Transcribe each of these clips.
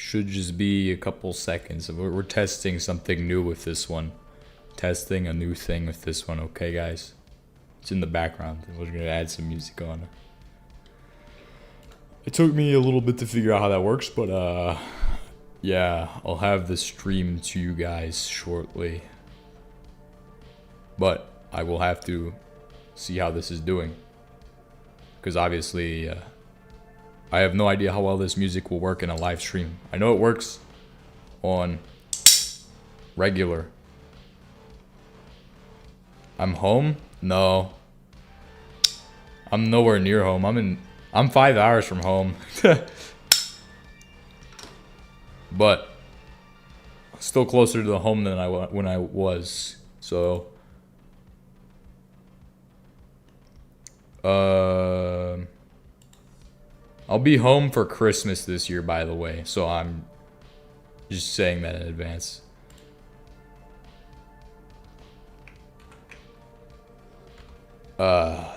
Should just be a couple seconds. We're testing something new with this one. Testing a new thing with this one, okay, guys? It's in the background. We're gonna add some music on. It took me a little bit to figure out how that works, but yeah, I'll have the stream to you guys shortly. But I will have to see how this is doing, because obviously I have no idea how well this music will work in a live stream. I know it works on regular. I'm home? No. I'm nowhere near home. I'm 5 hours from home. But still closer to the home than when I was. So I'll be home for Christmas this year, by the way. So I'm just saying that in advance.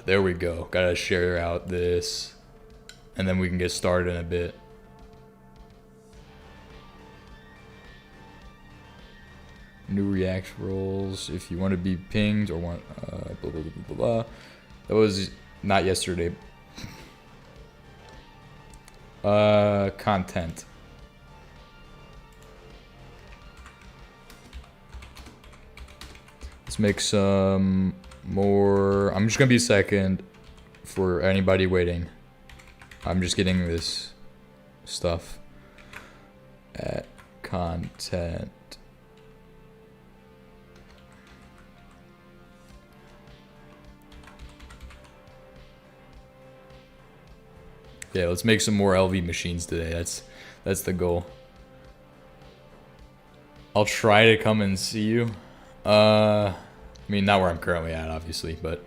There we go. Gotta share out this, and then we can get started in a bit. New React roles. If you want to be pinged or want blah, blah, blah, blah, blah. That was not yesterday. Content. Let's make some more. I'm just gonna be a second for anybody waiting. I'm just getting this stuff at content. Yeah, let's make some more LV machines today. That's the goal. I'll try to come and see you. I mean, not where I'm currently at, obviously, but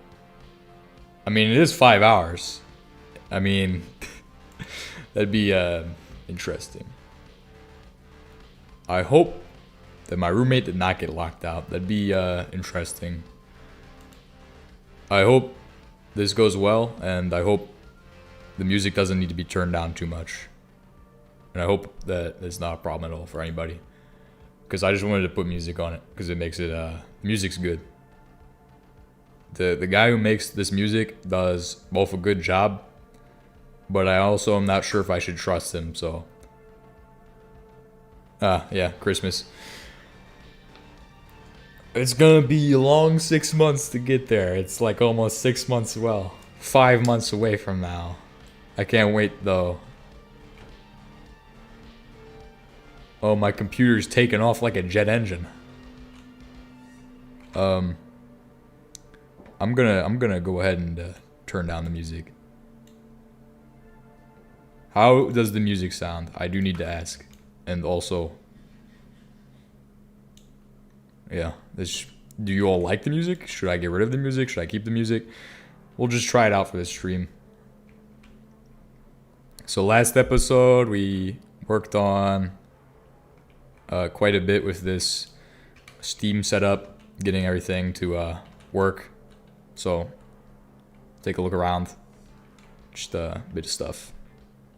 I mean, it is 5 hours. I mean, that'd be interesting. I hope that my roommate did not get locked out. That'd be interesting. I hope this goes well, and I hope the music doesn't need to be turned down too much. And I hope that it's not a problem at all for anybody, because I just wanted to put music on it because it makes it music's good. The guy who makes this music does both a good job, but I also am not sure if I should trust him. So yeah, Christmas. It's gonna be a long 6 months to get there. It's like almost 6 months, well, 5 months away from now. I can't wait though. Oh, my computer's taking off like a jet engine. I'm gonna go ahead and turn down the music. How does the music sound? I do need to ask. And also, yeah, do you all like the music? Should I get rid of the music? Should I keep the music? We'll just try it out for this stream. So last episode we worked on quite a bit with this Steam setup, getting everything to work. So take a look around, just a bit of stuff.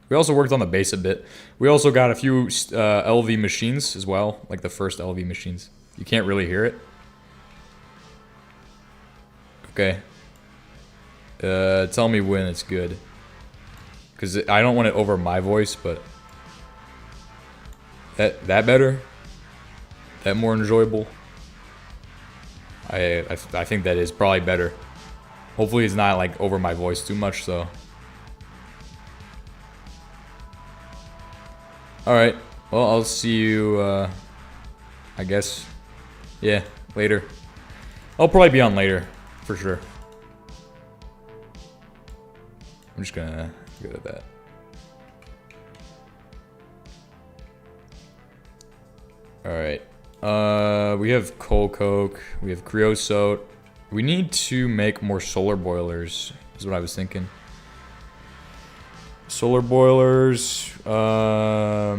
We also worked on the bass a bit. We also got a few LV machines as well, like the first LV machines. You can't really hear it. Okay. Tell me when it's good, because I don't want it over my voice, but that better? That more enjoyable? I think that is probably better. Hopefully it's not like over my voice too much, so. Alright, well, I'll see you, I guess, yeah, later. I'll probably be on later, for sure. I'm just gonna go to that. Alright, we have coal coke, we have creosote. We need to make more solar boilers, is what I was thinking. Solar boilers, because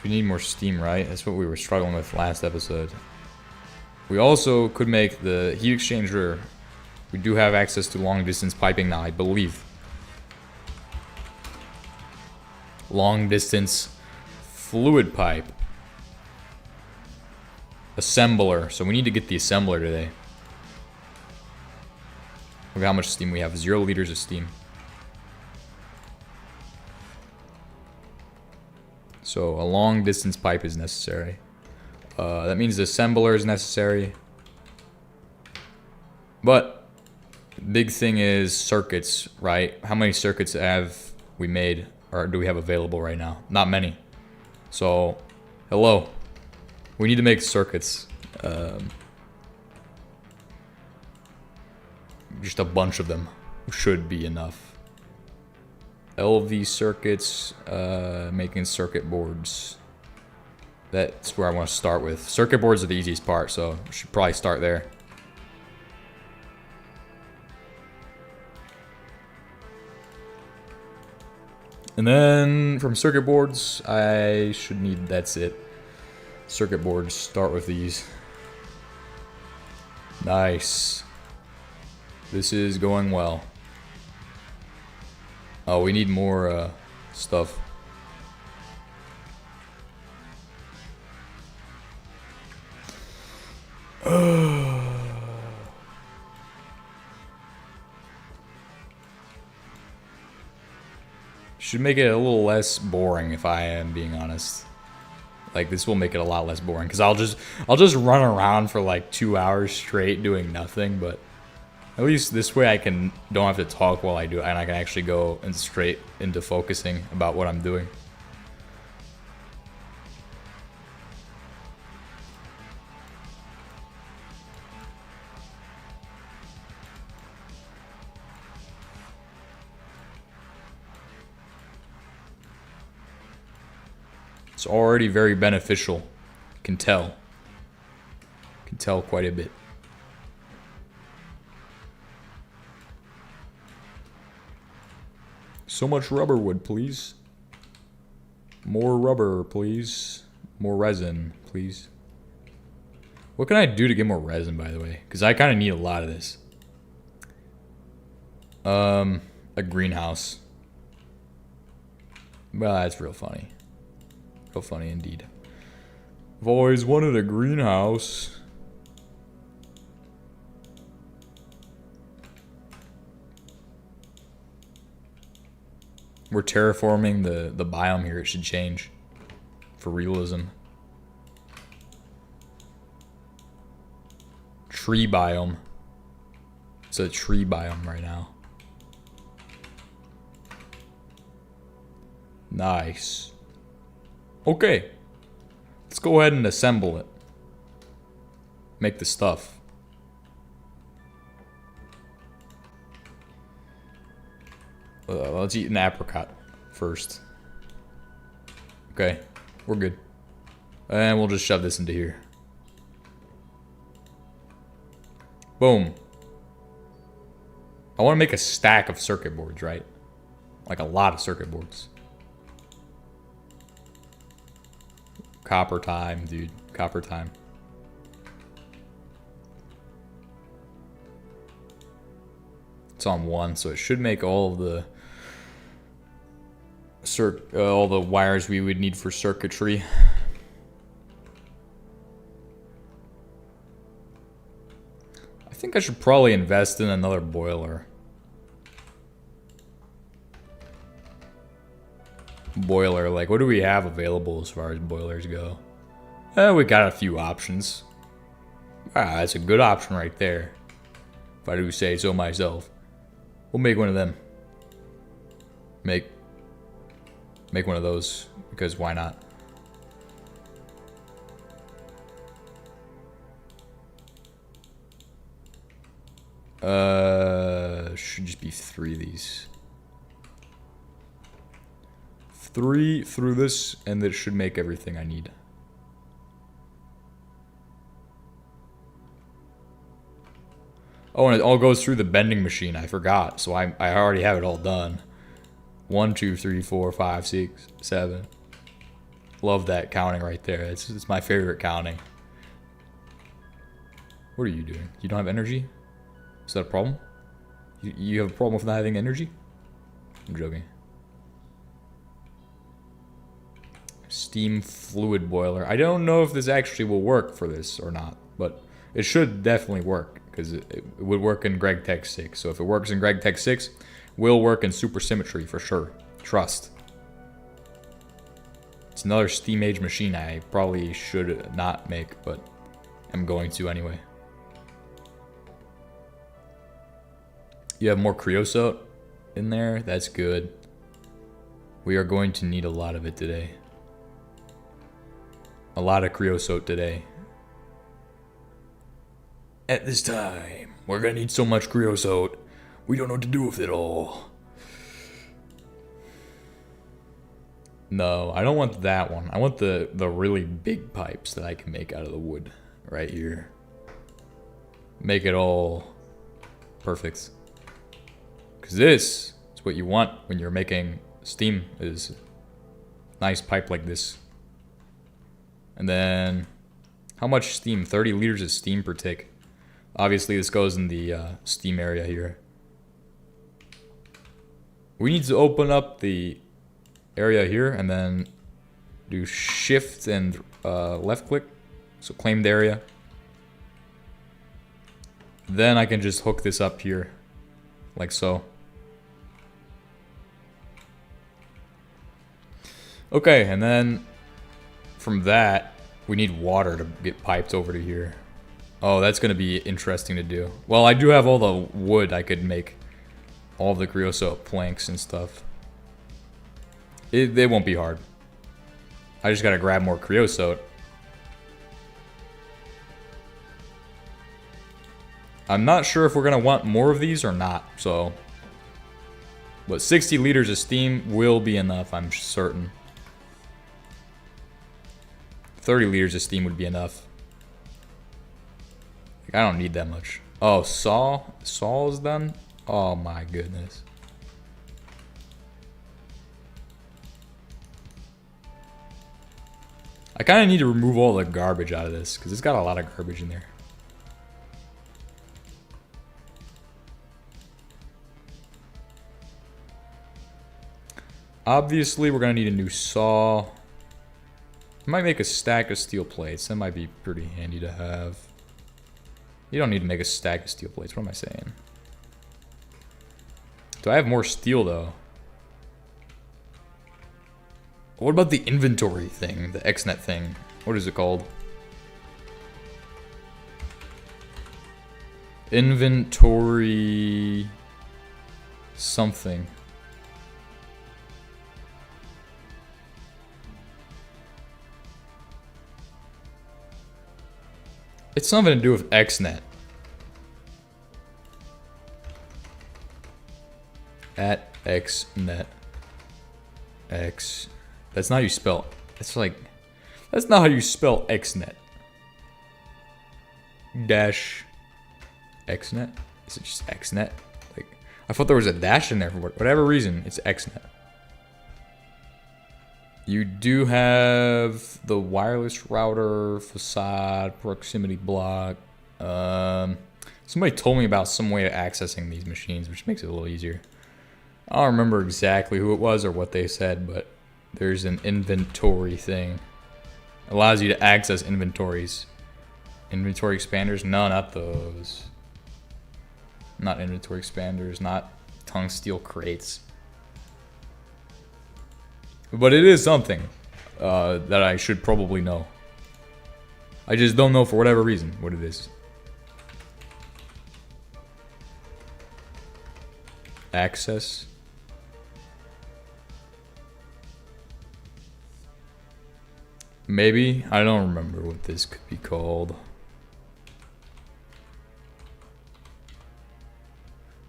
we need more steam, right? That's what we were struggling with last episode. We also could make the heat exchanger. We do have access to long distance piping now, I believe. Long distance fluid pipe. Assembler. So we need to get the assembler today. Look how much steam we have. 0 liters of steam. So a long distance pipe is necessary. That means the assembler is necessary. But big thing is circuits, right? How many circuits have we made or do we have available right now? Not many. So, hello. We need to make circuits. Just a bunch of them should be enough. LV circuits, making circuit boards. That's where I want to start with. Circuit boards are the easiest part, so I should probably start there. And then from circuit boards, I should need, that's it. Circuit boards, start with these. Nice. This is going well. Oh, we need more stuff. Should make it a little less boring if I am being honest. Like this will make it a lot less boring because I'll just run around for like 2 hours straight doing nothing, but at least this way I don't have to talk while I do it, and I can actually go straight into focusing about what I'm doing. It's already very beneficial. Can tell quite a bit. So much rubber wood, please. More rubber, please. More resin, please. What can I do to get more resin, by the way? Because I kind of need a lot of this. A greenhouse. Well, that's real funny. Real funny indeed. I've always wanted a greenhouse. We're terraforming the biome here. It should change for realism. Tree biome. It's a tree biome right now. Nice. Okay. Let's go ahead and assemble it. Make the stuff. Let's eat an apricot first. Okay, we're good. And we'll just shove this into here. Boom. I want to make a stack of circuit boards, right? Like a lot of circuit boards. Copper time, dude. Copper time. It's on 1, so it should make all of the all the wires we would need for circuitry. I think I should probably invest in another boiler. Like what do we have available as far as boilers go? We got a few options. That's a good option right there, if I do say so myself. We'll make one of them. Make one of those, because why not? Should just be 3 of these. 3 through this, and this should make everything I need. Oh, and it all goes through the bending machine. I forgot, so I already have it all done. 1, 2, 3, 4, 5, 6, 7. Love that counting right there. It's my favorite counting. What are you doing? You don't have energy? Is that a problem? You have a problem with not having energy? I'm joking. Steam fluid boiler. I don't know if this actually will work for this or not, but it should definitely work because it would work in Gregtech 6. So if it works in Gregtech 6, it will work in Supersymmetry for sure. Trust. It's another Steam Age machine I probably should not make, but I'm going to anyway. You have more creosote in there. That's good. We are going to need a lot of it today. A lot of creosote today. At this time, we're gonna need so much creosote. We don't know what to do with it all. No, I don't want that one. I want the really big pipes that I can make out of the wood right here. Make it all perfect. Because this is what you want when you're making steam, is nice pipe like this. And then, how much steam? 30 liters of steam per tick. Obviously, this goes in the steam area here. We need to open up the area here and then do shift and left click. So claimed area. Then I can just hook this up here, like so. Okay, and then from that, we need water to get piped over to here. Oh, that's going to be interesting to do. Well, I do have all the wood. I could make all the creosote planks and stuff. They won't be hard. I just got to grab more creosote. I'm not sure if we're going to want more of these or not, so. But 60 liters of steam will be enough, I'm certain. 30 liters of steam would be enough. I don't need that much. Oh, saw? Saw is done? Oh my goodness. I kind of need to remove all the garbage out of this because it's got a lot of garbage in there. Obviously, we're going to need a new saw. I might make a stack of steel plates. That might be pretty handy to have. You don't need to make a stack of steel plates. What am I saying? Do I have more steel, though? What about the inventory thing? The XNet thing? What is it called? Inventory... something. It's something to do with XNet. At XNet. X. That's not how you spell. It's like. That's not how you spell XNet. Dash. XNet? Is it just XNet? Like, I thought there was a dash in there for whatever reason. It's XNet. You do have the wireless router, facade, proximity block. Somebody told me about some way of accessing these machines, which makes it a little easier. I don't remember exactly who it was or what they said, but there's an inventory thing. It allows you to access inventories. Inventory expanders? No, not those. Not inventory expanders, not tungsteel crates. But it is something that I should probably know. I just don't know for whatever reason what it is. Access. Maybe. I don't remember what this could be called.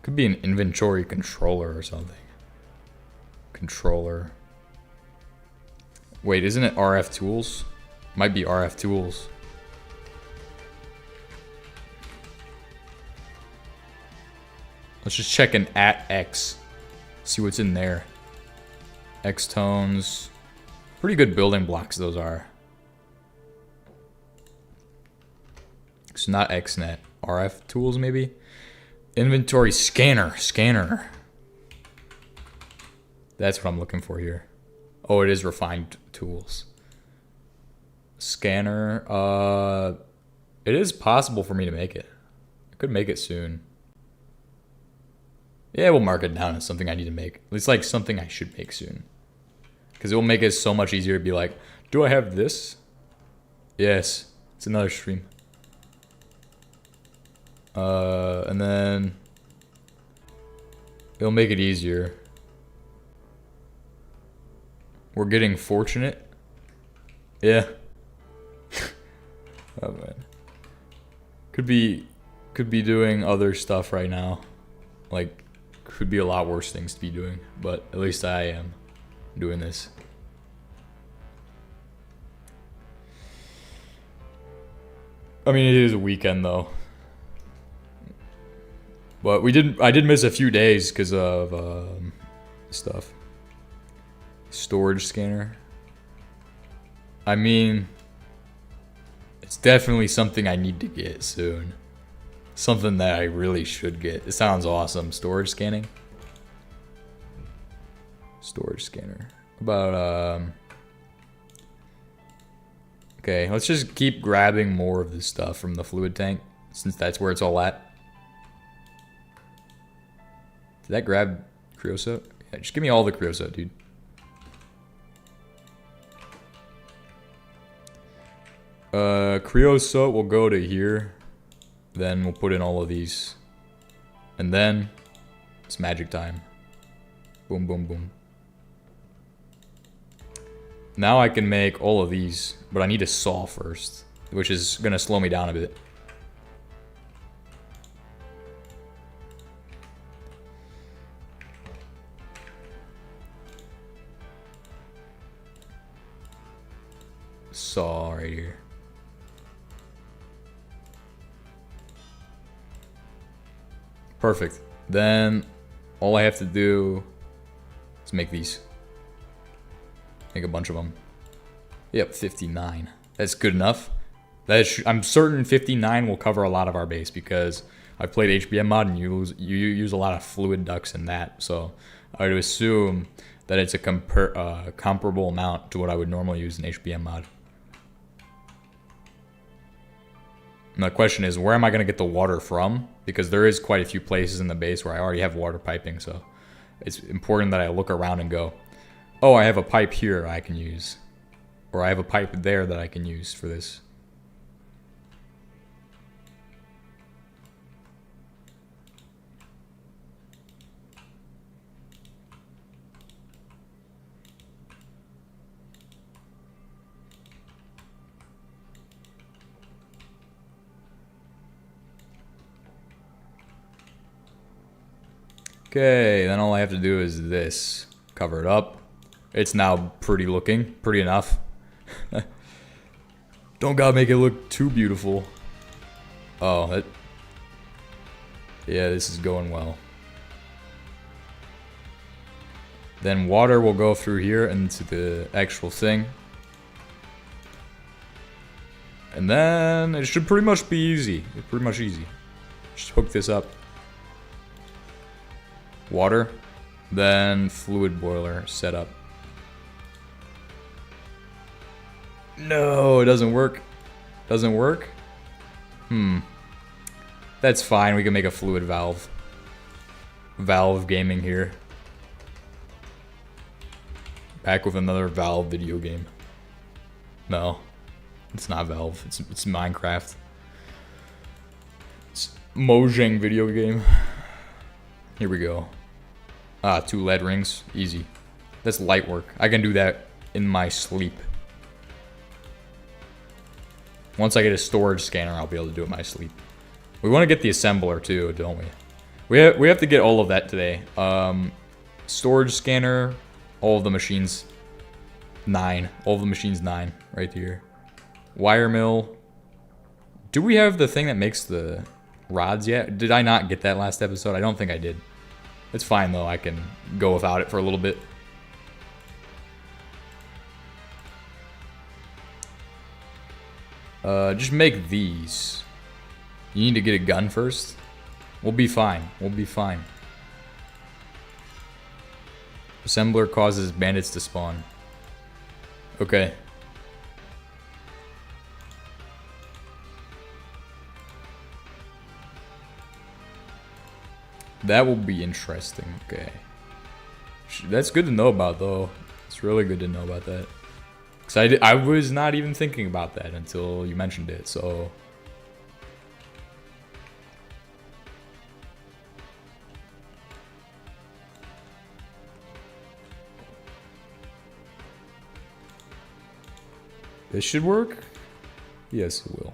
Could be an inventory controller or something. Controller. Wait, isn't it RF tools? Might be RF tools. Let's just check an at X. See what's in there. X tones. Pretty good building blocks those are. It's not XNet. RF tools maybe? Inventory scanner. Scanner. That's what I'm looking for here. Oh, it is refined tools. Scanner. It is possible for me to make it. I could make it soon. Yeah, we'll mark it down as something I need to make. It's like something I should make soon. Because it will make it so much easier to be like, do I have this? Yes. It's another stream. And then it'll make it easier. We're getting fortunate. Yeah. Oh man. Could be doing other stuff right now. Like, could be a lot worse things to be doing, but at least I am doing this. I mean, it is a weekend though. But I did miss a few days because of stuff. Storage scanner. I mean, it's definitely something I need to get soon. Something that I really should get. It sounds awesome. Storage scanning. Storage scanner. About okay, let's just keep grabbing more of this stuff from the fluid tank, since that's where it's all at. Did that grab creosote? Yeah, just give me all the creosote, dude. Creosote will go to here. Then we'll put in all of these. And then it's magic time. Boom, boom, boom. Now I can make all of these, but I need a saw first, which is gonna slow me down a bit. Saw right here. Perfect. Then all I have to do is make these. Make a bunch of them. Yep, 59. That's good enough. I'm certain 59 will cover a lot of our base because I've played HBM mod and you use a lot of fluid ducts in that. So I would assume that it's a comparable amount to what I would normally use in HBM mod. And the question is, where am I going to get the water from? Because there is quite a few places in the base where I already have water piping, so it's important that I look around and go, oh, I have a pipe here I can use. Or I have a pipe there that I can use for this. Okay, then all I have to do is this. Cover it up. It's now pretty looking. Pretty enough. Don't gotta make it look too beautiful. Oh, that... Yeah, this is going well. Then water will go through here into the actual thing. And then it should pretty much be easy. It's pretty much easy. Just hook this up. Water. Then fluid boiler setup. No, it doesn't work. Doesn't work? That's fine. We can make a fluid valve. Valve gaming here. Back with another Valve video game. No. It's not Valve. It's Minecraft. It's Mojang video game. Here we go. 2 lead rings. Easy. That's light work. I can do that in my sleep. Once I get a storage scanner, I'll be able to do it in my sleep. We want to get the assembler too, don't we? We have to get all of that today. Storage scanner, all of the machines, 9. All of the machines 9 right here. Wire mill. Do we have the thing that makes the rods yet? Did I not get that last episode? I don't think I did. It's fine though, I can go without it for a little bit. Just make these. You need to get a gun first. We'll be fine. We'll be fine. Assembler causes bandits to spawn. Okay. That will be interesting. Okay. That's good to know about, though. It's really good to know about that. Because I was not even thinking about that until you mentioned it, so... This should work? Yes, it will.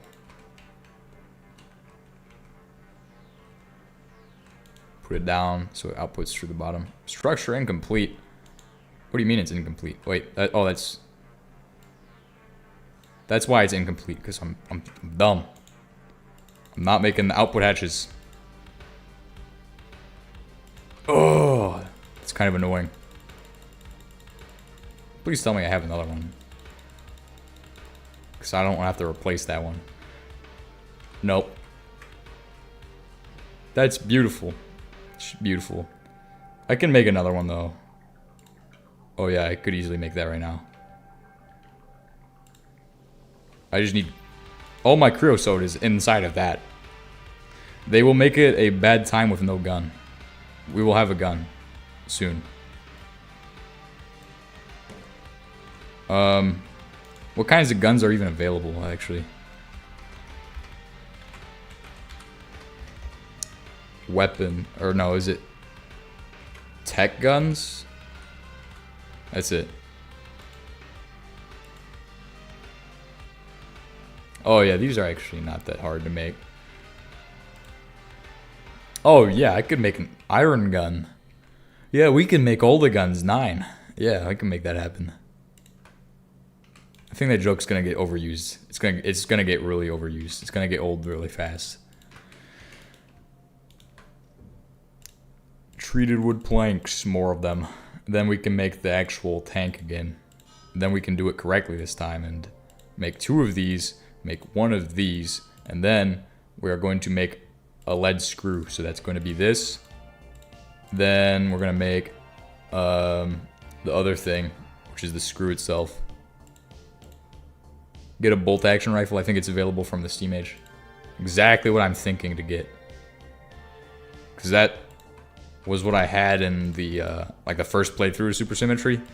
Put it down so it outputs through the bottom. Structure incomplete. What do you mean it's incomplete? Wait, oh, that's why it's incomplete, because I'm dumb. I'm not making the output hatches. Oh, it's kind of annoying. Please tell me I have another one. Because I don't want to have to replace that one. Nope. That's beautiful. It's beautiful. I can make another one, though. Oh, yeah, I could easily make that right now. I just need... All my creosote is inside of that. They will make it a bad time with no gun. We will have a gun. Soon. What kinds of guns are even available, actually? Weapon, or no, is it tech guns? That's it. Oh yeah, these are actually not that hard to make. Oh yeah, I could make an iron gun. Yeah, we can make all the guns 9. Yeah, I can make that happen. I think that joke's gonna get overused. It's gonna get really overused. It's gonna get old really fast. Treated wood planks, more of them. Then we can make the actual tank again. Then we can do it correctly this time and make 2 of these, make 1 of these, and then we are going to make a lead screw. So that's going to be this. Then we're going to make the other thing, which is the screw itself. Get a bolt action rifle. I think it's available from the Steam Age. Exactly what I'm thinking to get. Because that was what I had in the like the first playthrough of Supersymmetry.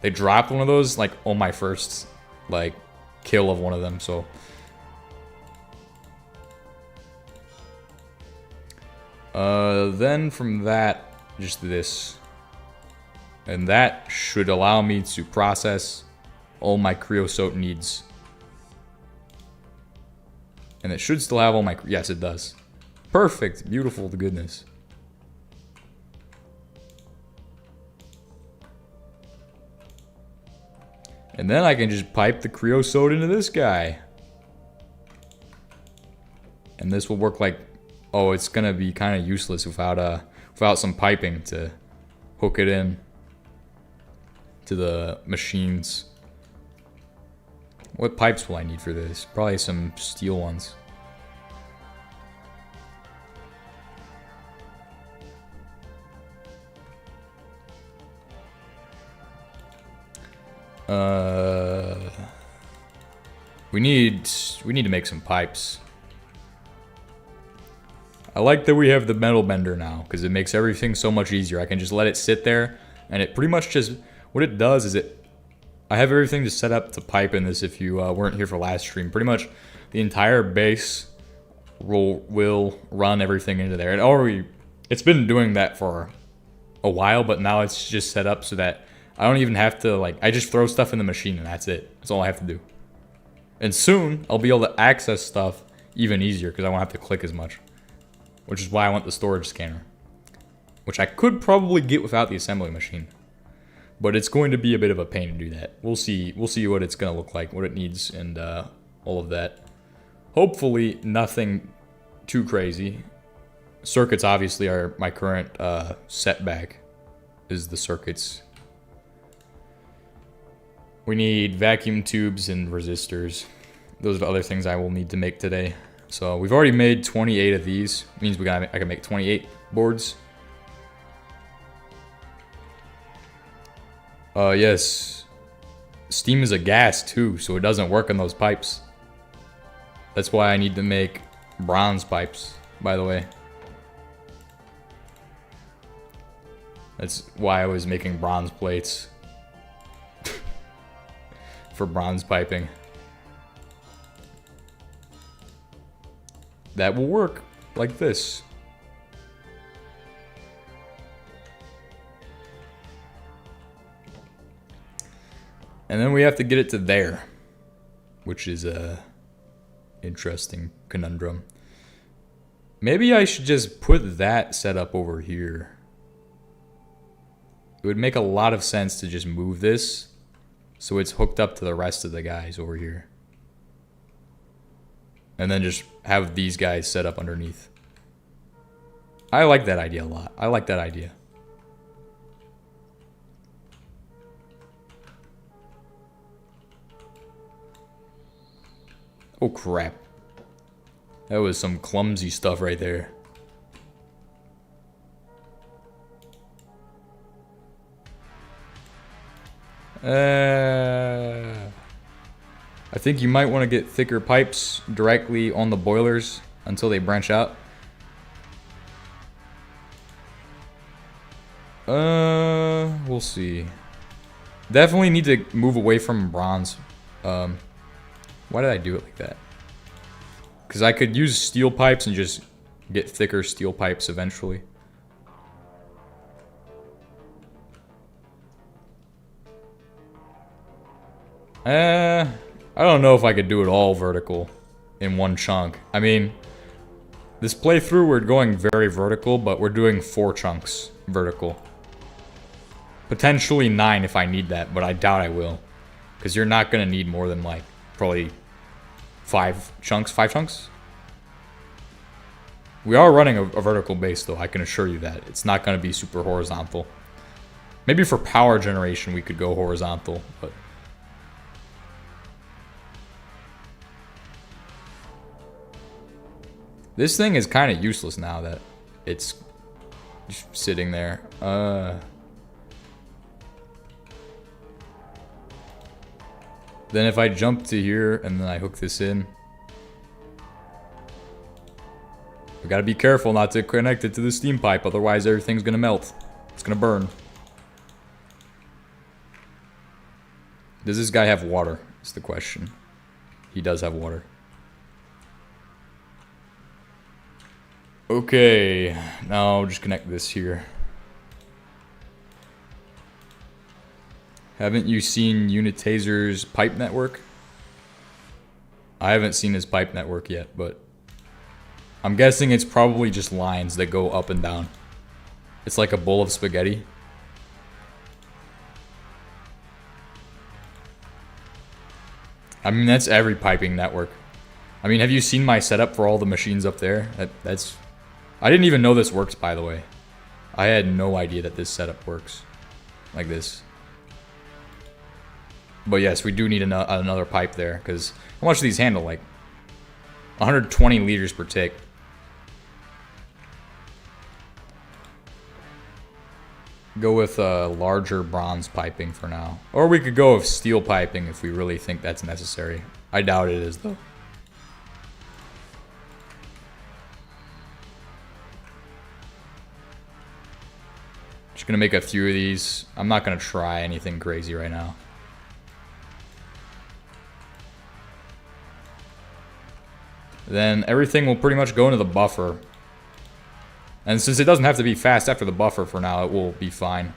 They dropped one of those like on my first like kill of one of them. So then from that, just this, and that should allow me to process all my creosote needs. And it should still have all my... Yes, it does. Perfect. Beautiful to goodness. And then I can just pipe the creosote into this guy. And this will work like... Oh, it's going to be kind of useless without some piping to hook it in to the machines. What pipes will I need for this? Probably some steel ones. We need to make some pipes. I like that we have the metal bender now, because it makes everything so much easier. I can just let it sit there, and it pretty much just... What it does is I have everything just set up to pipe in this if you weren't here for last stream. Pretty much the entire base will run everything into there. It's been doing that for a while, but now it's just set up so that I don't even have to, like, I just throw stuff in the machine and that's it. That's all I have to do. And soon, I'll be able to access stuff even easier because I won't have to click as much. Which is why I want the storage scanner. Which I could probably get without the assembly machine. But it's going to be a bit of a pain to do that. We'll see what it's going to look like, what it needs, and all of that. Hopefully, nothing too crazy. Circuits, obviously, are my current setback, is the circuits. We need vacuum tubes and resistors. Those are the other things I will need to make today. So, we've already made 28 of these. It means I can make 28 boards. Yes. Steam is a gas too, so it doesn't work on those pipes. That's why I need to make bronze pipes, by the way. That's why I was making bronze plates. For bronze piping. That will work like this. And then we have to get it to there, which is a interesting conundrum. Maybe I should just put that setup over here. It would make a lot of sense to just move this so it's hooked up to the rest of the guys over here. And then just have these guys set up underneath. I like that idea a lot. I like that idea. Oh crap. That was some clumsy stuff right there. I think you might want to get thicker pipes directly on the boilers until they branch out. We'll see. Definitely need to move away from bronze. Why did I do it like that? Because I could use steel pipes and just get thicker steel pipes eventually. I don't know if I could do it all vertical in one chunk. I mean, this playthrough we're going very vertical, but we're doing 4 chunks vertical. Potentially 9 if I need that, but I doubt I will. Because you're not going to need more than like probably 5 chunks. 5 chunks? We are running a vertical base though, I can assure you that. It's not going to be super horizontal. Maybe for power generation we could go horizontal, but... This thing is kind of useless now that it's just sitting there. Then if I jump to here and then I hook this in. We gotta be careful not to connect it to the steam pipe, otherwise everything's gonna melt. It's gonna burn. Does this guy have water? Is the question. He does have water. Okay, now I'll just connect this here. Haven't you seen Unitaser's pipe network? I haven't seen his pipe network yet, but I'm guessing it's probably just lines that go up and down. It's like a bowl of spaghetti. I mean, that's every piping network. I mean, have you seen my setup for all the machines up there? That's... I didn't even know this works, by the way. I had no idea that this setup works. Like this. But yes, we do need another pipe there, because how much do these handle? Like 120 liters per tick. Go with larger bronze piping for now. Or we could go with steel piping if we really think that's necessary. I doubt it is, though. Just gonna make a few of these. I'm not gonna try anything crazy right now. Then everything will pretty much go into the buffer. And since it doesn't have to be fast after the buffer for now, it will be fine.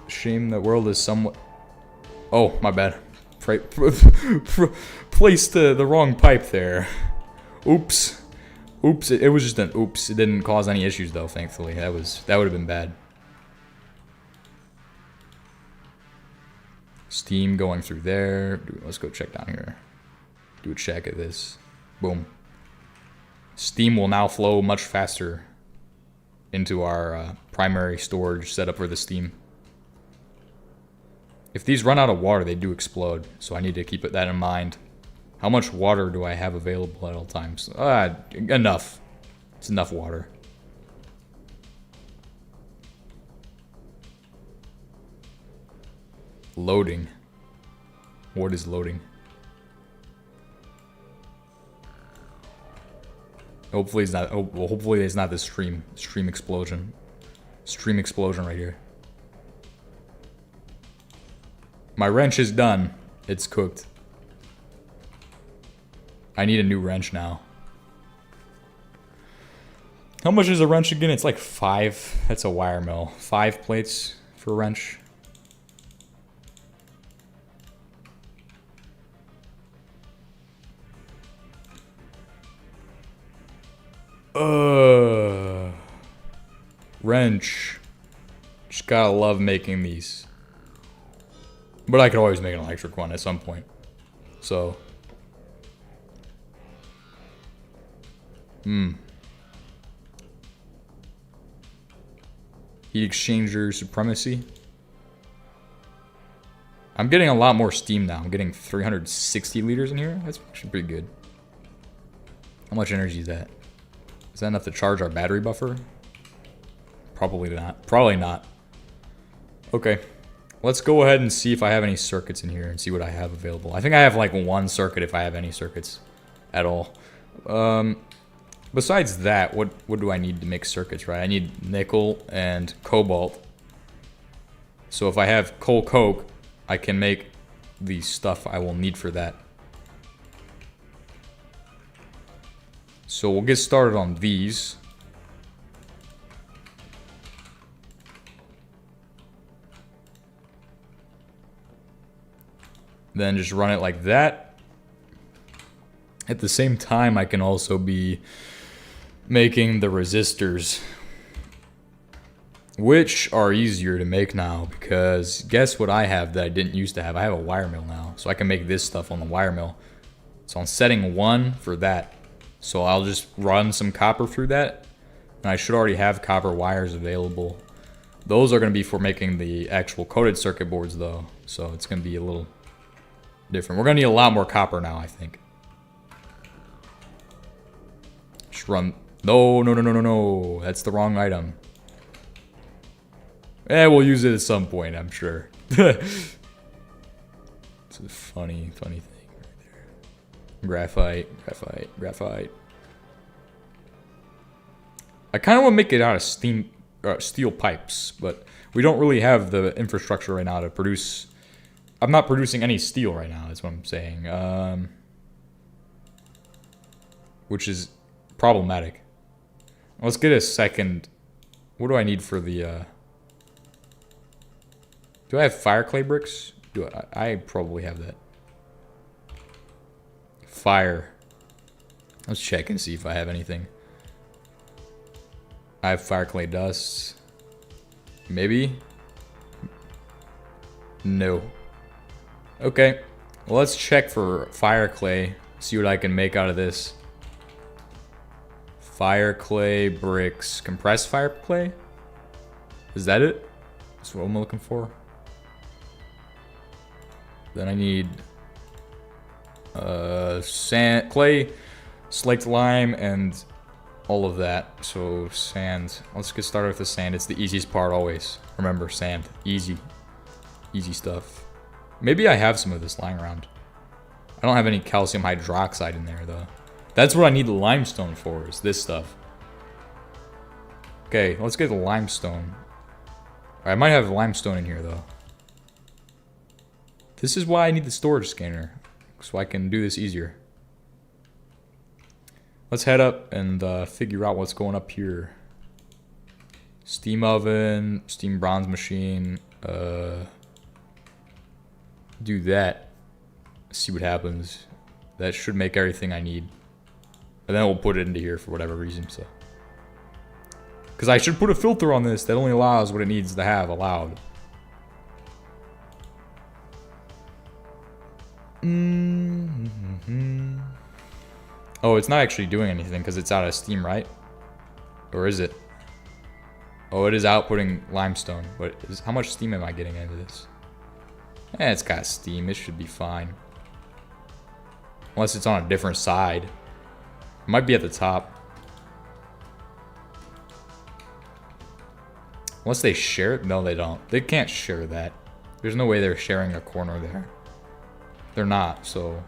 Shame the world is somewhat... Oh, my bad. Placed the wrong pipe there. Oops. Oops, it was just an oops. It didn't cause any issues though, thankfully. That would have been bad. Steam going through there. Let's go check down here. Do a check at this. Boom. Steam will now flow much faster into our primary storage setup for the steam. If these run out of water, they do explode, so I need to keep that in mind. How much water do I have available at all times? Enough. It's enough water. Loading. What is loading? Hopefully it's not. Oh, well, hopefully it's not the stream explosion. Stream explosion right here. My wrench is done. It's cooked. I need a new wrench now. How much is a wrench again? It's like 5. That's a wire mill. 5 plates for a wrench. Wrench. Just gotta love making these. But I could always make an electric one at some point. So. Heat exchanger supremacy. I'm getting a lot more steam now. I'm getting 360 liters in here. That's actually pretty good. How much energy is that? Is that enough to charge our battery buffer? Probably not. Probably not. Okay. Let's go ahead and see if I have any circuits in here and see what I have available. I think I have like 1 circuit if I have any circuits at all. Besides that, what do I need to make circuits, right? I need nickel and cobalt. So if I have coal coke, I can make the stuff I will need for that. So we'll get started on these. Then just run it like that. At the same time, I can also be making the resistors, which are easier to make now because guess what I have that I didn't used to have? I have a wire mill now, so I can make this stuff on the wire mill. So I'm setting 1 for that. So I'll just run some copper through that, and I should already have copper wires available. Those are going to be for making the actual coated circuit boards though, so it's going to be a little different. We're going to need a lot more copper now, I think. Just run. No. That's the wrong item. We'll use it at some point, I'm sure. It's a funny thing right there. Graphite. I kind of want to make it out of steel pipes, but we don't really have the infrastructure right now to produce. I'm not producing any steel right now, that's what I'm saying. Which is problematic. Let's get a second. What do I need for the... Do I have fire clay bricks? I probably have that. Fire. Let's check and see if I have anything. I have fire clay dust. Maybe? No. Okay. Well, let's check for fire clay. See what I can make out of this. Fire clay bricks. Compressed fire clay? Is that it? That's what I'm looking for. Then I need sand, clay, slaked lime, and all of that. So sand. Let's get started with the sand. It's the easiest part always. Remember, sand. Easy. Easy stuff. Maybe I have some of this lying around. I don't have any calcium hydroxide in there though. That's what I need the limestone for, is this stuff. Okay, let's get the limestone. I might have limestone in here though. This is why I need the storage scanner, so I can do this easier. Let's head up and figure out what's going up here. Steam oven, steam bronze machine, do that. See what happens. That should make everything I need. And then we'll put it into here for whatever reason, so. Because I should put a filter on this that only allows what it needs to have allowed. Oh, it's not actually doing anything because it's out of steam, right? Or is it? Oh, it is outputting limestone. But how much steam am I getting into this? It's got steam. It should be fine. Unless it's on a different side. It might be at the top. Unless they share it? No, they don't. They can't share that. There's no way they're sharing a corner there. they're not, so.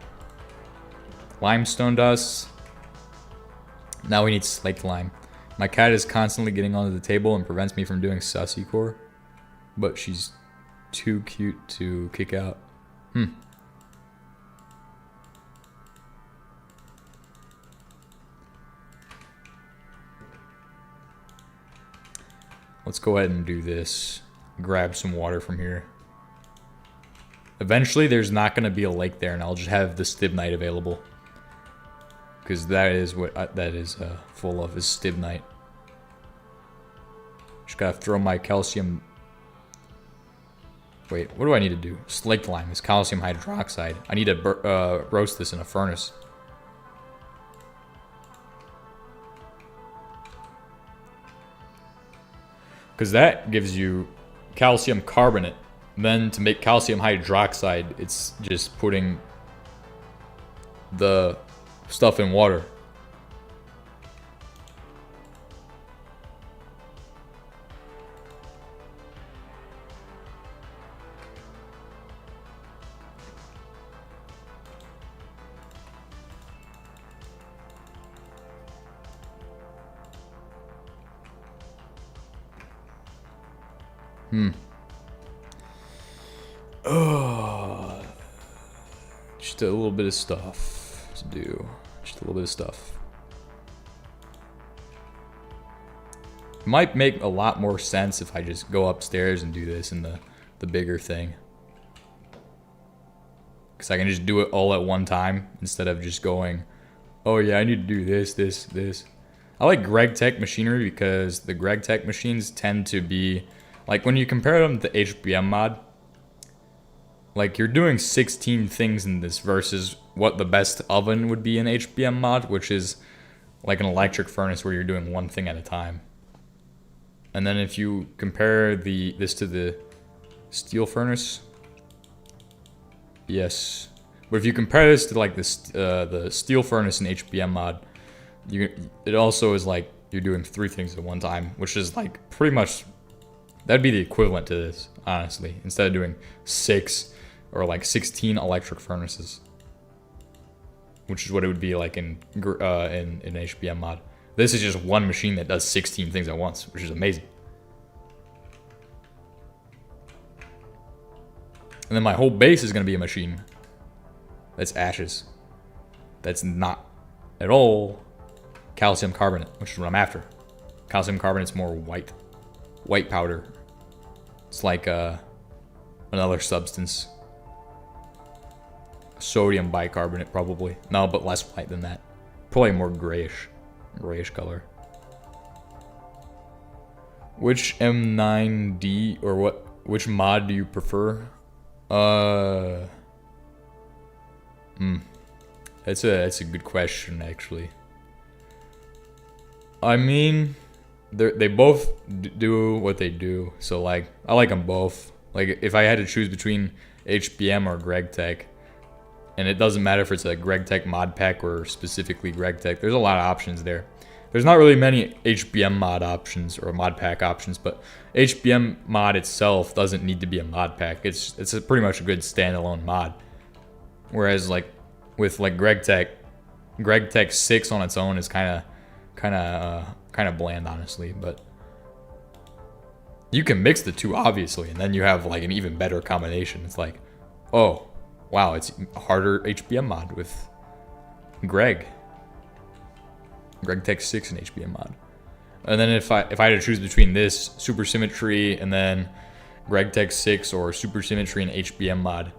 Limestone dust. Now we need slaked lime. My cat is constantly getting onto the table and prevents me from doing sussy core. But she's too cute to kick out. Let's go ahead and do this. Grab some water from here. Eventually there's not going to be a lake there, and I'll just have the stibnite available. Because that is what that is full of, is stibnite. Just gotta throw my calcium... Wait, what do I need to do? Slaked lime is calcium hydroxide. I need to roast this in a furnace. Because that gives you calcium carbonate. Then to make calcium hydroxide, it's just putting the stuff in water. Just a little bit of stuff to do. Just a little bit of stuff. It might make a lot more sense if I just go upstairs and do this in the bigger thing. Because I can just do it all at one time instead of just going, oh yeah, I need to do this, this, this. I like Gregtech machinery because the Gregtech machines tend to be, like when you compare them to the HBM mod, like you're doing 16 things in this versus what the best oven would be in HBM mod, which is like an electric furnace where you're doing one thing at a time. And then if you compare this to the steel furnace, yes. But if you compare this to like the steel furnace in HBM mod, it also is like you're doing 3 things at one time, which is like pretty much, that'd be the equivalent to this, honestly, instead of doing 6 or like 16 electric furnaces, which is what it would be like in HBM mod. This is just one machine that does 16 things at once, which is amazing. And then my whole base is going to be a machine that's ashes. That's not at all calcium carbonate, which is what I'm after. Calcium carbonate's more white powder. It's like another substance. Sodium bicarbonate, probably. No, but less white than that. Probably more grayish color. Which M9D or which mod do you prefer? That's a good question, actually. I mean, they both do what they do, so like I like them both. Like if I had to choose between HBM or Gregtech, and it doesn't matter if it's a Gregtech mod pack or specifically Gregtech, there's a lot of options there. There's not really many HBM mod options or mod pack options, but HBM mod itself doesn't need to be a mod pack. It's pretty much a good standalone mod. Whereas like with like Gregtech 6 on its own is kind of bland, honestly. But you can mix the two, obviously, and then you have like an even better combination. It's like, oh wow, it's a harder HBM mod with Gregtech 6 and HBM mod. And then if I had to choose between this Supersymmetry and then Gregtech 6 or Supersymmetry and HBM mod,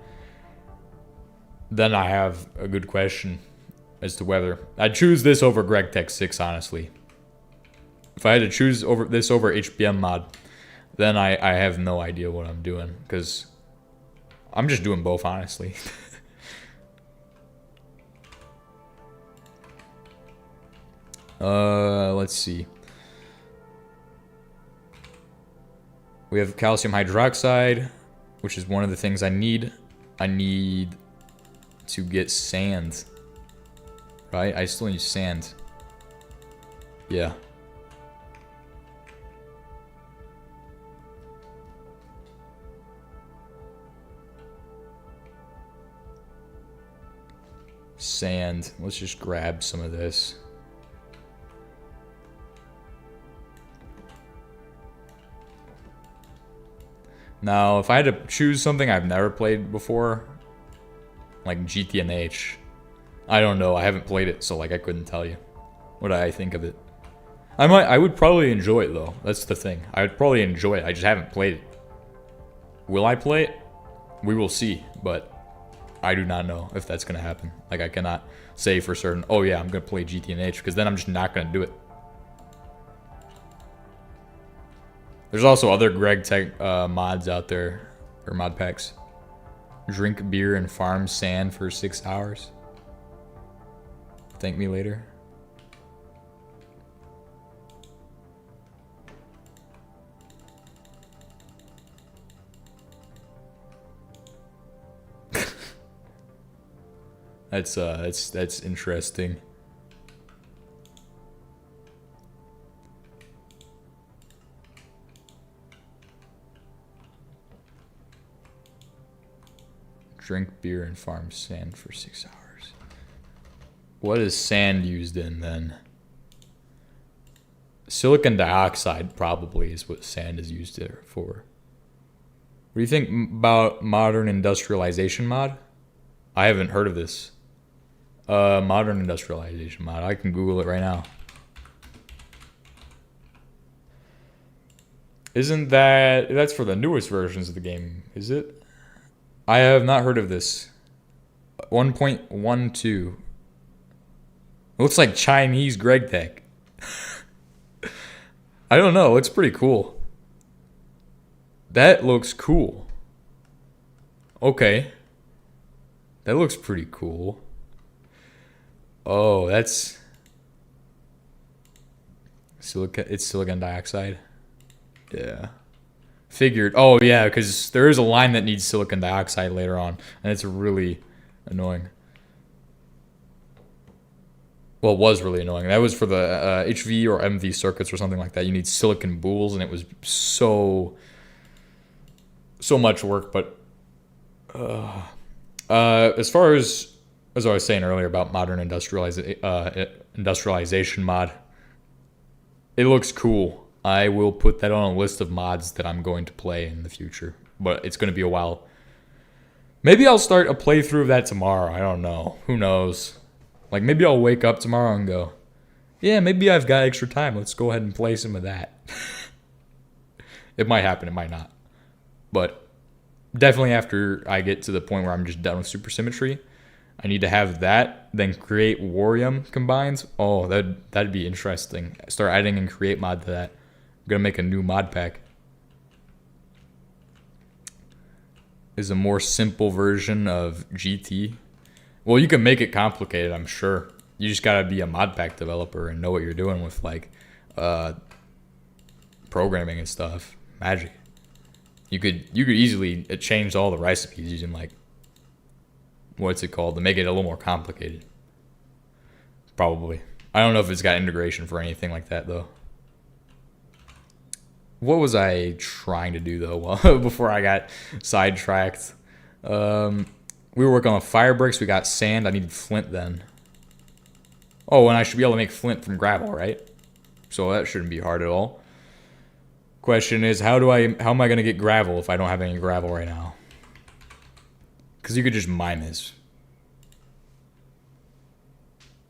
then I have a good question as to whether I'd choose this over Gregtech 6, honestly. If I had to choose this over HBM mod, then I have no idea what I'm doing, because I'm just doing both, honestly. Let's see. We have calcium hydroxide, which is one of the things I need. I need to get sand. Right? I still need sand. Yeah. Sand. Let's just grab some of this. Now, if I had to choose something I've never played before, like GTNH, I don't know. I haven't played it, so like I couldn't tell you what I think of it. I would probably enjoy it though. That's the thing. I would probably enjoy it. I just haven't played it. Will I play it? We will see, but I do not know if that's gonna happen. Like I cannot say for certain, oh yeah, I'm gonna play GTNH, because then I'm just not gonna do it. There's also other Gregtech mods out there, or mod packs. Drink beer and farm sand for 6 hours. Thank me later. That's interesting. Drink beer and farm sand for 6 hours. What is sand used in then? Silicon dioxide probably is what sand is used there for. What do you think about modern industrialization mod? I haven't heard of this. Modern industrialization mod. I can Google it right now. Isn't that's for the newest versions of the game, is it? I have not heard of this. 1.12. Looks like Chinese Gregtech. I don't know. It looks pretty cool. That looks cool. Okay. That looks pretty cool. Oh, that's silicon. It's silicon dioxide. Yeah. Figured. Oh, yeah, because there is a line that needs silicon dioxide later on, and it's really annoying. Well, it was really annoying. That was for the HV or MV circuits or something like that. You need silicon boules, and it was so much work. But as far as I was saying earlier about modern industrialization mod, it looks cool. I will put that on a list of mods that I'm going to play in the future, but it's going to be a while. Maybe I'll start a playthrough of that tomorrow. I don't know. Who knows? Like, maybe I'll wake up tomorrow and go, yeah, maybe I've got extra time. Let's go ahead and play some of that. It might happen. It might not. But definitely after I get to the point where I'm just done with Supersymmetry, I need to have that, then create Warium combines. Oh, that'd be interesting. Start adding and create mod to that. I'm gonna make a new mod pack. Is a more simple version of GT. Well, you can make it complicated, I'm sure. You just gotta be a mod pack developer and know what you're doing with like programming and stuff. Magic. You could easily change all the recipes using like, what's it called, to make it a little more complicated. Probably. I don't know if it's got integration for anything like that though. What was I trying to do though before I got sidetracked? We were working on fire bricks. We got sand. I needed flint then. Oh, and I should be able to make flint from gravel, right? So that shouldn't be hard at all. Question is, how am I going to get gravel if I don't have any gravel right now? Because you could just mine this.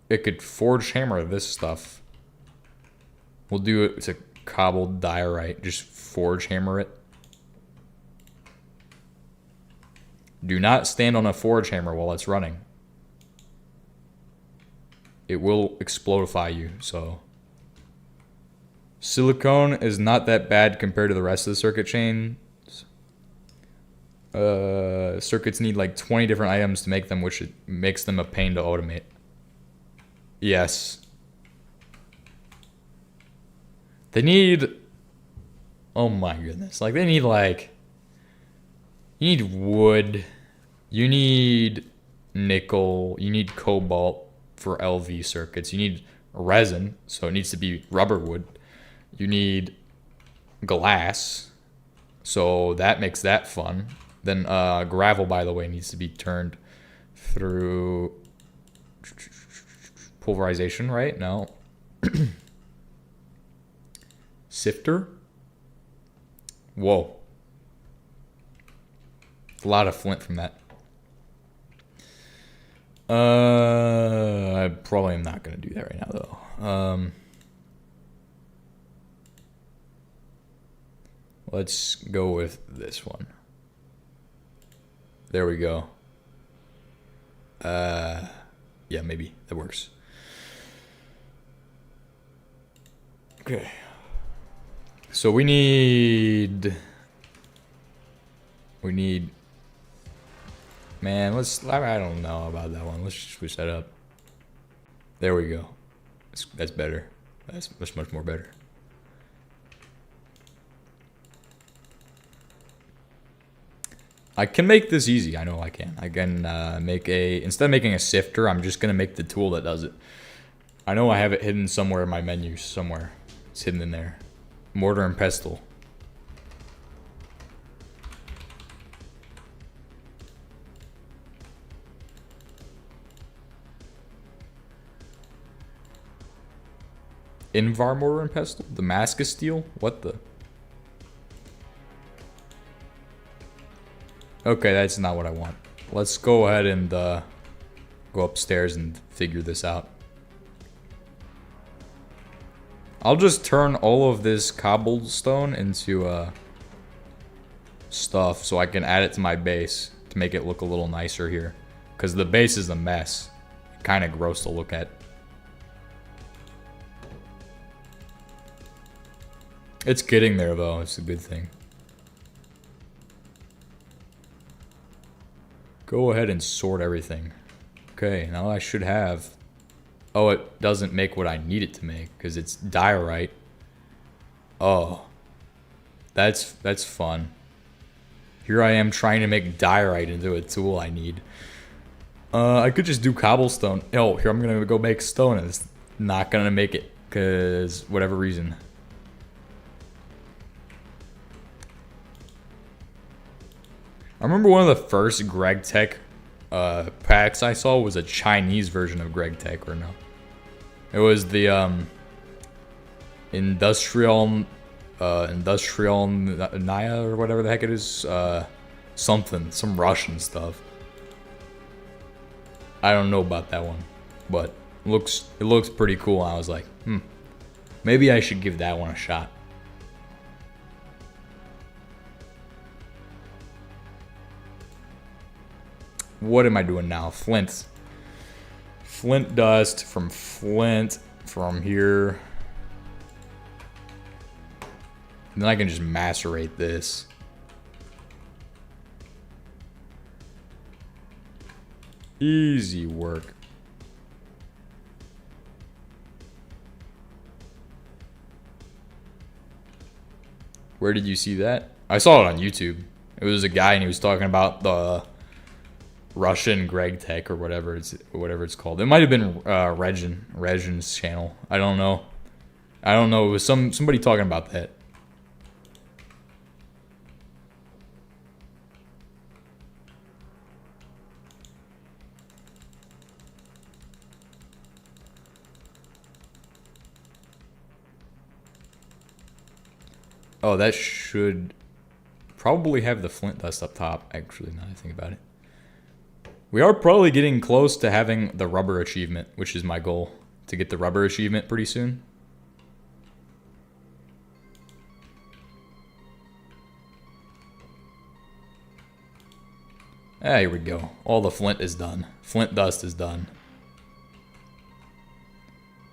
It could forge hammer this stuff. We'll do it. It's a cobbled diorite. Just forge hammer it. Do not stand on a forge hammer while it's running. It will explodify you, so. Silicone is not that bad compared to the rest of the circuit chains. Circuits need like 20 different items to make them, which it makes them a pain to automate. Yes. They need... Oh my goodness. Like, they need like... You need wood. You need nickel. You need cobalt for LV circuits. You need resin, so it needs to be rubber wood. You need glass, so that makes that fun. Then gravel, by the way, needs to be turned through Pulverization, right? No. Sifter? Whoa. A lot of flint from that. I probably am not going to do that right now, though. Let's go with this one. There we go. Yeah, maybe that works. Okay. So we need, man, I don't know about that one. Let's just switch that up. There we go. That's better. That's much more better. I can make this easy. I know I can. I can instead of making a sifter, I'm just going to make the tool that does it. I know I have it hidden somewhere in my menu somewhere. It's hidden in there. Mortar and pestle. Invar mortar and pestle? Damascus steel? What the? Okay, that's not what I want. Let's go ahead and go upstairs and figure this out. I'll just turn all of this cobblestone into stuff so I can add it to my base to make it look a little nicer here. Because the base is a mess. Kind of gross to look at. It's getting there though, it's a good thing. Go ahead and sort everything. Okay, now I should have... Oh, it doesn't make what I need it to make because it's diorite. Oh, that's fun. Here I am trying to make diorite into a tool I need. I could just do cobblestone. Oh, here I'm gonna go make stone and it's not gonna make it because whatever reason. I remember one of the first Gregtech packs I saw was a Chinese version of Gregtech, or no? It was the Industrial Naya or whatever the heck it is. Some Russian stuff. I don't know about that one, but it looks pretty cool. I was like, maybe I should give that one a shot. What am I doing now? Flint. Flint dust from flint from here. And then I can just macerate this. Easy work. Where did you see that? I saw it on YouTube. It was a guy and he was talking about the Russian Gregtech or whatever it's called. It might have been Regin's channel. I don't know. It was somebody talking about that. Oh, that should probably have the flint dust up top, actually, now that I think about it. We are probably getting close to having the rubber achievement, which is my goal, to get the rubber achievement pretty soon. Ah, here we go. All the flint is done. Flint dust is done.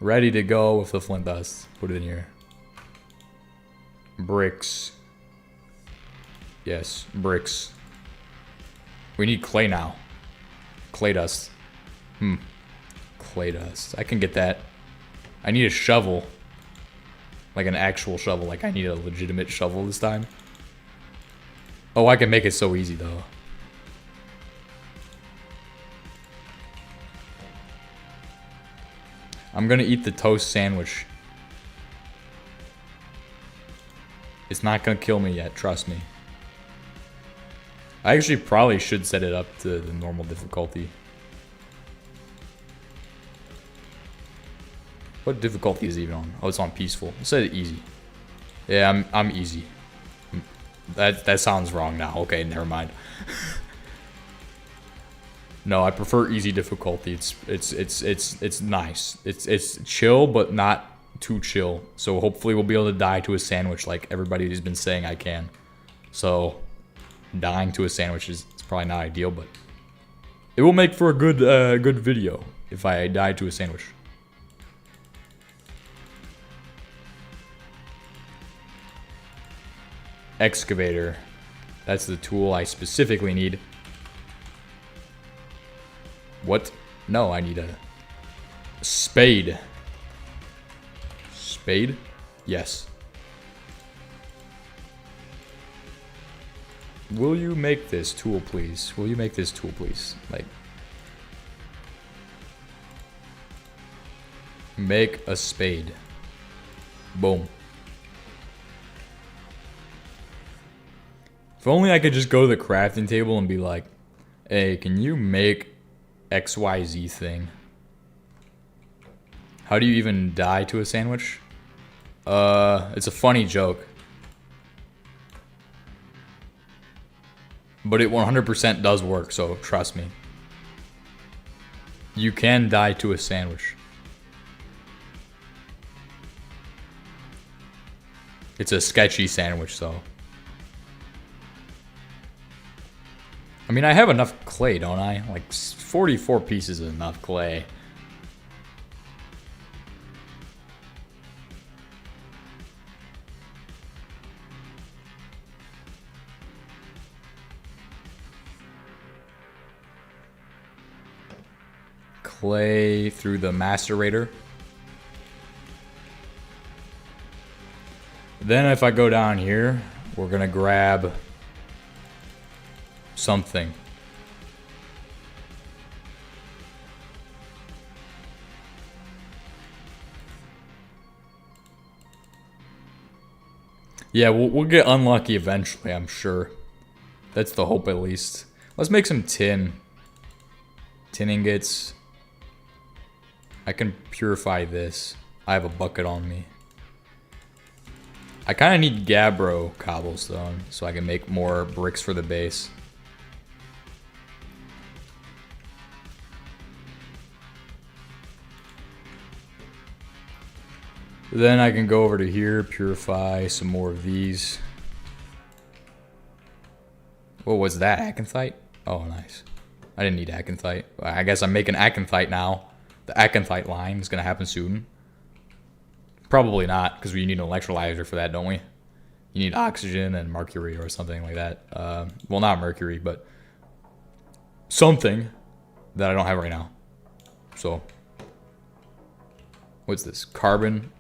Ready to go with the flint dust. Put it in here. Bricks. Yes, bricks. We need clay now. Clay dust. Clay dust. I can get that. I need a shovel. Like an actual shovel. Like I need a legitimate shovel this time. Oh, I can make it so easy though. I'm gonna eat the toast sandwich. It's not gonna kill me yet, trust me. I actually probably should set it up to the normal difficulty. What difficulty is it even on? Oh, it's on peaceful. It said easy. Yeah, I'm easy. That sounds wrong now. Okay, never mind. No, I prefer easy difficulty. It's nice. It's chill, but not too chill. So hopefully we'll be able to die to a sandwich like everybody has been saying I can. So dying to a sandwich is probably not ideal, but it will make for a good video if I die to a sandwich. Excavator. That's the tool I specifically need. What? No, I need a spade. Spade? Yes. Will you make this tool, please? Will you make this tool, please? Like, make a spade. Boom. If only I could just go to the crafting table and be like, hey, can you make XYZ thing? How do you even die to a sandwich? It's a funny joke. But it 100% does work, so trust me. You can die to a sandwich. It's a sketchy sandwich, though. I mean, I have enough clay, don't I? Like, 44 pieces is enough clay. Clay through the macerator. Then if I go down here, we're gonna grab something. Yeah, we'll get unlucky eventually, I'm sure. That's the hope at least. Let's make some tin. Tin ingots. I can purify this. I have a bucket on me. I kind of need gabbro cobblestone so I can make more bricks for the base. Then I can go over to here, purify some more of these. What was that? Acanthite? Oh, nice. I didn't need acanthite. I guess I'm making acanthite now. The acanthite line is going to happen soon. Probably not, because we need an electrolyzer for that, don't we? You need oxygen and mercury or something like that. Well, not mercury, but something that I don't have right now. So, what's this? Carbon.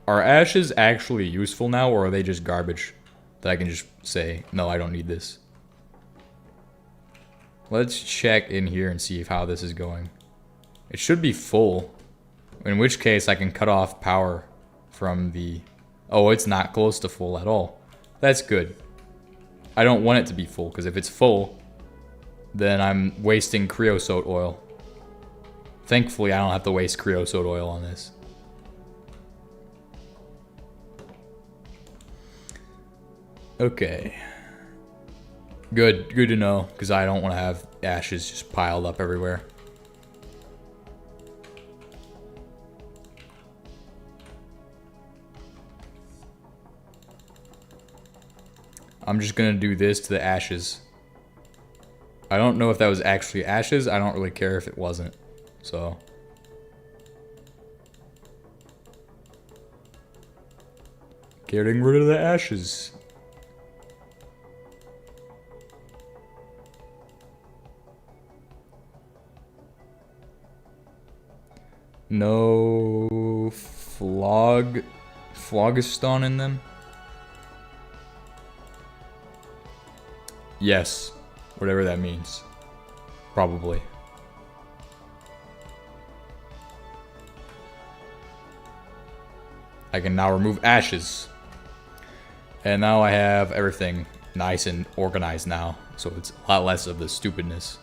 Are ashes actually useful now, or are they just garbage that I can just say, no, I don't need this? Let's check in here and see how this is going. It should be full, in which case I can cut off power from the... Oh, it's not close to full at all. That's good. I don't want it to be full, because if it's full, then I'm wasting creosote oil. Thankfully, I don't have to waste creosote oil on this. Okay. Good to know, because I don't want to have ashes just piled up everywhere. I'm just gonna do this to the ashes. I don't know if that was actually ashes. I don't really care if it wasn't. So. Getting rid of the ashes. No phlogiston in them? Yes, whatever that means. Probably. I can now remove ashes. And now I have everything nice and organized now, so it's a lot less of the stupidness.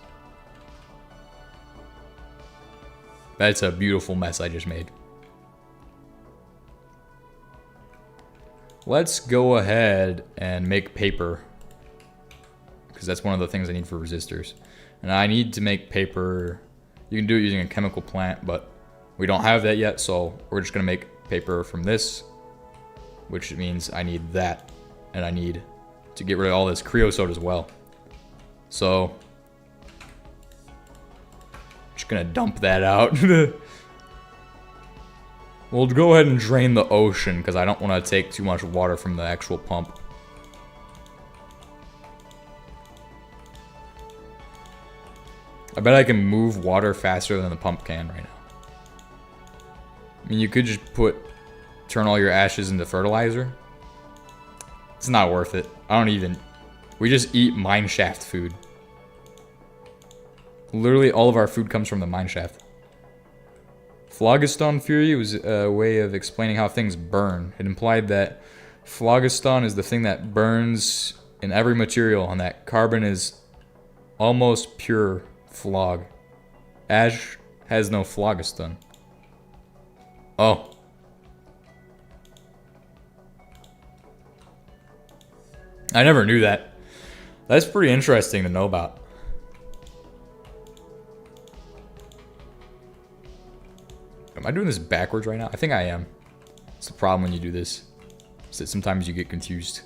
That's a beautiful mess I just made. Let's go ahead and make paper. Because that's one of the things I need for resistors. And I need to make paper. You can do it using a chemical plant, but we don't have that yet, so we're just gonna make paper from this, which means I need that, and I need to get rid of all this creosote as well. So, just gonna dump that out. We'll go ahead and drain the ocean, because I don't want to take too much water from the actual pump. I bet I can move water faster than the pump can right now. I mean, you could just turn all your ashes into fertilizer. It's not worth it. We just eat mineshaft food. Literally all of our food comes from the mineshaft. Phlogiston Fury was a way of explaining how things burn. It implied that phlogiston is the thing that burns in every material, and that carbon is almost pure phlog. Ash has no phlogiston. Oh. I never knew that. That's pretty interesting to know about. Am I doing this backwards right now? I think I am. It's the problem when you do this. Is that sometimes you get confused.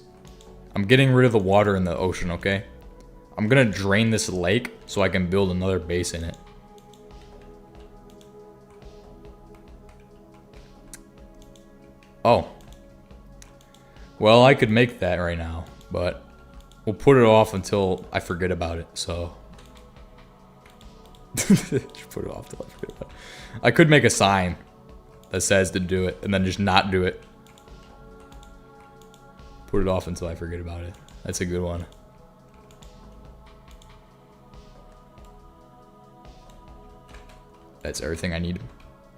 I'm getting rid of the water in the ocean, okay? I'm gonna drain this lake so I can build another base in it. Oh. Well, I could make that right now, but we'll put it off until I forget about it, so. Just put it off till I forget about it. I could make a sign that says to do it and then just not do it. Put it off until I forget about it. That's a good one. That's everything I need.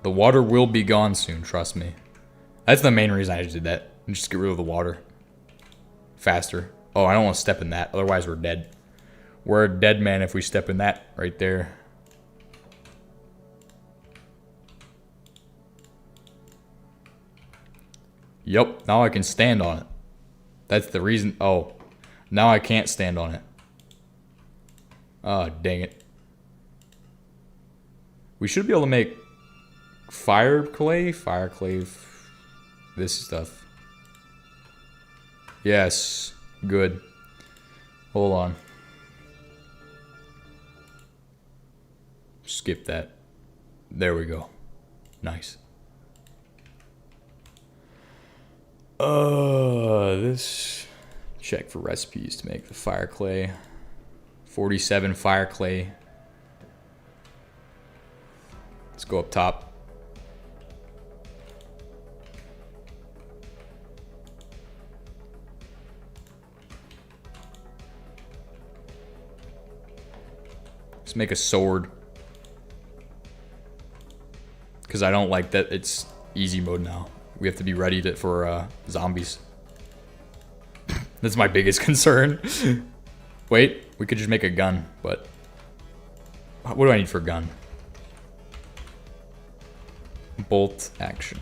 The water will be gone soon, trust me. That's the main reason I did that. Just get rid of the water. Faster. Oh, I don't want to step in that, otherwise we're dead. We're a dead man if we step in that right there. Yup, now I can stand on it. That's the reason. Oh, now I can't stand on it. Oh, dang it. We should be able to make fire clay, this stuff. Yes, good. Hold on. Skip that. There we go. Nice. This check for recipes to make the fire clay. 47 fire clay. Let's go up top. Let's make a sword. Because I don't like that it's easy mode now. We have to be ready for zombies. That's my biggest concern. Wait, we could just make a gun, but what do I need for a gun? Bolt action.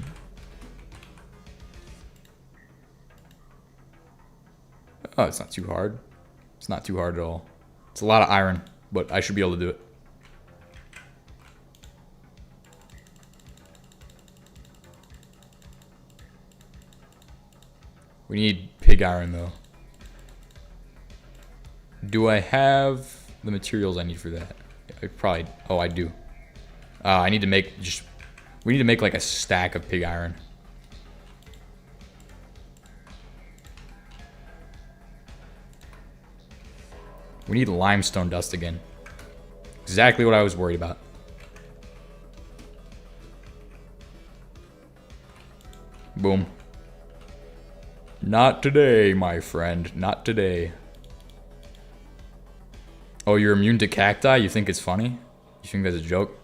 Oh, it's not too hard. It's not too hard at all. It's a lot of iron, but I should be able to do it. We need pig iron though. Do I have the materials I need for that? I probably, oh, I do. I need to make we need to make like a stack of pig iron. We need limestone dust again. Exactly what I was worried about. Boom. Not today, my friend. Not today. Oh, you're immune to cacti? You think it's funny? You think that's a joke?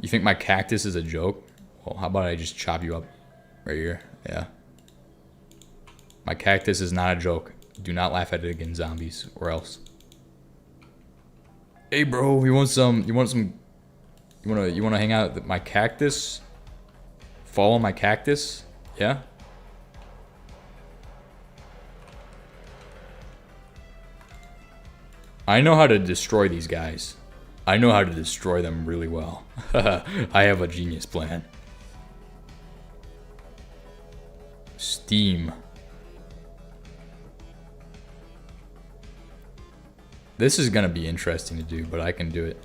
You think my cactus is a joke? Well, how about I just chop you up right here? Yeah. My cactus is not a joke. Do not laugh at it again, zombies, or else. Hey, bro, you wanna hang out with my cactus? Follow my cactus? Yeah? I know how to destroy these guys. I know how to destroy them really well. I have a genius plan. Steam. This is gonna be interesting to do, but I can do it.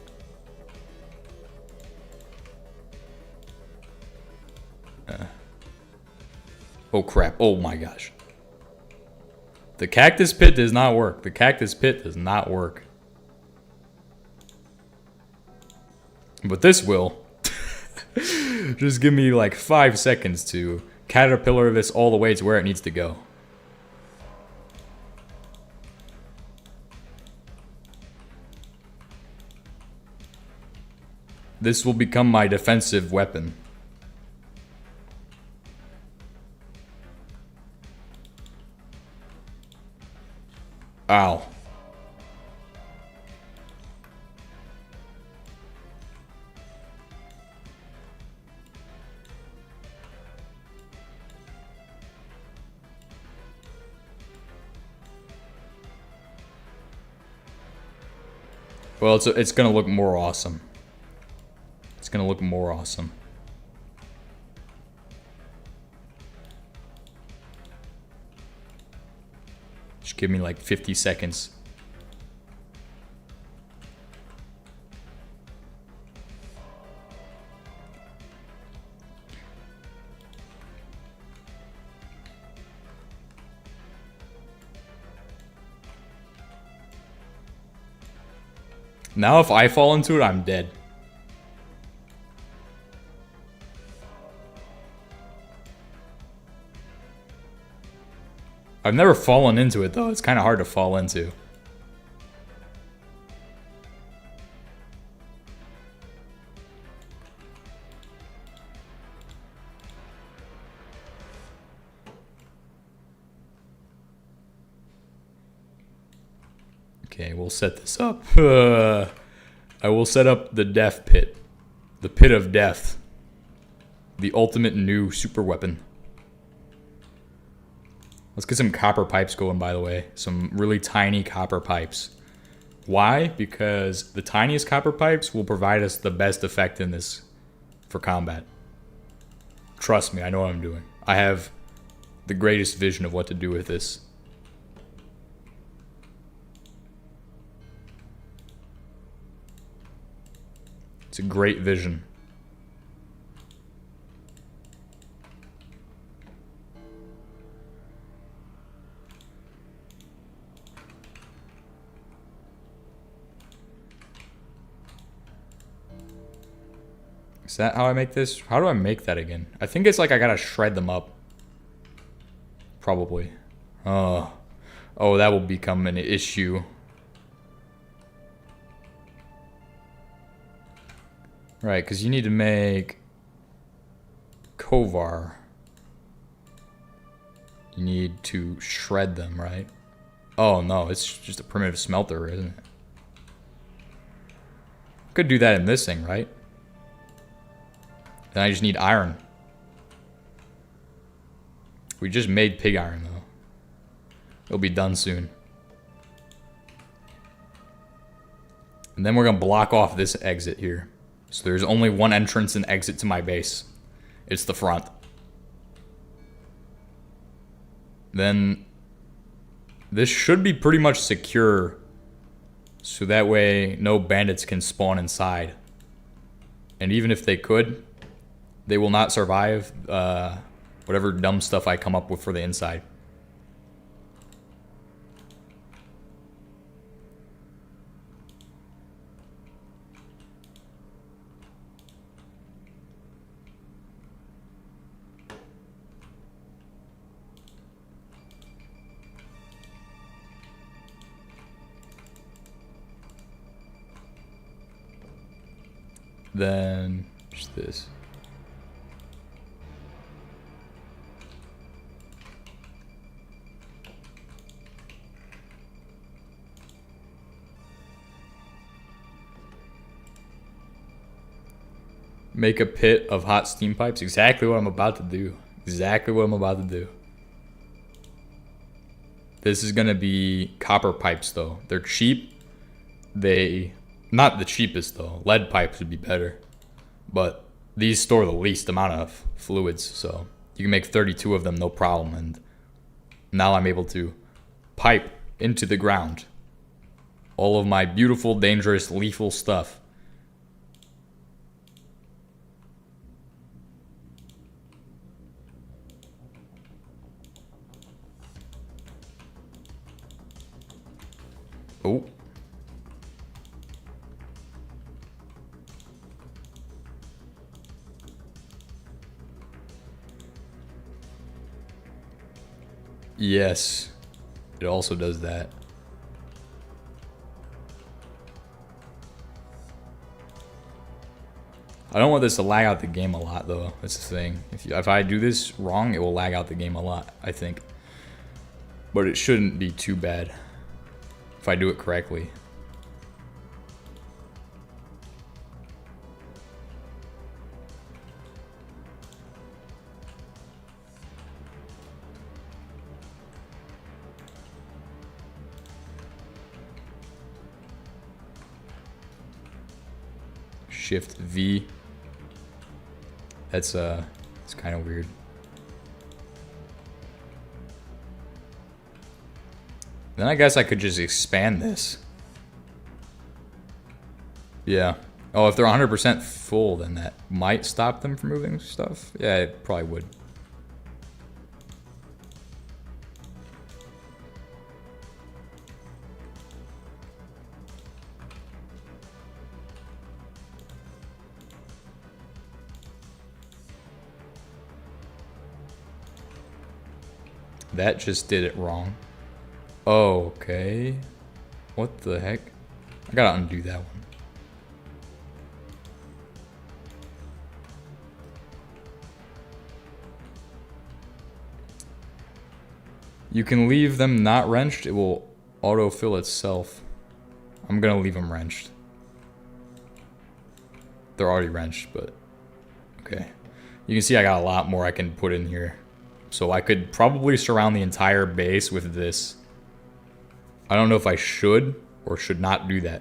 Oh crap, oh my gosh. The cactus pit does not work. The cactus pit does not work. But this will. Just give me like 5 seconds to caterpillar this all the way to where it needs to go. This will become my defensive weapon. Ow. Well, it's gonna look more awesome. It's gonna look more awesome. Just give me like 50 seconds. Now if I fall into it, I'm dead. I've never fallen into it though, it's kind of hard to fall into. Okay, we'll set this up. I will set up the death pit. The pit of death. The ultimate new super weapon. Let's get some copper pipes going, by the way. Some really tiny copper pipes. Why? Because the tiniest copper pipes will provide us the best effect in this for combat. Trust me, I know what I'm doing. I have the greatest vision of what to do with this. It's a great vision. Is that how I make this? How do I make that again? I think it's like I gotta shred them up. Probably. Oh, that will become an issue. Right, because you need to make Kovar. You need to shred them, right? Oh no, it's just a primitive smelter, isn't it? Could do that in this thing, right? Then I just need iron. We just made pig iron though. It'll be done soon. And then we're gonna block off this exit here. So there's only one entrance and exit to my base. It's the front. Then this should be pretty much secure. So that way no bandits can spawn inside. And even if they could, they will not survive whatever dumb stuff I come up with for the inside. Then just this. Make a pit of hot steam pipes. Exactly what I'm about to do. Exactly what I'm about to do. This is gonna be copper pipes though. They're cheap they, not the cheapest though, lead pipes would be better, but these store the least amount of fluids, so you can make 32 of them no problem, and now I'm able to pipe into the ground all of my beautiful, dangerous, lethal stuff. Oh. Yes, it also does that. I don't want this to lag out the game a lot, though. That's the thing. If I do this wrong, it will lag out the game a lot, I think. But it shouldn't be too bad if I do it correctly. Shift V. It's kind of weird. Then I guess I could just expand this. Yeah. Oh, if they're 100% full, then that might stop them from moving stuff. Yeah, it probably would. That just did it wrong. Oh, okay. What the heck? I gotta undo that one. You can leave them not wrenched. It will autofill itself. I'm gonna leave them wrenched. They're already wrenched, but okay. You can see I got a lot more I can put in here. So I could probably surround the entire base with this. I don't know if I should or should not do that.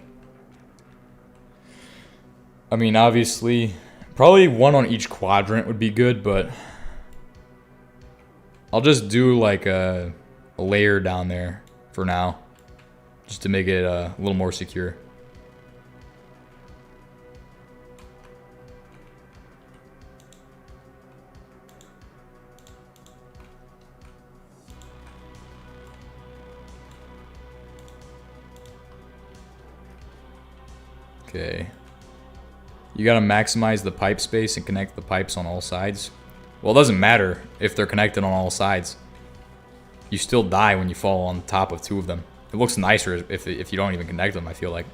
I mean, obviously, probably one on each quadrant would be good, but I'll just do like a layer down there for now, just to make it a little more secure. Okay. You gotta maximize the pipe space and connect the pipes on all sides. Well, it doesn't matter if they're connected on all sides. You still die when you fall on top of two of them. It looks nicer if you don't even connect them, I feel like.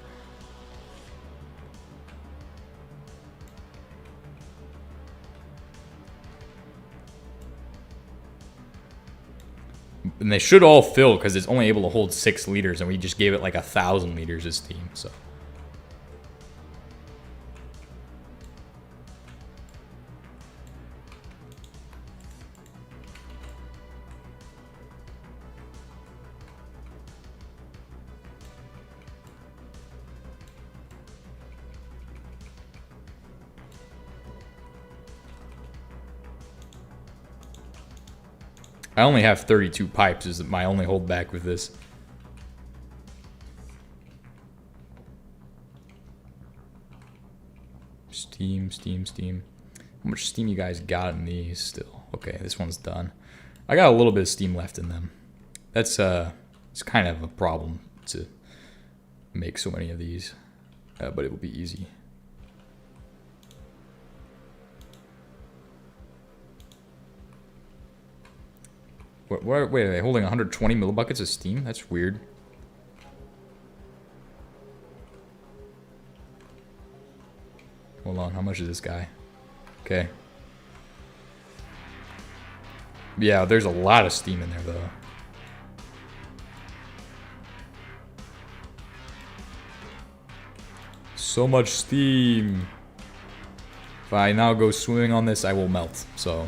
And they should all fill because it's only able to hold 6 liters, and we just gave it like 1,000 liters of steam, so. I only have 32 pipes is my only holdback with this. Steam, steam, steam. How much steam you guys got in these still? Okay, this one's done. I got a little bit of steam left in them. That's it's kind of a problem to make so many of these, but it will be easy. Wait, are they holding 120 millibuckets of steam? That's weird. Hold on, how much is this guy? Okay. Yeah, there's a lot of steam in there, though. So much steam. If I now go swimming on this, I will melt, so...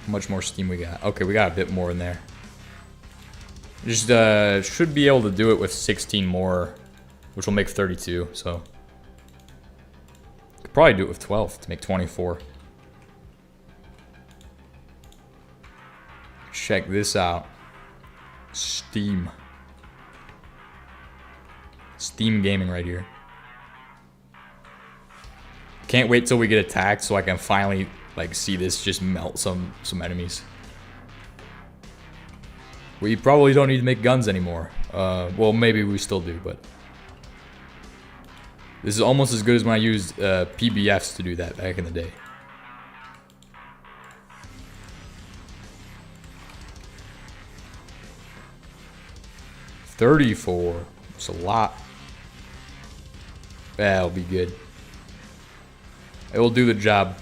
How much more steam we got? Okay, we got a bit more in there. Just should be able to do it with 16 more, which will make 32. So could probably do it with 12 to make 24. Check this out. Steam. Steam gaming right here. Can't wait till we get attacked so I can finally like see this just melt some enemies. We probably don't need to make guns anymore. Well, maybe we still do, but this is almost as good as when I used PBFs to do that back in the day. $34. It's a lot. That'll be good. It will do the job.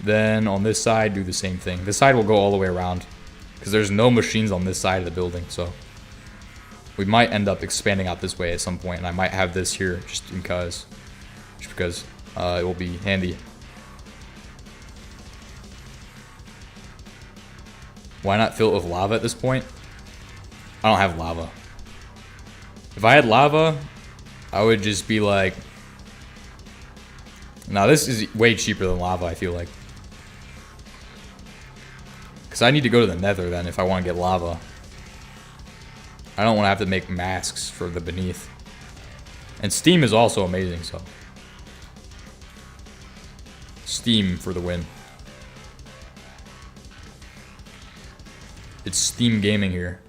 Then on this side, do the same thing. This side will go all the way around because there's no machines on this side of the building, so we might end up expanding out this way at some point, and I might have this here just because it will be handy. Why not fill it with lava at this point? I don't have lava. If I had lava, I would just be like... Now this is way cheaper than lava, I feel like. Because I need to go to the nether then if I want to get lava. I don't want to have to make masks for the beneath. And steam is also amazing, so. Steam for the win. It's Steam gaming here.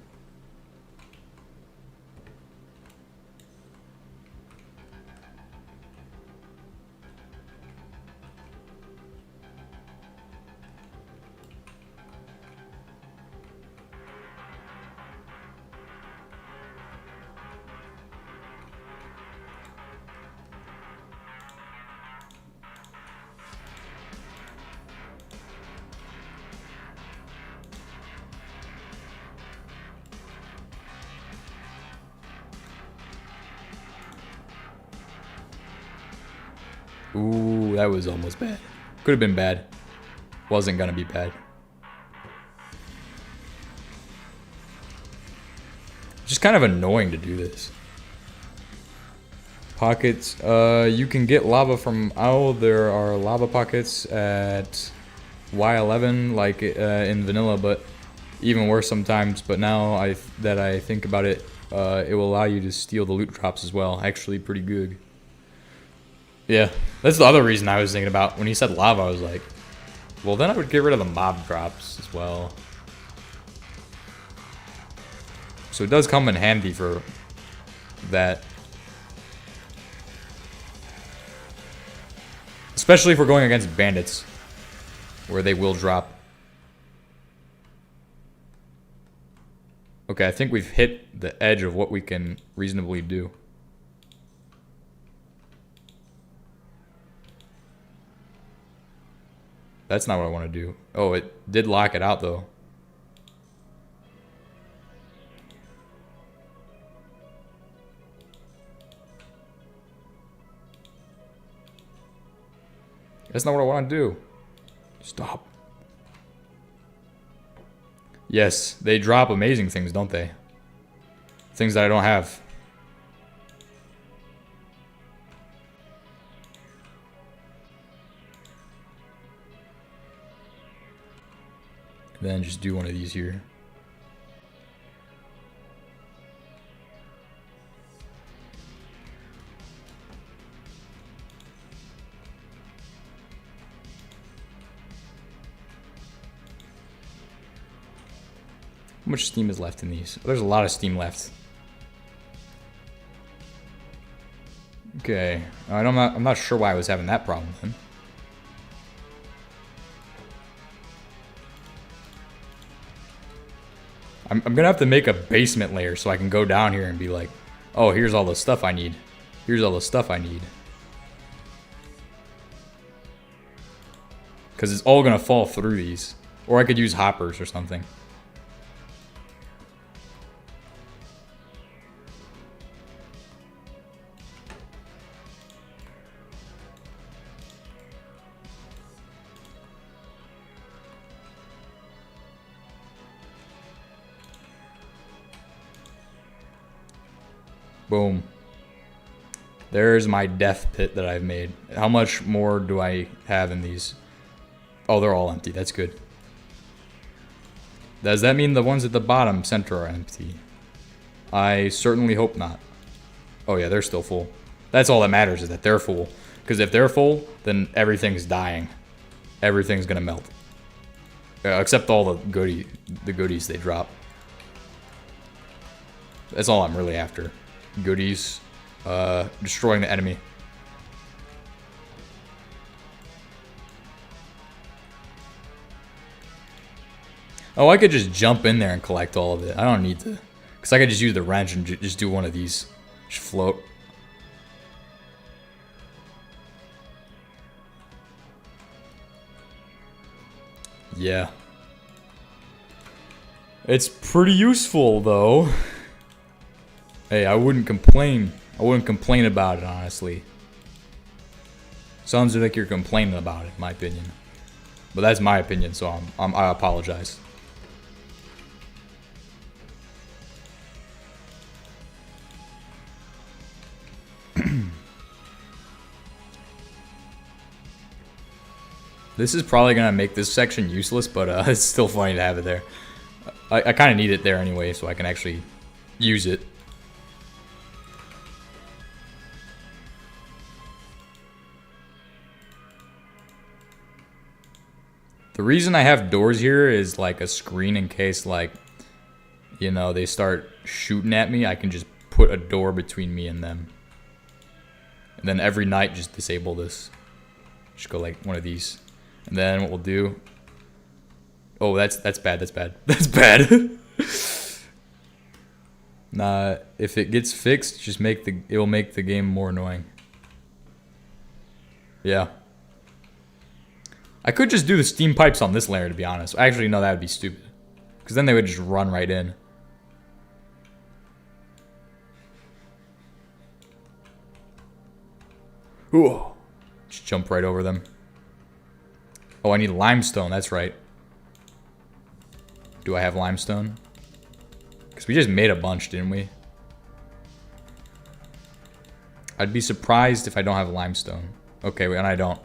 Ooh, that was almost bad. Could have been bad. Wasn't gonna be bad. Just kind of annoying to do this. Pockets. You can get lava from Owl. There are lava pockets at Y11, like in vanilla, but even worse sometimes. But now that I think about it, it will allow you to steal the loot drops as well. Actually, pretty good. Yeah, that's the other reason I was thinking about. When he said lava, I was like, well, then I would get rid of the mob drops as well. So it does come in handy for that. Especially if we're going against bandits, where they will drop. Okay, I think we've hit the edge of what we can reasonably do. That's not what I want to do. Oh, it did lock it out, though. That's not what I want to do. Stop. Yes, they drop amazing things, don't they? Things that I don't have. Then just do one of these here. How much steam is left in these? There's a lot of steam left. Okay, I'm not sure why I was having that problem then. I'm gonna have to make a basement layer so I can go down here and be like, oh, here's all the stuff I need. Here's all the stuff I need. Because it's all gonna fall through these. Or I could use hoppers or something. Boom. There's my death pit that I've made. How much more do I have in these? Oh, they're all empty. That's good. Does that mean the ones at the bottom center are empty? I certainly hope not. Oh yeah, they're still full. That's all that matters, is that they're full. Because if they're full, then everything's dying. Everything's gonna melt. Except all the goodies they drop. That's all I'm really after. Goodies. Destroying the enemy. Oh, I could just jump in there and collect all of it. I don't need to. Because I could just use the wrench and just do one of these. Just float. Yeah. It's pretty useful, though. Hey, I wouldn't complain. I wouldn't complain about it, honestly. Sounds like you're complaining about it, in my opinion. But that's my opinion, so I apologize. This is probably gonna make this section useless, but it's still funny to have it there. I kind of need it there anyway, so I can actually use it. The reason I have doors here is like a screen in case, like, you know, they start shooting at me. I can just put a door between me and them. And then every night, just disable this. Just go like one of these. And then what we'll do... Oh, that's bad, that's bad. That's bad! Nah, if it gets fixed, just it'll make the game more annoying. Yeah. I could just do the steam pipes on this layer, to be honest. Actually, no, that would be stupid. Because then they would just run right in. Ooh. Just jump right over them. Oh, I need limestone, that's right. Do I have limestone? Because we just made a bunch, didn't we? I'd be surprised if I don't have limestone. Okay, and I don't.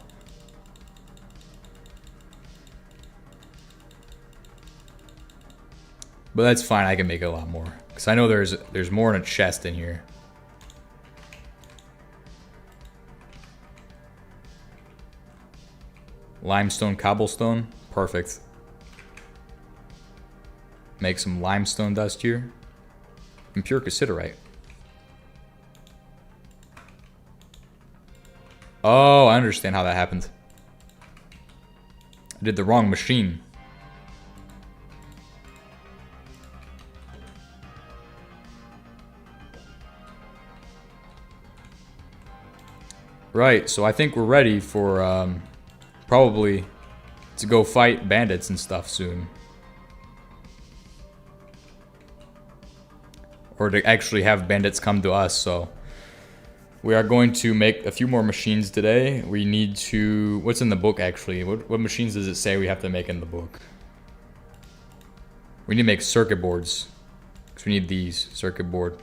But that's fine, I can make a lot more. Because I know there's more in a chest in here. Limestone, cobblestone, perfect. Make some limestone dust here. And pure cassiterite. Oh, I understand how that happened. I did the wrong machine. Right, so I think we're ready for probably to go fight bandits and stuff soon. Or to actually have bandits come to us, so we are going to make a few more machines today. We need to... What's in the book, actually? What machines does it say we have to make in the book? We need to make circuit boards. Because we need these, circuit board.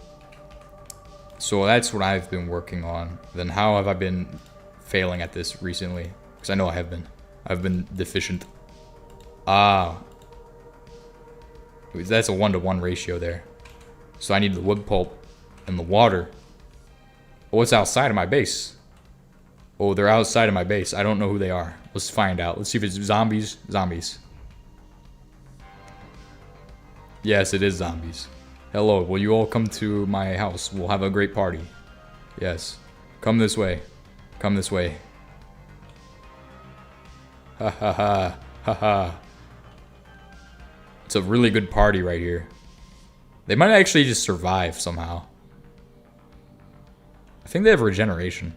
So that's what I've been working on. Then how have I been failing at this recently? Because I know I have been. I've been deficient. Ah. That's a 1-to-1 ratio there. So I need the wood pulp and the water. Oh, what's outside of my base? Oh, they're outside of my base. I don't know who they are. Let's find out. Let's see if it's zombies. Zombies. Yes, it is zombies. Hello, will you all come to my house? We'll have a great party. Yes. Come this way. Come this way. Ha ha ha. Ha ha. It's a really good party right here. They might actually just survive somehow. I think they have regeneration.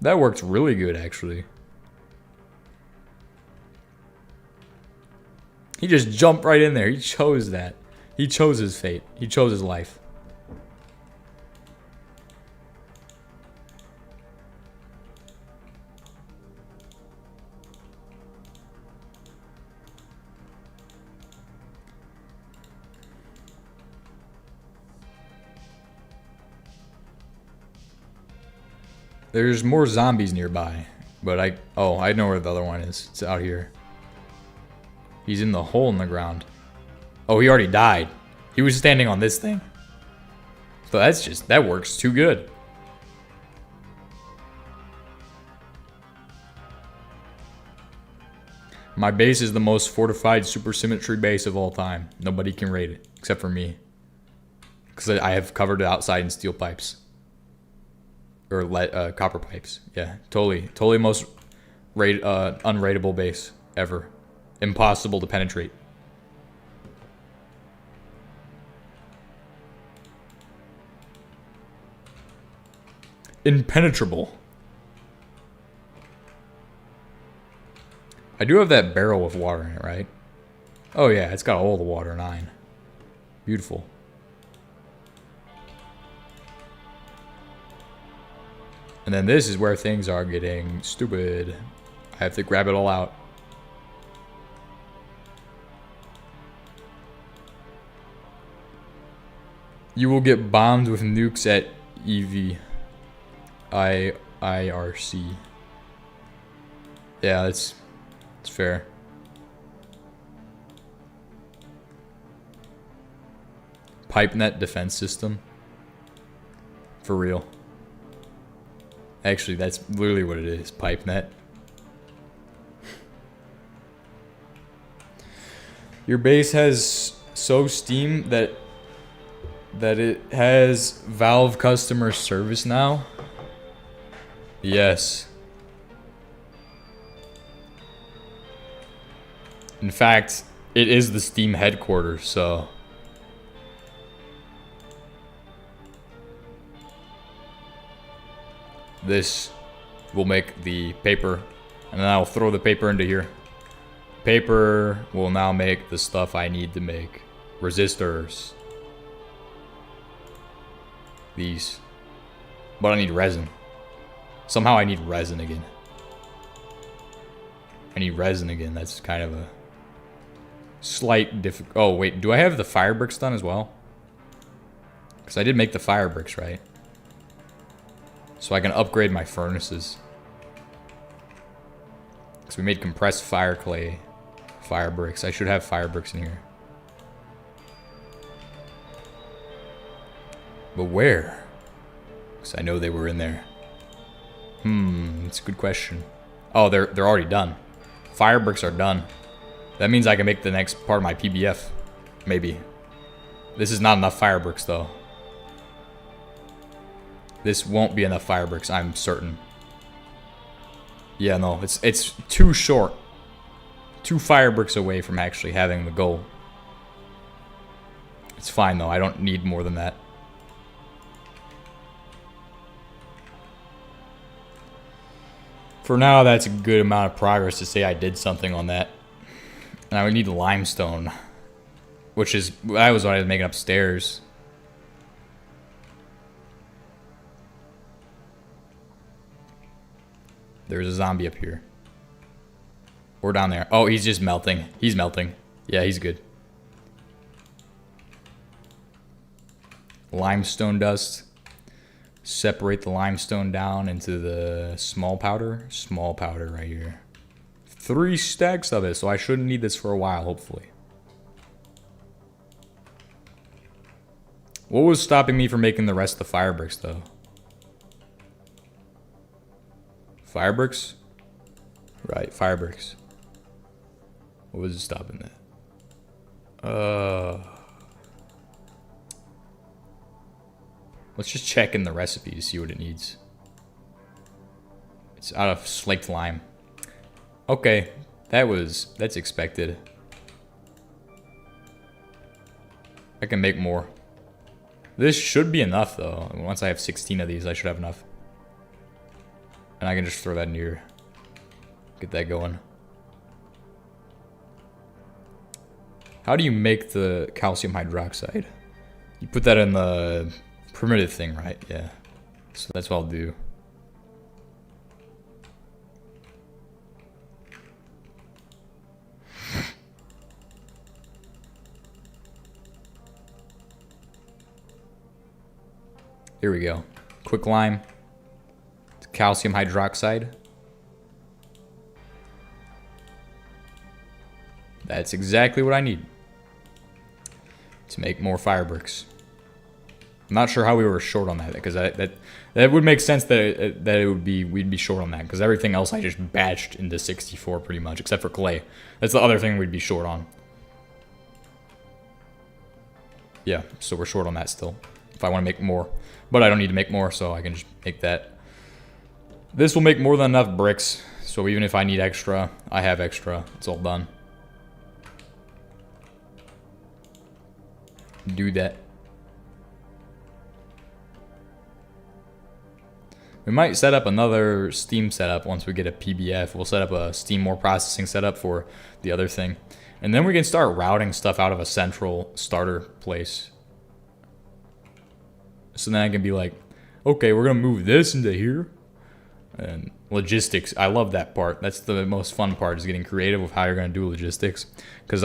That worked really good, actually. He just jumped right in there. He chose that. He chose his fate. He chose his life. There's more zombies nearby. But I know where the other one is. It's out here. He's in the hole in the ground. Oh, he already died. He was standing on this thing. So that works too good. My base is the most fortified supersymmetry base of all time. Nobody can raid it, except for me. Because I have covered it outside in steel pipes. Or copper pipes. Yeah, totally most unraidable base ever. Impossible to penetrate. Impenetrable. I do have that barrel with water in it, right? Oh yeah, it's got all the water, 9. Beautiful. And then this is where things are getting stupid. I have to grab it all out. You will get bombed with nukes at EV. IRC. Yeah, that's fair. Pipe net defense system. For real. Actually, that's literally what it is. Pipe net. Your base has so Steam that it has Valve customer service now. Yes. In fact, it is the Steam headquarters, so this will make the paper, and then I'll throw the paper into here. Paper will now make the stuff I need to make. Resistors. These. But I need resin. Somehow I need resin again. That's kind of a slight difficult. Oh, wait. Do I have the fire bricks done as well? Because I did make the fire bricks, right? So I can upgrade my furnaces. Because we made compressed fire clay fire bricks. I should have fire bricks in here. But where? Because I know they were in there. That's a good question. Oh, they're already done. Fire bricks are done. That means I can make the next part of my PBF. Maybe. This is not enough fire bricks, though. This won't be enough fire bricks, I'm certain. Yeah, no, it's too short. 2 fire bricks away from actually having the goal. It's fine, though. I don't need more than that. For now, that's a good amount of progress to say I did something on that. And I would need limestone. That was what I was making upstairs. There's a zombie up here. Or down there. Oh, he's just melting. He's melting. Yeah, he's good. Limestone dust. Separate the limestone down into the small powder. Small powder right here. 3 stacks of it, so I shouldn't need this for a while, hopefully. What was stopping me from making the rest of the fire bricks, though? Fire bricks? Right, fire bricks. What was stopping that? Let's just check in the recipe to see what it needs. It's out of slaked lime. Okay, that's expected. I can make more. This should be enough, though. Once I have 16 of these, I should have enough. And I can just throw that in here. Get that going. How do you make the calcium hydroxide? You put that in the primitive thing, right? Yeah. So that's what I'll do. Here we go. Quick lime. calcium hydroxide. That's exactly what I need to make more fire bricks. I'm not sure how we were short on that, because that would make sense that it would be, we'd be short on that, because everything else I just batched into 64 pretty much, except for clay. That's the other thing we'd be short on. Yeah, so we're short on that still, if I want to make more. But I don't need to make more, so I can just make that. This will make more than enough bricks, so even if I need extra, I have extra. It's all done. Do that. We might set up another Steam setup once we get a PBF. We'll set up a Steam ore processing setup for the other thing. And then we can start routing stuff out of a central starter place. So then I can be like, okay, we're going to move this into here. And logistics, I love that part. That's the most fun part, is getting creative with how you're going to do logistics. Because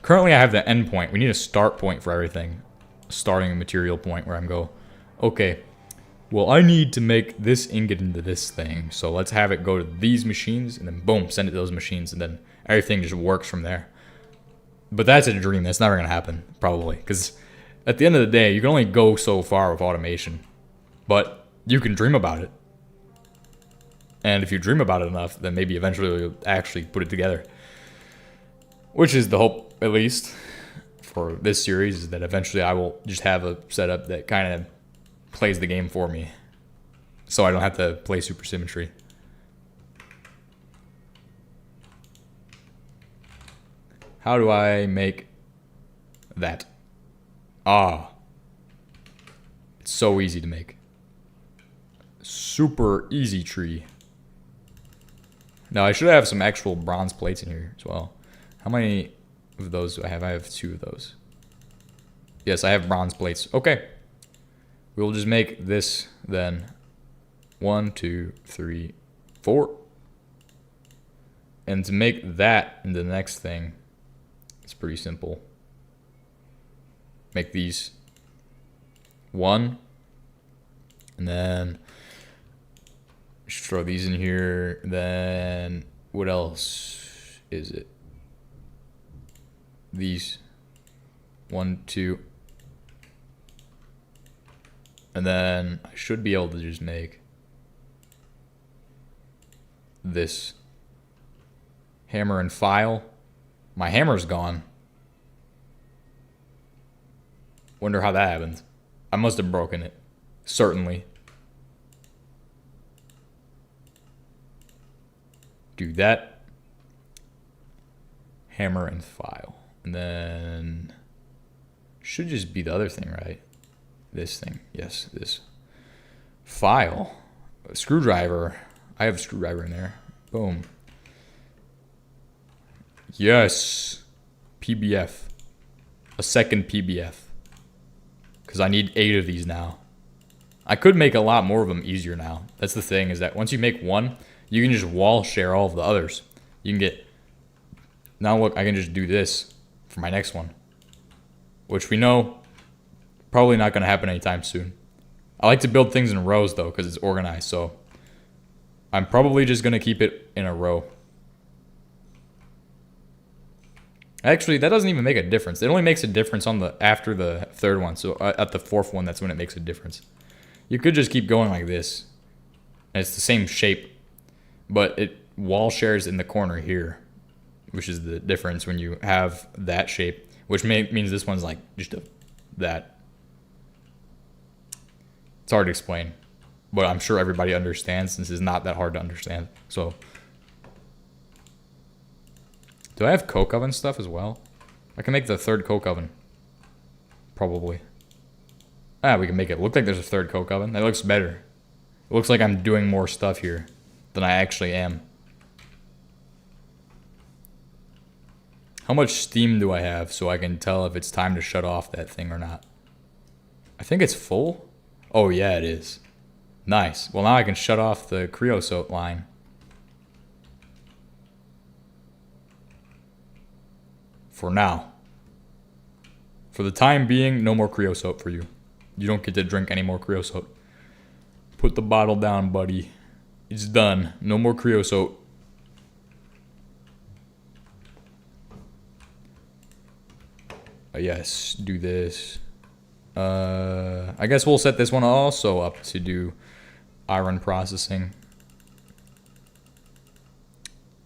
currently I have the end point. We need a start point for everything. Starting a material point where I'm go, okay, well, I need to make this ingot into this thing. So let's have it go to these machines, and then boom, send it to those machines, and then everything just works from there. But that's a dream. That's never going to happen, probably. Because at the end of the day, you can only go so far with automation. But you can dream about it. And if you dream about it enough, then maybe eventually you'll actually put it together. Which is the hope, at least, for this series, is that eventually I will just have a setup that kind of plays the game for me. So I don't have to play Supersymmetry. How do I make that? Ah. It's so easy to make. Super easy tree. Now I should have some actual bronze plates in here as well. How many of those do I have? I have 2 of those. Yes, I have bronze plates. Okay. We'll just make this then. 1, 2, 3, 4. And to make that into the next thing, it's pretty simple. Make these 1. And then just throw these in here. Then what else is it? These 1, 2. And then I should be able to just make this hammer and file. My hammer's gone. Wonder how that happened. I must have broken it. Certainly. Do that. Hammer and file. And then should just be the other thing, right? This thing. Yes, this. File. A screwdriver. I have a screwdriver in there. Boom. Yes. PBF. A second PBF. Because I need 8 of these now. I could make a lot more of them easier now. That's the thing, is that once you make one, you can just wall share all of the others. You can get... Now look, I can just do this for my next one. Which we know, probably not going to happen anytime soon. I like to build things in rows though, because it's organized, so... I'm probably just going to keep it in a row. Actually, that doesn't even make a difference. It only makes a difference on the after the 3rd one. So at the 4th one, that's when it makes a difference. You could just keep going like this. And it's the same shape. But it wall shares in the corner here. Which is the difference when you have that shape. Which means this one's like just that. It's hard to explain. But I'm sure everybody understands, since it's not that hard to understand. So, do I have coke oven stuff as well? I can make the 3rd coke oven. Probably. We can make it look like there's a 3rd coke oven. That looks better. It looks like I'm doing more stuff here than I actually am. How much steam do I have so I can tell if it's time to shut off that thing or not? I think it's full. Oh yeah, it is. Nice. Well, now I can shut off the creosote line. For now. For the time being, no more creosote for you. You don't get to drink any more creosote. Put the bottle down, buddy. It's done. No more creosote. Yes, do this. I guess we'll set this one also up to do iron processing.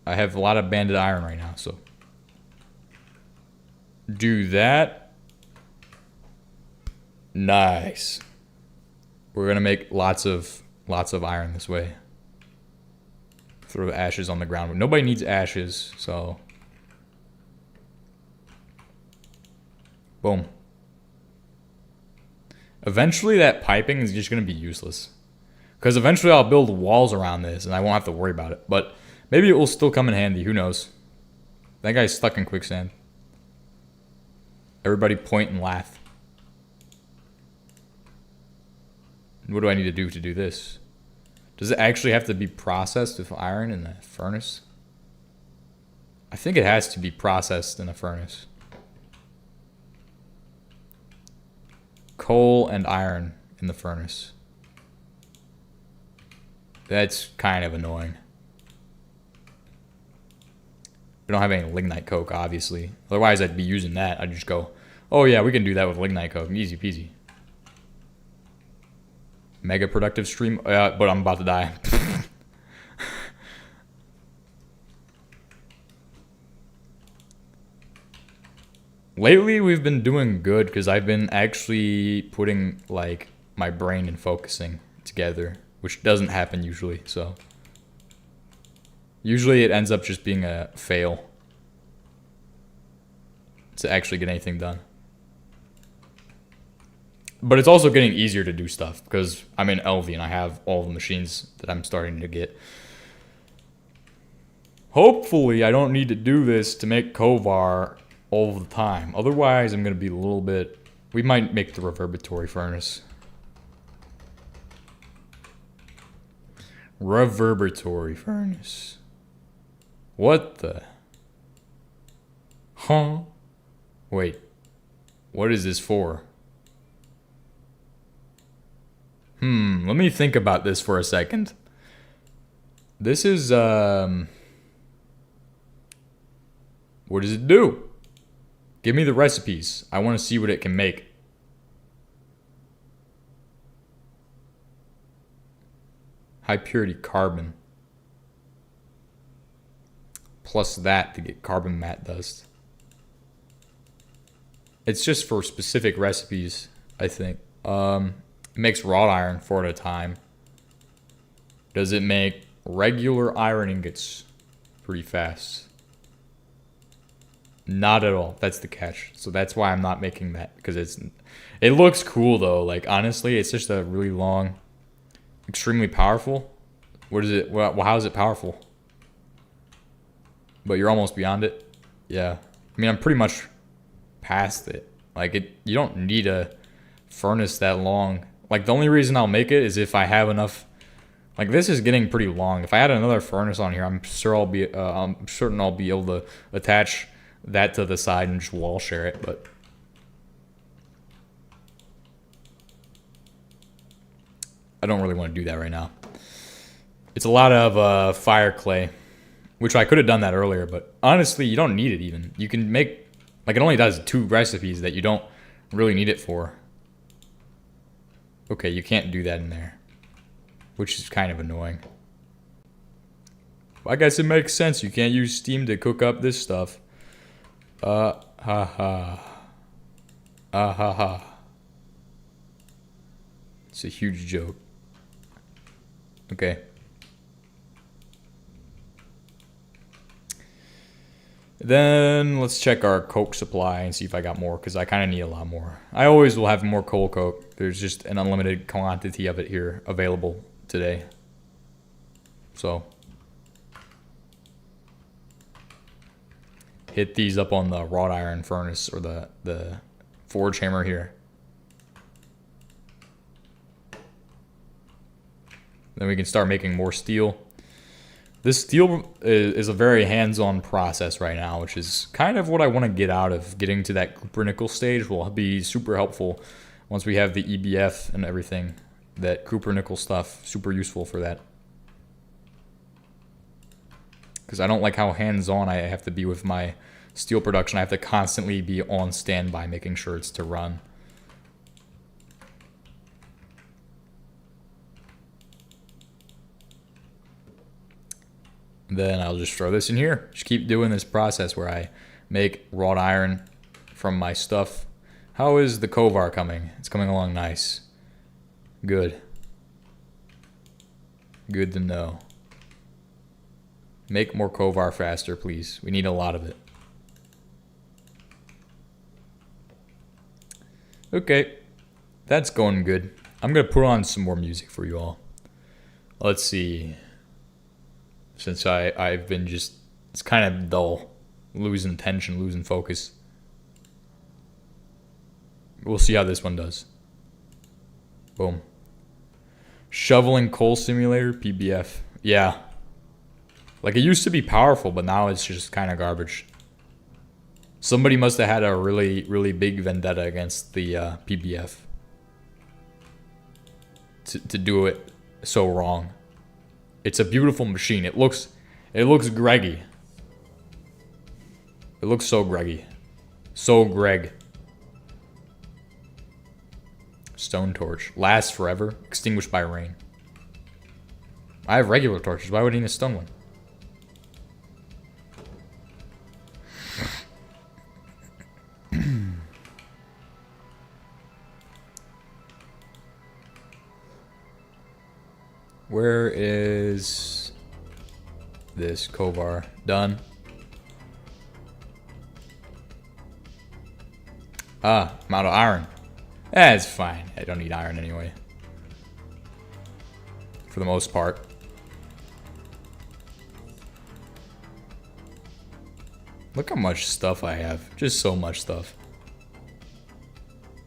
I have a lot of banded iron right now, so do that. Nice. We're gonna make lots of iron this way. Throw ashes on the ground. Nobody needs ashes, so boom. Eventually that piping is just gonna be useless. Because eventually I'll build walls around this and I won't have to worry about it. But maybe it will still come in handy, who knows. That guy's stuck in quicksand. Everybody point and laugh. What do I need to do this? Does it actually have to be processed with iron in the furnace? I think it has to be processed in a furnace. Coal and iron in the furnace. That's kind of annoying. We don't have any lignite coke, obviously. Otherwise, I'd be using that. I'd just go, oh yeah, we can do that with lignite coke. Easy peasy. Mega productive stream. But I'm about to die. Lately, we've been doing good because I've been actually putting like my brain and focusing together, which doesn't happen usually. So usually it ends up just being a fail to actually get anything done. But it's also getting easier to do stuff because I'm in LV and I have all the machines that I'm starting to get. Hopefully, I don't need to do this to make Kovar all the time. Otherwise, I'm going to be a little bit... We might make the reverberatory furnace. Reverberatory furnace. What the... Huh? Wait. What is this for? Let me think about this for a second. This is, what does it do? Give me the recipes. I want to see what it can make. High purity carbon. Plus that to get carbon matte dust. It's just for specific recipes, I think. It makes wrought iron 4 at a time. Does it make regular iron ingots pretty fast? Not at all. That's the catch. So that's why I'm not making that, because it looks cool though. Like honestly, it's just a really long, extremely powerful. What is it? Well, how is it powerful? But you're almost beyond it. Yeah. I mean, I'm pretty much past it. Like you don't need a furnace that long. Like the only reason I'll make it is if I have enough. Like this is getting pretty long. If I had another furnace on here, I'm certain I'll be able to attach that to the side and just wall share it. But I don't really want to do that right now. It's a lot of fire clay, which I could have done that earlier. But honestly, you don't need it even. You can make like it only does 2 recipes that you don't really need it for. Okay, you can't do that in there, which is kind of annoying. I guess it makes sense. You can't use steam to cook up this stuff. Ha ha. Ha ha. It's a huge joke. Okay. Then let's check our coke supply and see if I got more, because I kind of need a lot more. I always will have more coal coke. There's just an unlimited quantity of it here available today. So hit these up on the wrought iron furnace or the forge hammer here. Then we can start making more steel. This steel is a very hands-on process right now, which is kind of what I want to get out of. Getting to that Cooper-nickel stage will be super helpful once we have the EBF and everything. That Cooper-nickel stuff, super useful for that. because I don't like how hands-on I have to be with my steel production. I have to constantly be on standby, making sure it's to run. Then I'll just throw this in here. Just keep doing this process where I make wrought iron from my stuff. How is the Kovar coming? It's coming along nice. Good. Good to know. Make more Kovar faster, please. We need a lot of it. Okay. That's going good. I'm going to put on some more music for you all. Let's see. Since I've been just... It's kind of dull. Losing tension, losing focus. We'll see how this one does. Boom. Shoveling coal simulator, PBF. Yeah. Like, it used to be powerful, but now it's just kind of garbage. Somebody must have had a really, really big vendetta against the PBF. To do it so wrong. It's a beautiful machine. It looks Greggy. It looks so Greggy. So Greg. Stone torch. Lasts forever. Extinguished by rain. I have regular torches. Why would I need a stone one? Where is this Kovar? Done. Ah, I'm out of iron. It's fine. I don't need iron anyway. For the most part. Look how much stuff I have. Just so much stuff.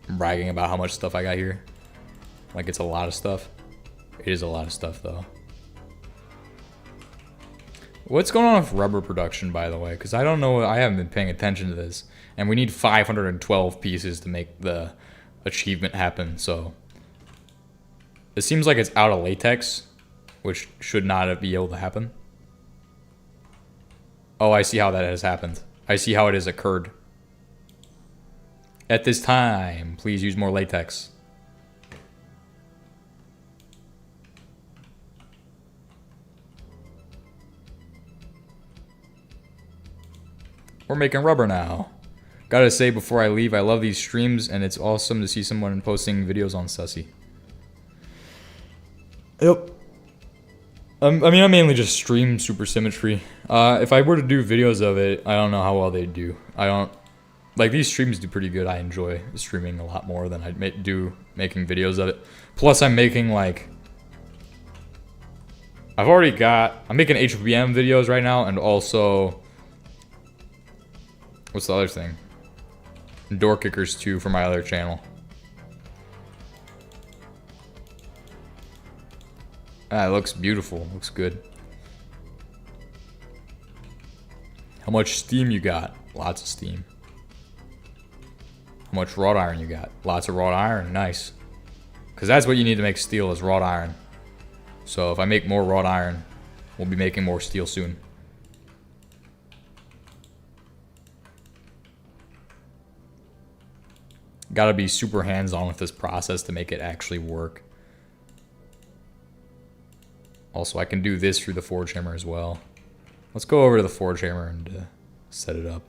I'm bragging about how much stuff I got here. Like it's a lot of stuff. It is a lot of stuff though. What's going on with rubber production, by the way? Because I don't know. I haven't been paying attention to this. And we need 512 pieces to make the achievement happen, so it seems like it's out of latex, which should not be able to happen. Oh, I see how that has happened. I see how it has occurred. At this time, please use more latex. We're making rubber now. Gotta say before I leave, I love these streams, and it's awesome to see someone posting videos on Sussy. Yep. I mean, I mainly just stream Supersymmetry. If I were to do videos of it, I don't know how well they'd do. I don't... Like, these streams do pretty good. I enjoy streaming a lot more than I do making videos of it. Plus, I'm making, like... I'm making HBM videos right now, and also... What's the other thing? Door kickers 2 for my other channel. Ah, it looks beautiful. Looks good. How much steam you got? Lots of steam. How much wrought iron you got? Lots of wrought iron. Nice. Because that's what you need to make steel is wrought iron. So if I make more wrought iron, we'll be making more steel soon. Gotta be super hands-on with this process to make it actually work. Also, I can do this through the forge hammer as well. Let's go over to the forge hammer and set it up.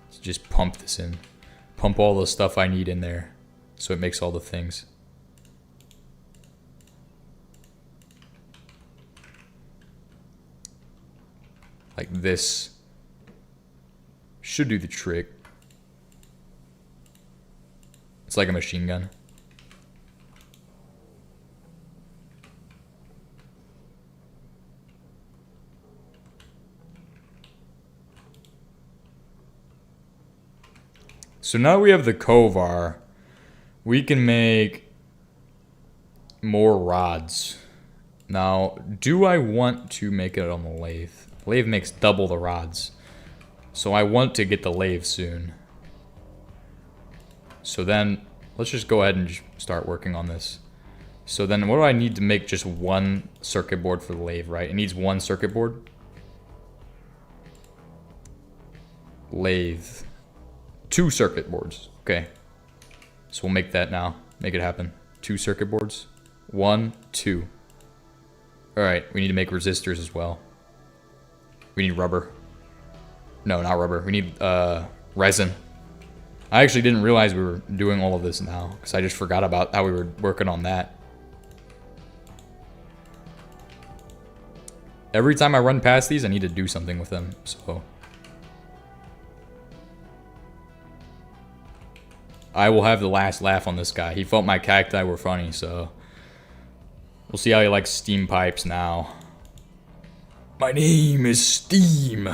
Let's just pump this in. Pump all the stuff I need in there so it makes all the things. Like this should do the trick. It's like a machine gun. So now we have the Kovar. We can make more rods. Now, do I want to make it on the lathe? The lathe makes double the rods. So I want to get the lathe soon. So then, let's just go ahead and just start working on this. So then, what do I need to make just one circuit board for the lathe, right? It needs one circuit board. lathe. 2 circuit boards. Okay. So we'll make that now. Make it happen. 2 circuit boards. 1, 2. Alright, we need to make resistors as well. We need rubber. No, not rubber. We need resin. I actually didn't realize we were doing all of this now, because I just forgot about how we were working on that. Every time I run past these, I need to do something with them, so... I will have the last laugh on this guy. He thought my cacti were funny, so... We'll see how he likes steam pipes now. My name is Steam.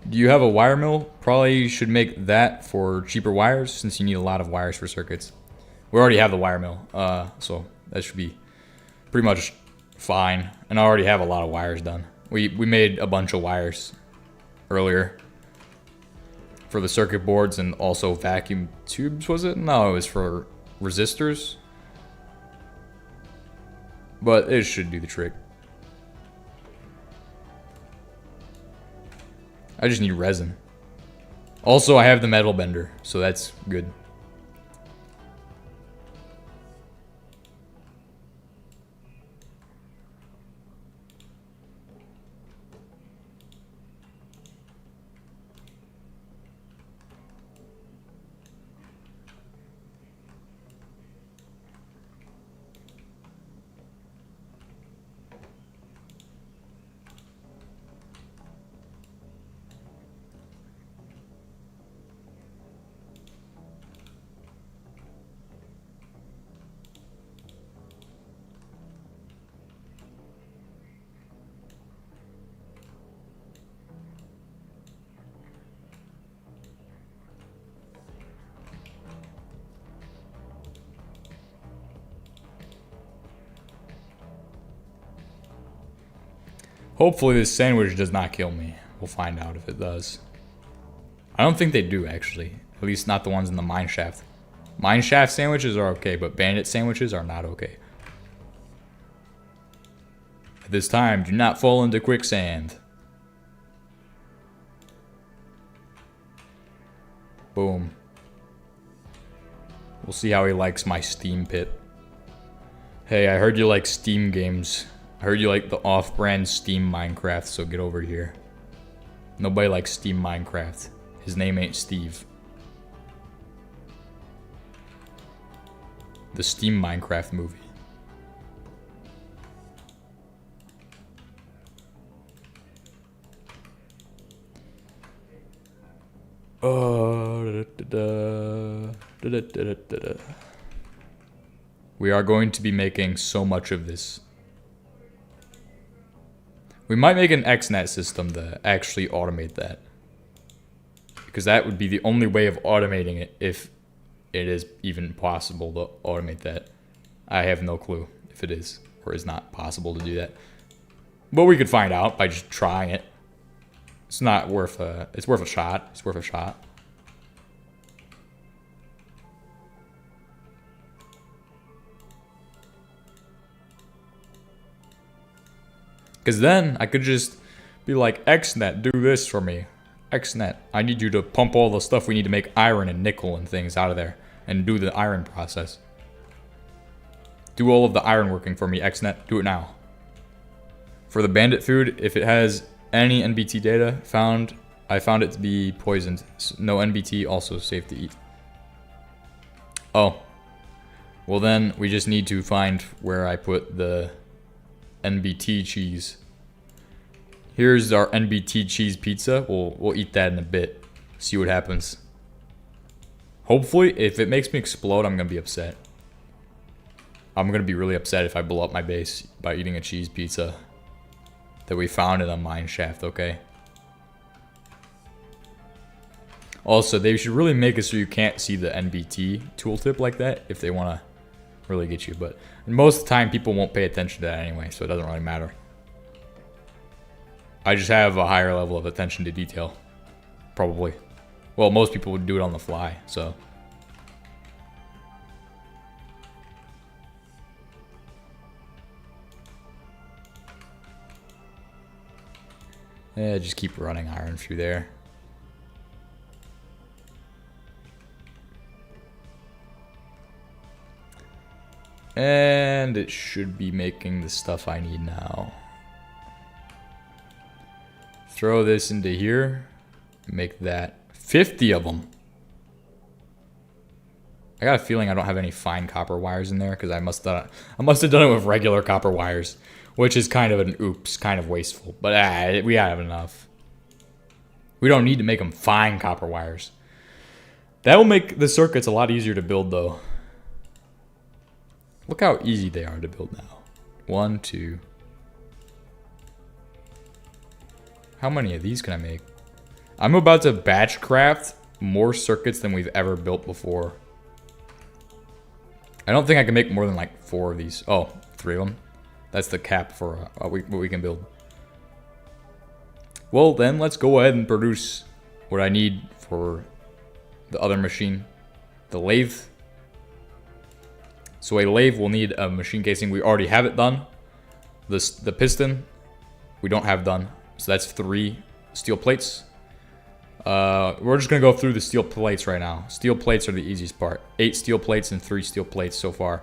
Do you have a wire mill? Probably should make that for cheaper wires, since you need a lot of wires for circuits. We already have the wire mill, so that should be pretty much fine. And I already have a lot of wires done. We made a bunch of wires earlier for the circuit boards and also vacuum tubes, was it? No, it was for resistors. But it should do the trick. I just need resin. Also, I have the metal bender, so that's good. Hopefully this sandwich does not kill me. We'll find out if it does. I don't think they do, actually. At least not the ones in the mine shaft. Mine shaft sandwiches are okay, but bandit sandwiches are not okay. At this time, do not fall into quicksand. Boom. We'll see how he likes my Steam pit. Hey, I heard you like Steam games. I heard you like the off-brand Steam Minecraft, so get over here. Nobody likes Steam Minecraft. His name ain't Steve. The Steam Minecraft movie. We are going to be making so much of this. We might make an XNet system to actually automate that. Because that would be the only way of automating it if it is even possible to automate that. I have no clue if it is or is not possible to do that. But we could find out by just trying it. It's not worth a... It's worth a shot. It's worth a shot. Because then I could just be like, XNet, do this for me. XNet, I need you to pump all the stuff we need to make iron and nickel and things out of there. And do the iron process. Do all of the iron working for me, XNet. Do it now. For the bandit food, if it has any NBT data found, I found it to be poisoned. No NBT, also safe to eat. Oh. Well then, we just need to find where I put the NBT cheese. Here's our NBT cheese pizza. We'll eat that in a bit. See what happens. Hopefully, if it makes me explode, I'm gonna be upset. I'm gonna be really upset if I blow up my base by eating a cheese pizza that we found in a mine shaft, okay? Also, they should really make it so you can't see the NBT tooltip like that if they wanna really get you, but most of the time people won't pay attention to that anyway, so it doesn't really matter. I just have a higher level of attention to detail, probably. Well, most people would do it on the fly, so. Yeah, just keep running iron through there. And it should be making the stuff I need now. Throw this into here. Make that 50 of them. I got a feeling I don't have any fine copper wires in there because I must have done it with regular copper wires, which is kind of an oops, kind of wasteful. But we have enough. We don't need to make them fine copper wires. That will make the circuits a lot easier to build, though. Look how easy they are to build now. 1, 2. How many of these can I make? I'm about to batch craft more circuits than we've ever built before. I don't think I can make more than like 4 of these. Oh, 3 of them. That's the cap for what we can build. Well, then let's go ahead and produce what I need for the other machine, the lathe. So a lathe will need a machine casing. We already have it done. The piston, we don't have done. So that's 3 steel plates. We're just going to go through the steel plates right now. Steel plates are the easiest part. 8 steel plates and 3 steel plates so far.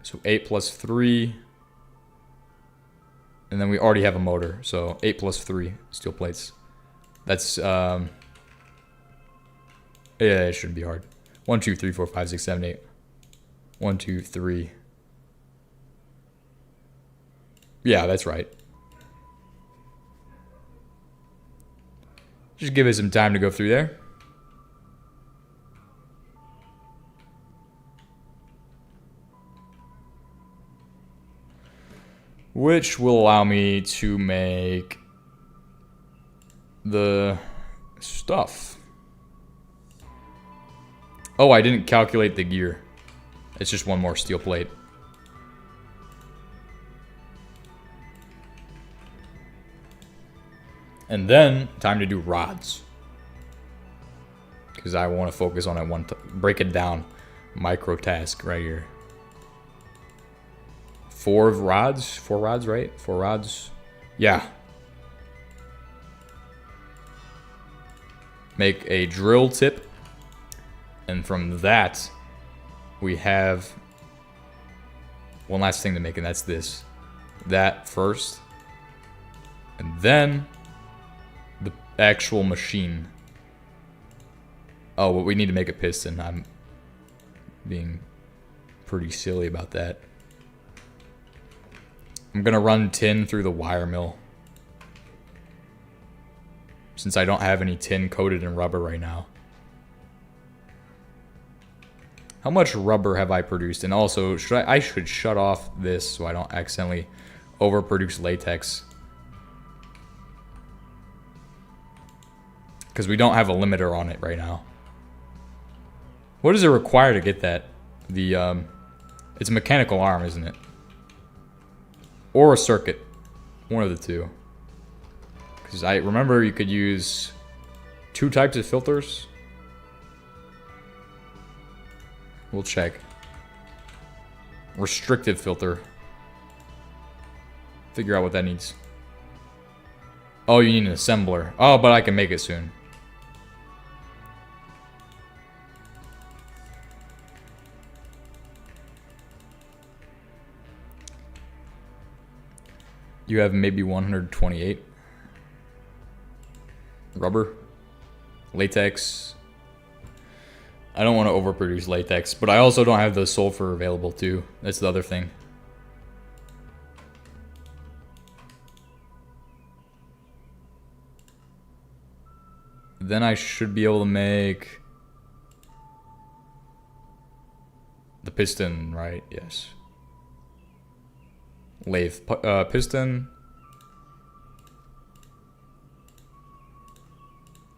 So 8 plus 3. And then we already have a motor. So 8 plus 3 steel plates. That's, yeah, it shouldn't be hard. 1, 2, 3, 4, 5, 6, 7, 8. 1, 2, 3. Yeah, that's right. Just give it some time to go through there. Which will allow me to make the stuff. Oh, I didn't calculate the gear. It's just 1 more steel plate. And then, time to do rods. Because I want to focus on it break it down. Micro task right here. 4 rods? 4 rods, right? 4 rods. Yeah. Make a drill tip. And from that, we have one last thing to make, and that's this. That first. And then the actual machine. Oh, but we need to make a piston. I'm being pretty silly about that. I'm gonna run tin through the wire mill, since I don't have any tin coated in rubber right now. How much rubber have I produced? And also, I should shut off this so I don't accidentally overproduce latex. Because we don't have a limiter on it right now. What does it require to get that? It's a mechanical arm, isn't it? Or a circuit. One of the two. Because I remember you could use 2 types of filters. We'll check. Restrictive filter. Figure out what that needs. Oh, you need an assembler. Oh, but I can make it soon. You have maybe 128. Rubber. Latex. I don't want to overproduce latex, but I also don't have the sulfur available too. That's the other thing. Then I should be able to make the piston, right? Yes. Lathe. Piston.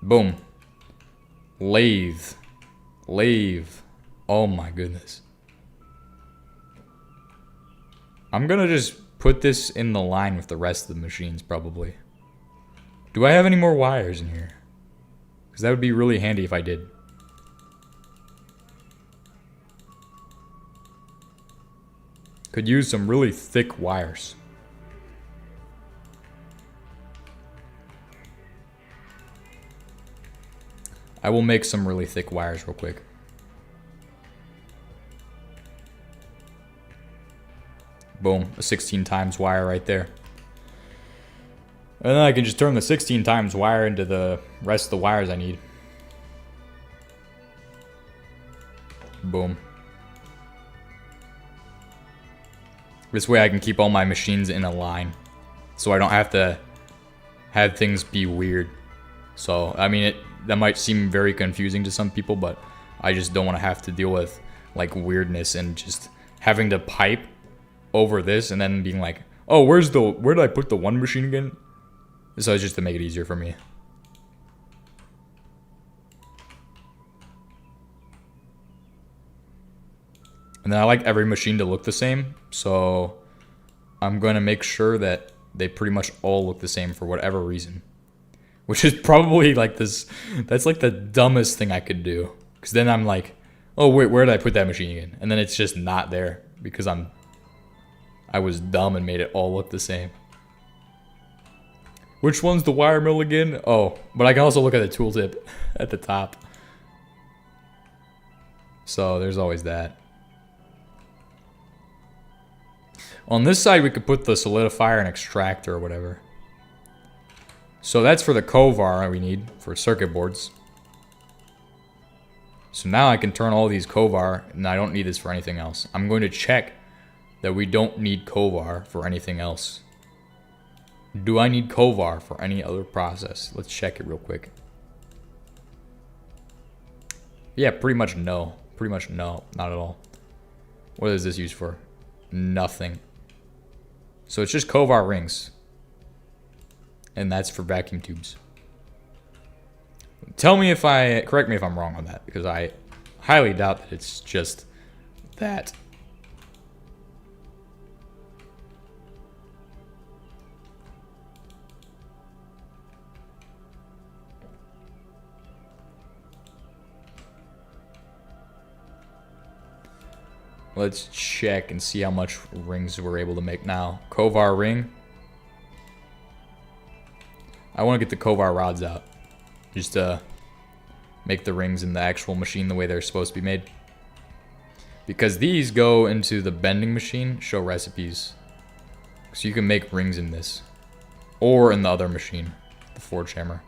Boom. Lathe. Lathe. Oh my goodness. I'm gonna just put this in the line with the rest of the machines, probably. Do I have any more wires in here? Because that would be really handy if I did. Could use some really thick wires. I will make some really thick wires real quick. Boom, a 16 times wire right there. And then I can just turn the 16 times wire into the rest of the wires I need. Boom. This way I can keep all my machines in a line, so I don't have to have things be weird. So, I mean, that might seem very confusing to some people, but I just don't want to have to deal with, like, weirdness and just having to pipe over this and then being like, oh, where did I put the one machine again? So it's just to make it easier for me. And then I like every machine to look the same, so I'm going to make sure that they pretty much all look the same for whatever reason. Which is probably like this, that's like the dumbest thing I could do. Because then I'm like, oh wait, where did I put that machine again? And then it's just not there because I was dumb and made it all look the same. Which one's the wire mill again? Oh, but I can also look at the tooltip at the top. So there's always that. On this side, we could put the solidifier and extractor or whatever. So that's for the Kovar we need for circuit boards. So now I can turn all these Kovar, and I don't need this for anything else. I'm going to check that we don't need Kovar for anything else. Do I need Kovar for any other process? Let's check it real quick. Yeah, pretty much no. Pretty much no, not at all. What is this used for? Nothing. So it's just Kovar rings. And that's for vacuum tubes. Correct me if I'm wrong on that, because I highly doubt that it's just that. Let's check and see how much rings we're able to make now. Kovar ring. I want to get the Kovar rods out. Just to make the rings in the actual machine the way they're supposed to be made. Because these go into the bending machine, show recipes. So you can make rings in this. Or in the other machine, the forge hammer.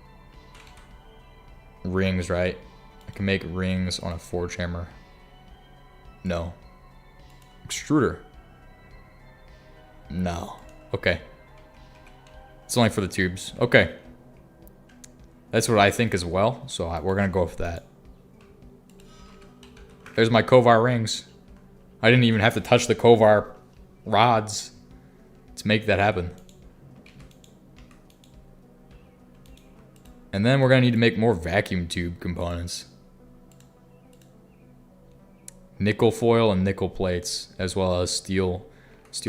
Rings, right? I can make rings on a forge hammer. No. Extruder. No. Okay. It's only for the tubes. Okay. That's what I think as well. So we're going to go with that. There's my Kovar rings. I didn't even have to touch the Kovar rods to make that happen. And then we're going to need to make more vacuum tube components. Nickel foil and nickel plates, as well as steel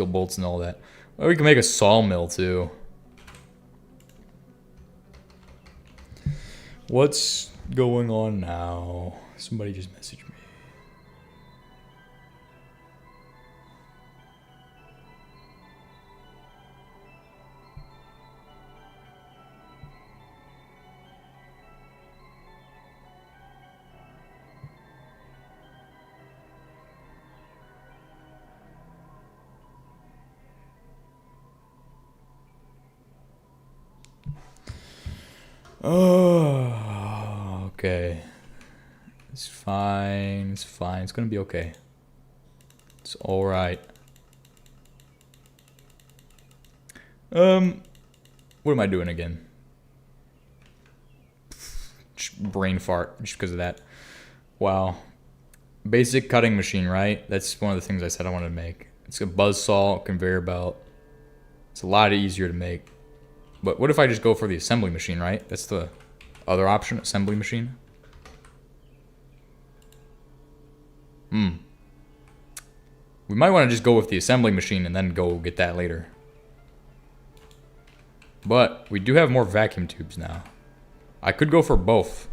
bolts and all that. Or we can make a sawmill too. What's going on now? Somebody just messaged me. Oh, okay. It's fine. It's fine. It's gonna be okay. It's all right. What am I doing again? Brain fart just because of that. Wow. Basic cutting machine, right? That's one of the things I said I wanted to make. It's a buzzsaw, conveyor belt. It's a lot easier to make. But what if I just go for the assembly machine, right? That's the other option, assembly machine. We might want to just go with the assembly machine and then go get that later. But we do have more vacuum tubes now. I could go for both.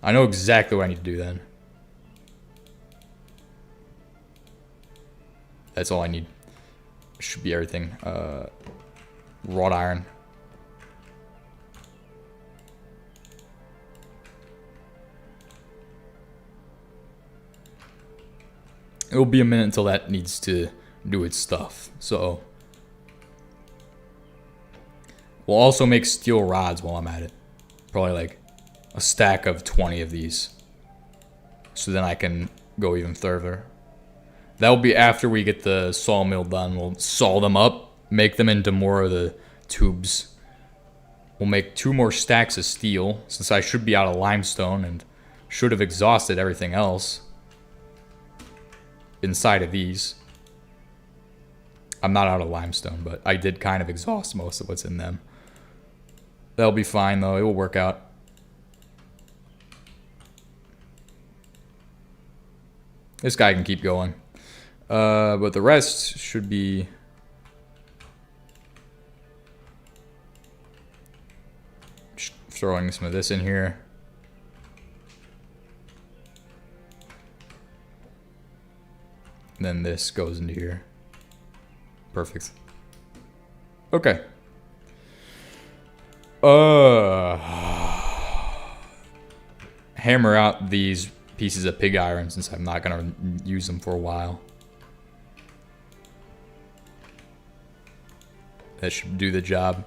I know exactly what I need to do then. That's all I need. Should be everything. Wrought iron. It will be a minute until that needs to do its stuff. So we'll also make steel rods while I'm at it. Probably like a stack of 20 of these. So then I can go even further. That'll be after we get the sawmill done. We'll saw them up, make them into more of the tubes. We'll make 2 more stacks of steel, since I should be out of limestone and should have exhausted everything else inside of these. I'm not out of limestone, but I did kind of exhaust most of what's in them. That'll be fine, though. It will work out. This guy can keep going. But the rest should be... throwing some of this in here. And then this goes into here. Perfect. Okay. Hammer out these pieces of pig iron since I'm not gonna use them for a while. That should do the job.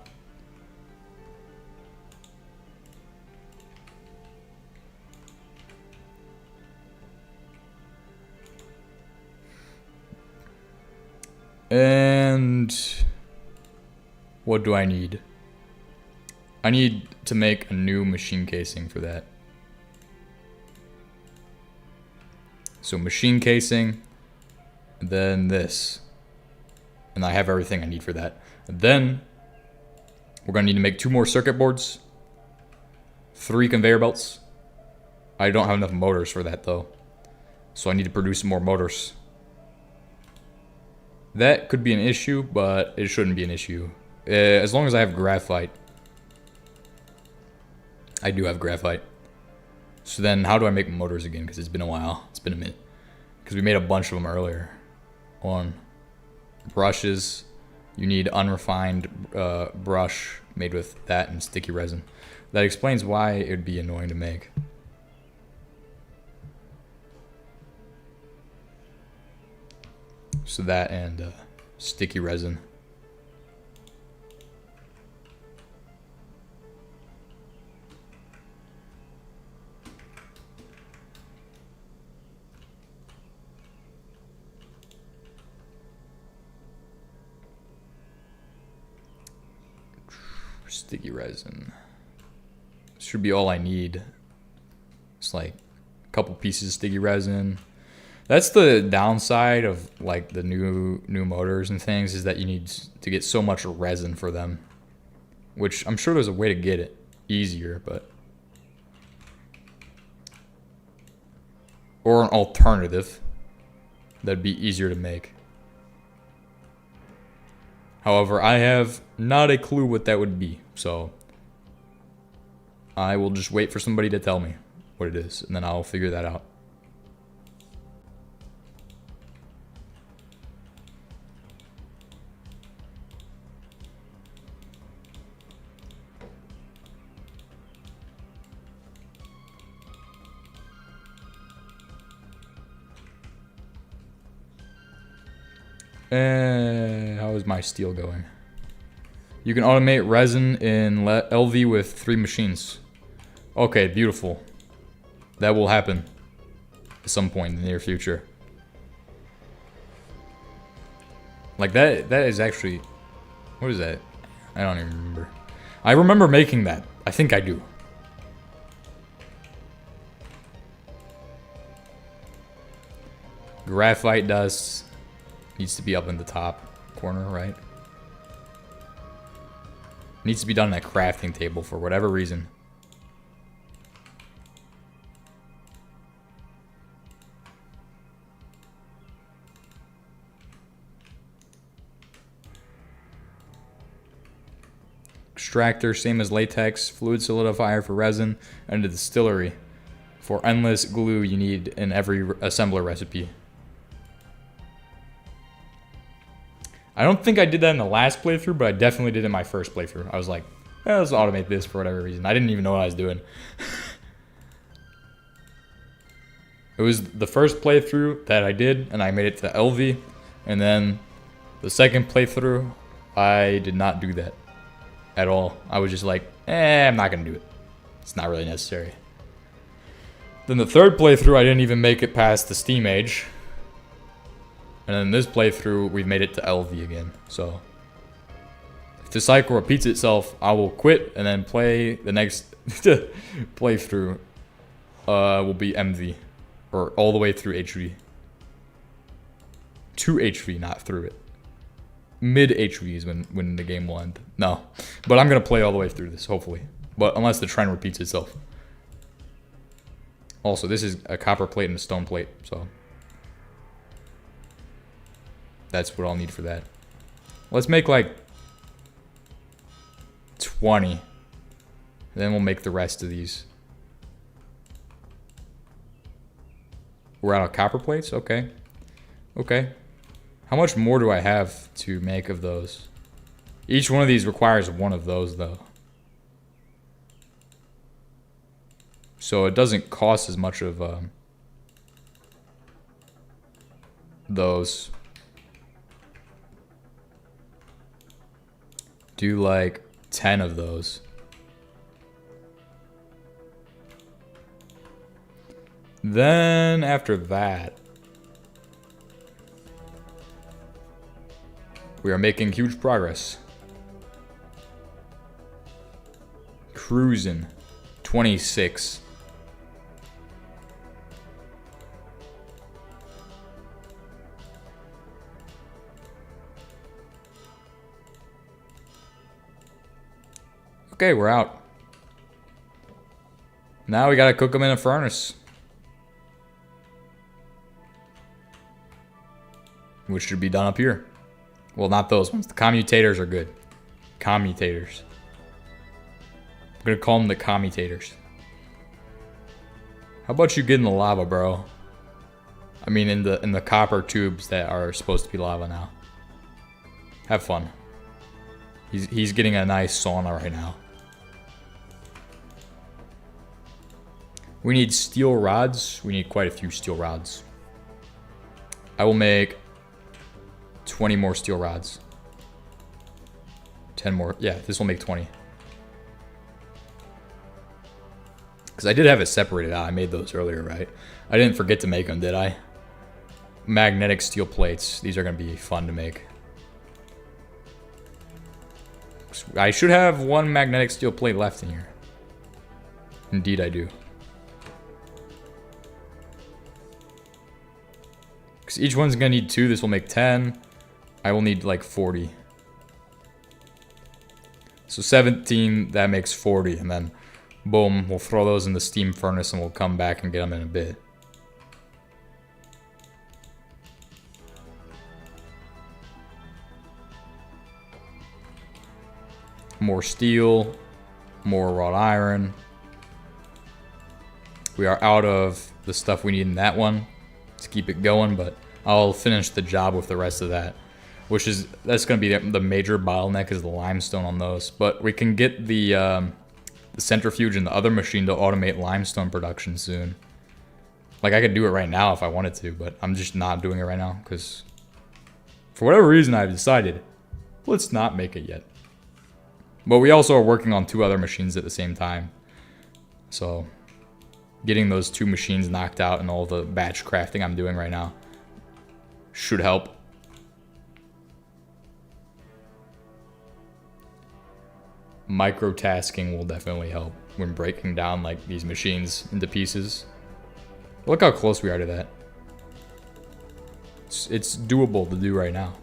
And what do I need? I need to make a new machine casing for that. So machine casing, and then this. And I have everything I need for that. And then we're gonna need to make 2 more circuit boards, 3 conveyor belts. I don't have enough motors for that though. So I need to produce some more motors. That could be an issue, but it shouldn't be an issue. As long as I have graphite. I do have graphite. So then how do I make motors again? Because it's been a while. It's been a minute. Because we made a bunch of them earlier. On brushes. You need unrefined brush made with that and sticky resin. That explains why it would be annoying to make. So that and sticky resin. Sticky resin. Should be all I need. It's like a couple pieces of sticky resin. That's the downside of like the new motors and things, is that you need to get so much resin for them. Which I'm sure there's a way to get it easier, but... or an alternative that'd be easier to make. However, I have not a clue what that would be, so I will just wait for somebody to tell me what it is, and then I'll figure that out. How is my steel going? You can automate resin in LV with 3 machines. Okay, beautiful. That will happen at some point in the near future. Like that is actually... what is that? I don't even remember. I remember making that. I think I do. Graphite dust needs to be up in the top corner, right? Needs to be done in that crafting table for whatever reason. Extractor, same as latex. Fluid solidifier for resin. And a distillery for endless glue you need in every assembler recipe. I don't think I did that in the last playthrough, but I definitely did it in my first playthrough. I was like, let's automate this for whatever reason. I didn't even know what I was doing. It was the first playthrough that I did, and I made it to LV. And then the second playthrough, I did not do that at all. I was just like, I'm not going to do it. It's not really necessary. Then the third playthrough, I didn't even make it past the Steam age. And then this playthrough, we've made it to LV again. So if the cycle repeats itself, I will quit and then play the next playthrough. Will be MV. Or all the way through HV. To HV, not through it. Mid HV is when the game will end. No. But I'm going to play all the way through this, hopefully. But unless the trend repeats itself. Also, this is a copper plate and a stone plate, so that's what I'll need for that. Let's make like 20. Then we'll make the rest of these. We're out of copper plates? Okay. Okay. How much more do I have to make of those? Each one of these requires one of those, though. So it doesn't cost as much of those. Do like 10 of those. Then after that, we are making huge progress. Cruising. 26. Okay, we're out. Now we gotta cook them in a furnace. Which should be done up here. Well, not those ones. The commutators are good. Commutators. I'm gonna call them the commutators. How about you get in the lava, bro? I mean, in the copper tubes that are supposed to be lava now. Have fun. He's getting a nice sauna right now. We need steel rods. We need quite a few steel rods. I will make 20 more steel rods. 10 more. Yeah, this will make 20. Because I did have it separated out. I made those earlier, right? I didn't forget to make them, did I? Magnetic steel plates. These are going to be fun to make. I should have one magnetic steel plate left in here. Indeed, I do. Because each one's going to need 2. This will make 10. I will need like 40. So 17, that makes 40. And then, boom, we'll throw those in the steam furnace and we'll come back and get them in a bit. More steel. More wrought iron. We are out of the stuff we need in that one to keep it going, but I'll finish the job with the rest of that, that's going to be the major bottleneck is the limestone on those. But we can get the centrifuge and the other machine to automate limestone production soon. Like, I could do it right now if I wanted to, but I'm just not doing it right now because for whatever reason I've decided let's not make it yet. But we also are working on 2 other machines at the same time, so getting those 2 machines knocked out and all the batch crafting I'm doing right now should help. Microtasking will definitely help when breaking down like these machines into pieces. Look how close we are to that. It's doable to do right now.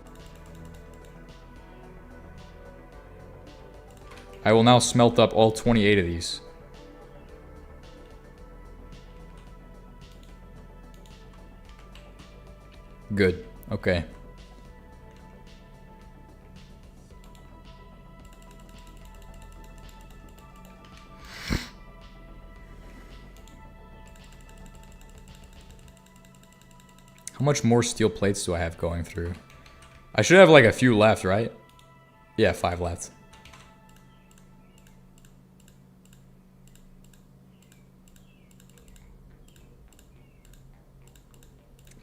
I will now smelt up all 28 of these. Good. Okay. How much more steel plates do I have going through? I should have like a few left, right? Yeah, 5 left.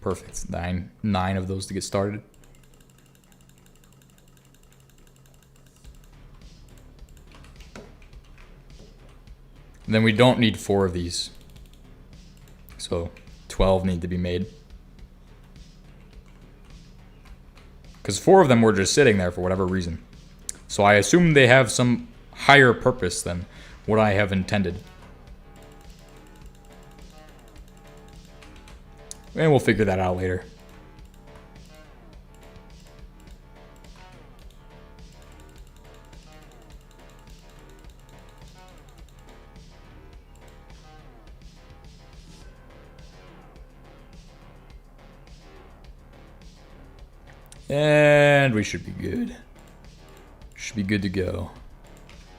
Perfect. Nine of those to get started. And then we don't need 4 of these. So 12 need to be made. Because 4 of them were just sitting there for whatever reason. So I assume they have some higher purpose than what I have intended. And we'll figure that out later. And we should be good. Should be good to go.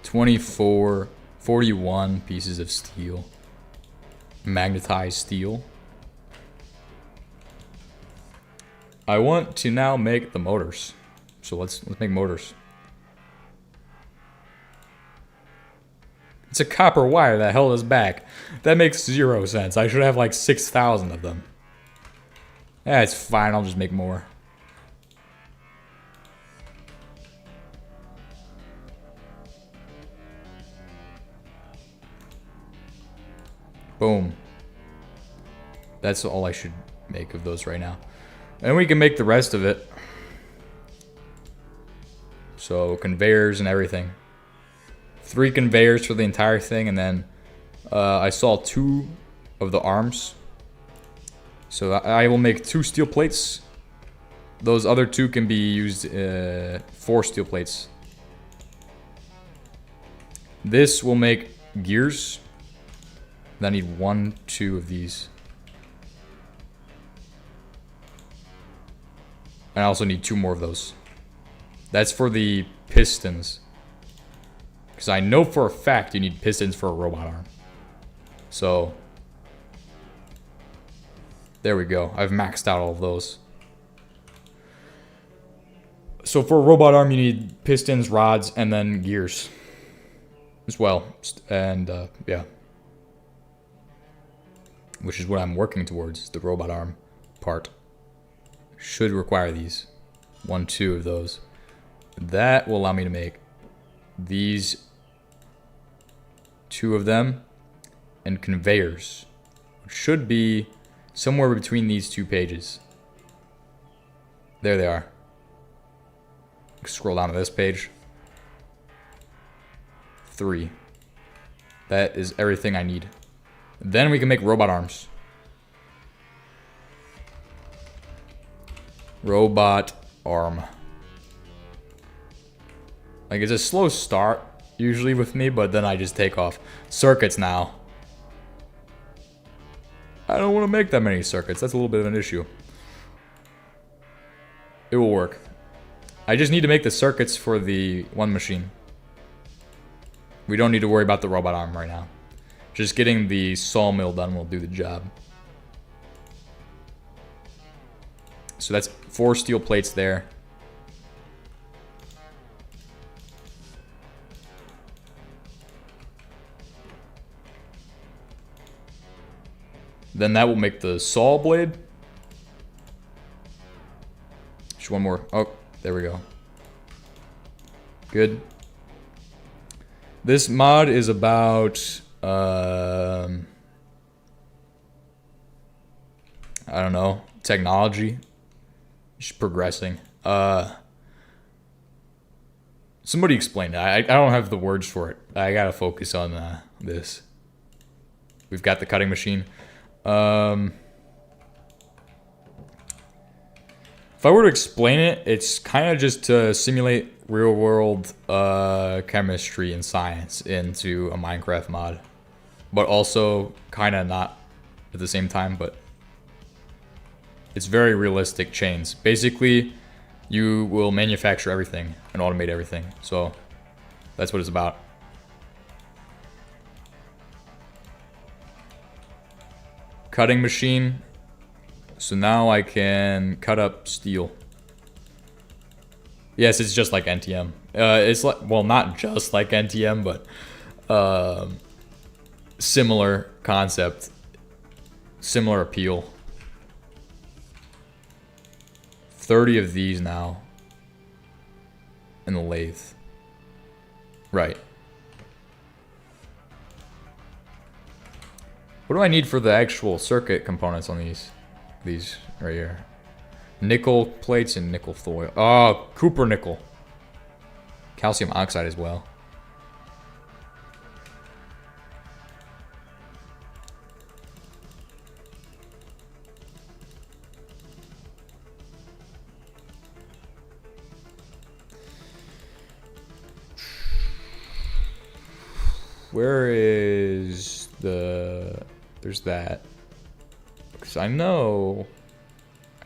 41 pieces of steel. Magnetized steel. I want to now make the motors. So let's make motors. It's a copper wire that held us back. That makes 0 sense. I should have like 6,000 of them. Yeah, it's fine. I'll just make more. Boom. That's all I should make of those right now. And we can make the rest of it. So conveyors and everything. 3 conveyors for the entire thing, and then I saw 2 of the arms. So I will make 2 steel plates. Those other 2 can be used 4 steel plates. This will make gears. I need 1, 2 of these. And I also need 2 more of those. That's for the pistons. Because I know for a fact you need pistons for a robot arm. So, there we go. I've maxed out all of those. So for a robot arm you need pistons, rods, and then gears. As well. And, yeah. Which is what I'm working towards, the robot arm part. Should require these. 1, 2 of those. That will allow me to make these 2 of them and conveyors, which should be somewhere between these 2 pages. There they are. Scroll down to this page. 3. That is everything I need. Then we can make robot arms. Robot arm. Like, it's a slow start usually with me, but then I just take off. Circuits now. I don't want to make that many circuits. That's a little bit of an issue. It will work. I just need to make the circuits for the one machine. We don't need to worry about the robot arm right now. Just getting the sawmill done will do the job. So that's 4 steel plates there. Then that will make the saw blade. Just 1 more. Oh, there we go. Good. This mod is about... I don't know. Technology. Just progressing. Somebody explain it. I don't have the words for it. I gotta focus on this. We've got the cutting machine. If I were to explain it, it's kind of just to simulate real-world chemistry and science into a Minecraft mod. But also kind of not at the same time, but it's very realistic chains. Basically, you will manufacture everything and automate everything. So that's what it's about. Cutting machine. So now I can cut up steel. Yes, it's just like NTM. It's like, well, not just like NTM, but similar concept, similar appeal. 30 of these now. In the lathe. Right. What do I need for the actual circuit components on these? These right here. Nickel plates and nickel foil. Oh, Cooper nickel. Calcium oxide as well. Where is the... There's that. Because I know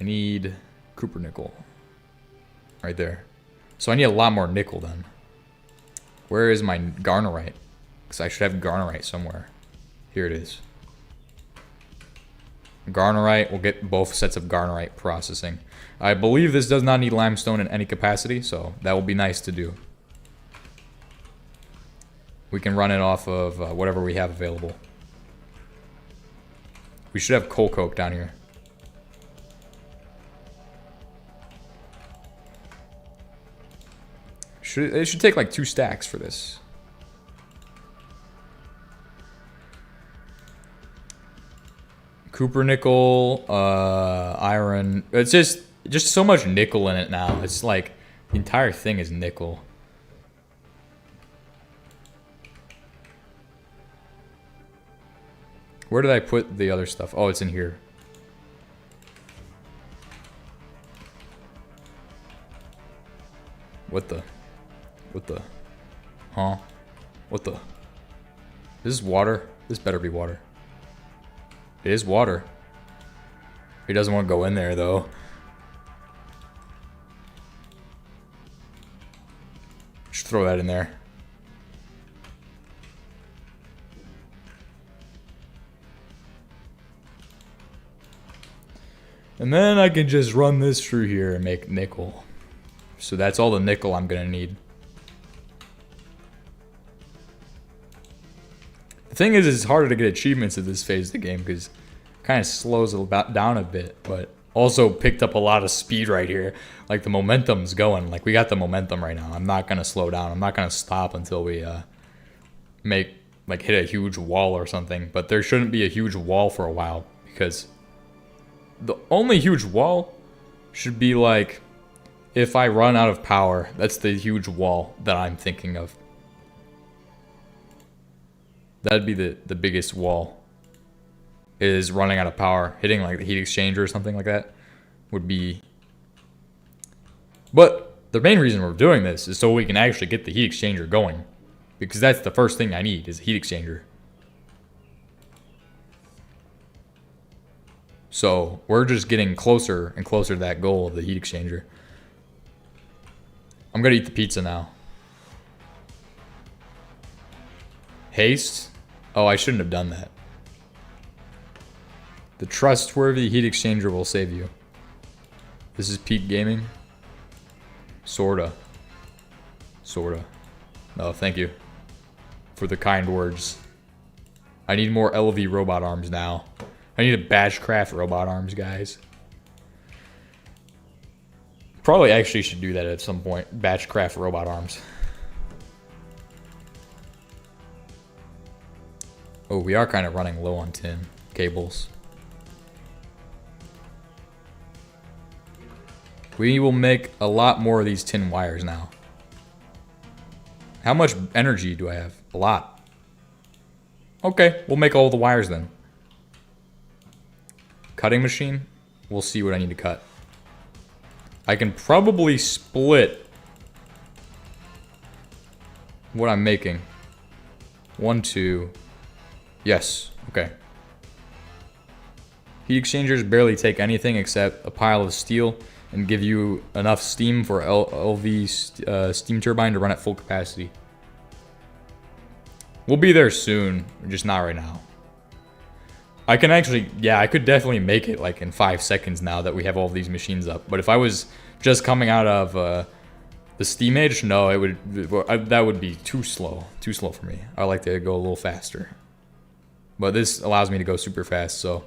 I need Cooper nickel. Right there. So I need a lot more nickel then. Where is my garnerite? Because I should have garnerite somewhere. Here it is. Garnerite, we'll get both sets of garnerite processing. I believe this does not need limestone in any capacity, so that will be nice to do. We can run it off of whatever we have available. We should have coal coke down here. It should take like 2 stacks for this. Cooper nickel, iron. It's just so much nickel in it now. It's like the entire thing is nickel. Where did I put the other stuff? Oh, it's in here. What the? Huh? What the? This is water? This better be water. It is water. He doesn't want to go in there, though. Should throw that in there. And then I can just run this through here and make nickel. So that's all the nickel I'm gonna need. The thing is, it's harder to get achievements at this phase of the game because it kind of slows it down a bit, but also picked up a lot of speed right here. Like the momentum's going. Like we got the momentum right now. I'm not gonna slow down. I'm not gonna stop until we hit a huge wall or something. But there shouldn't be a huge wall for a while because the only huge wall should be like if I run out of power. That's the huge wall that I'm thinking of. That'd be the biggest wall. Is running out of power. Hitting like the heat exchanger or something like that would be. But the main reason we're doing this is so we can actually get the heat exchanger going. Because that's the first thing I need is a heat exchanger. So we're just getting closer and closer to that goal of the heat exchanger. I'm gonna eat the pizza now. Haste? Oh, I shouldn't have done that. The trustworthy heat exchanger will save you. This is Pete Gaming. Sorta. No, thank you for the kind words. I need more LV robot arms now. I need a Batchcraft robot arms, guys. Probably actually should do that at some point. Batchcraft robot arms. Oh, we are kind of running low on tin cables. We will make a lot more of these tin wires now. How much energy do I have? A lot. Okay, we'll make all the wires then. Cutting machine. We'll see what I need to cut. I can probably split what I'm making. 1, 2. Yes. Okay. Heat exchangers barely take anything except a pile of steel and give you enough steam for LV steam turbine to run at full capacity. We'll be there soon, just not right now. I can actually, yeah, I could definitely make it like in 5 seconds now that we have all of these machines up. But if I was just coming out of the steam age, no, that would be too slow for me. I like to go a little faster. But this allows me to go super fast, so.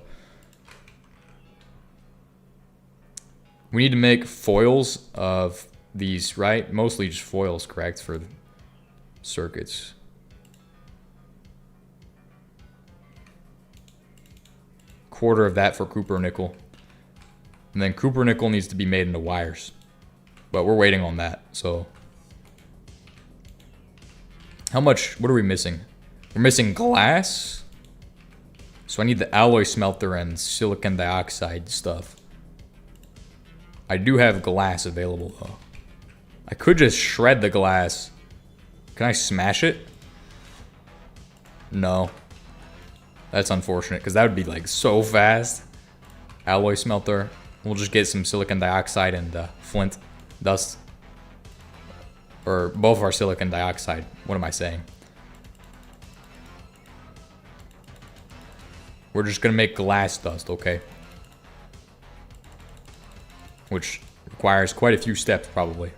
We need to make foils of these, right? Mostly just foils, correct, for circuits. Quarter of that for copper nickel. And then copper nickel needs to be made into wires. But we're waiting on that, so. How much, what are we missing? We're missing glass. So I need the alloy smelter and silicon dioxide stuff. I do have glass available though. I could just shred the glass. Can I smash it? No. That's unfortunate because that would be like so fast. Alloy smelter. We'll just get some silicon dioxide and flint dust. Or both of our silicon dioxide. What am I saying? We're just gonna make glass dust, okay? Which requires quite a few steps, probably.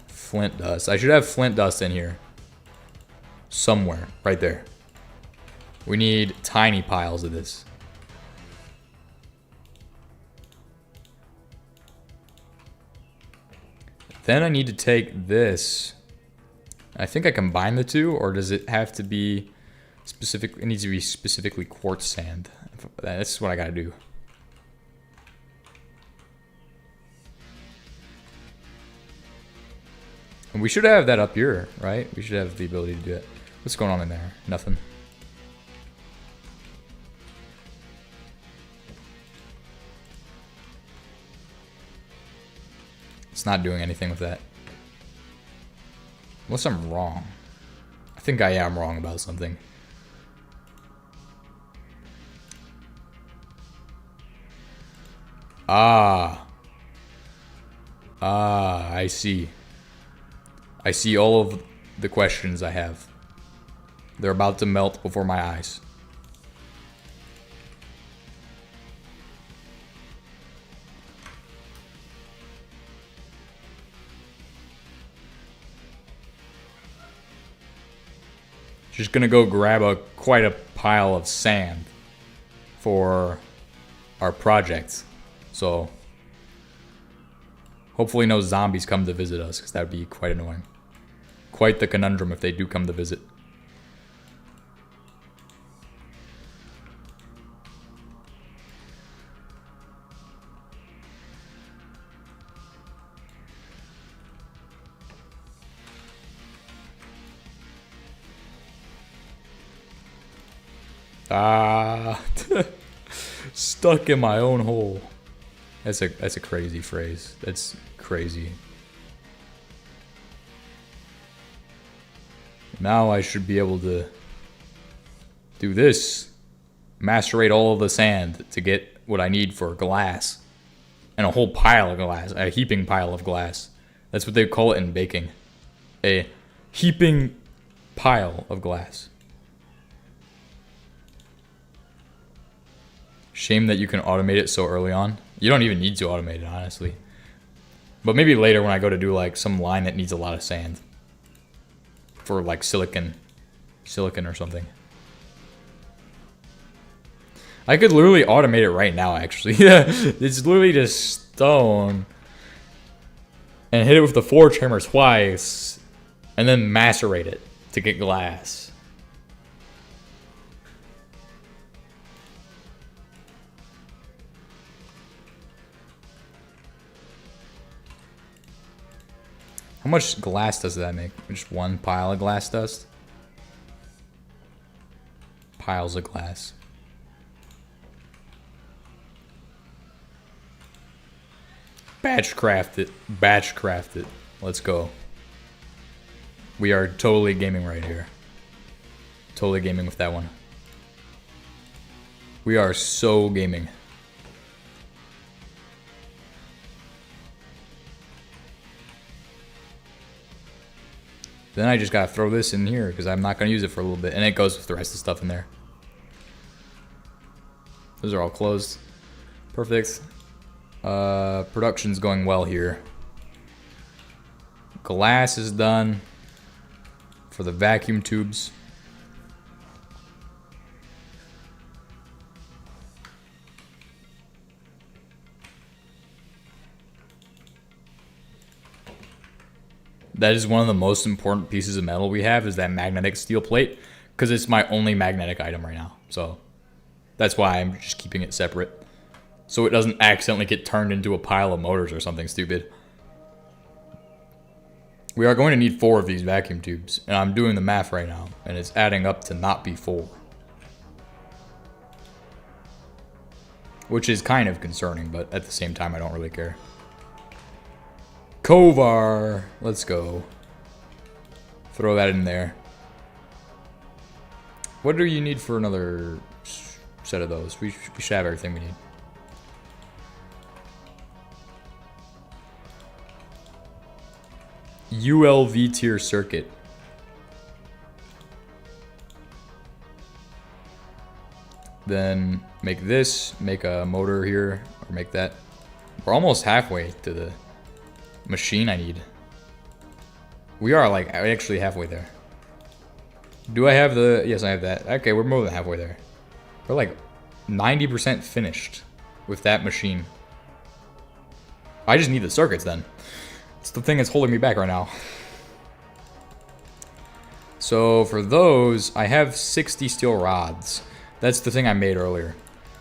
Flint dust. I should have flint dust in here. Somewhere. Right there. We need tiny piles of this. Then I need to take this. I think I combine the two, or does it have to be specific? It needs to be specifically quartz sand. That's what I gotta do. And we should have that up here, right? We should have the ability to do it. What's going on in there? Nothing. It's not doing anything with that. Unless I'm wrong. I think I am wrong about something. I see. I see all of the questions I have. They're about to melt before my eyes. Just gonna go grab quite a pile of sand for our project. So hopefully no zombies come to visit us, because that would be quite annoying. Quite the conundrum if they do come to visit. Stuck in my own hole. That's a crazy phrase. That's crazy. Now I should be able to do this. Macerate all of the sand to get what I need for glass. And a whole pile of glass. A heaping pile of glass. That's what they call it in baking. A heaping pile of glass. Shame that you can automate it so early on. You don't even need to automate it, honestly. But maybe later when I go to do like some line that needs a lot of sand. For like silicon or something. I could literally automate it right now, actually. It's literally just stone. And hit it with the forge hammer twice. And then macerate it to get glass. How much glass does that make? Just one pile of glass dust? Piles of glass. Batch craft it. Batch craft it. Let's go. We are totally gaming right here. Totally gaming with that one. We are so gaming. Then I just gotta throw this in here because I'm not gonna use it for a little bit. And it goes with the rest of the stuff in there. Those are all closed. Perfect. Production's going well here. Glass is done for the vacuum tubes. that is one of the most important pieces of metal we have, is that magnetic steel plate, because it's my only magnetic item right now. So that's why I'm just keeping it separate, so it doesn't accidentally get turned into a pile of motors or something stupid. We are going to need 4 of these vacuum tubes, and I'm doing the math right now, and it's adding up to not be 4. Which is kind of concerning, but at the same time, I don't really care. Kovar, let's go. Throw that in there. What do you need for another set of those? We should have everything we need. ULV tier circuit. Then make this, make a motor here, or make that. We're almost halfway to the machine I need. We are like actually halfway there. Do I have the, yes, I have that. Okay, we're more than halfway there. We're like 90% finished with that machine. I just need the circuits then. It's the thing that's holding me back right now. So for those, I have 60 steel rods. That's the thing I made earlier.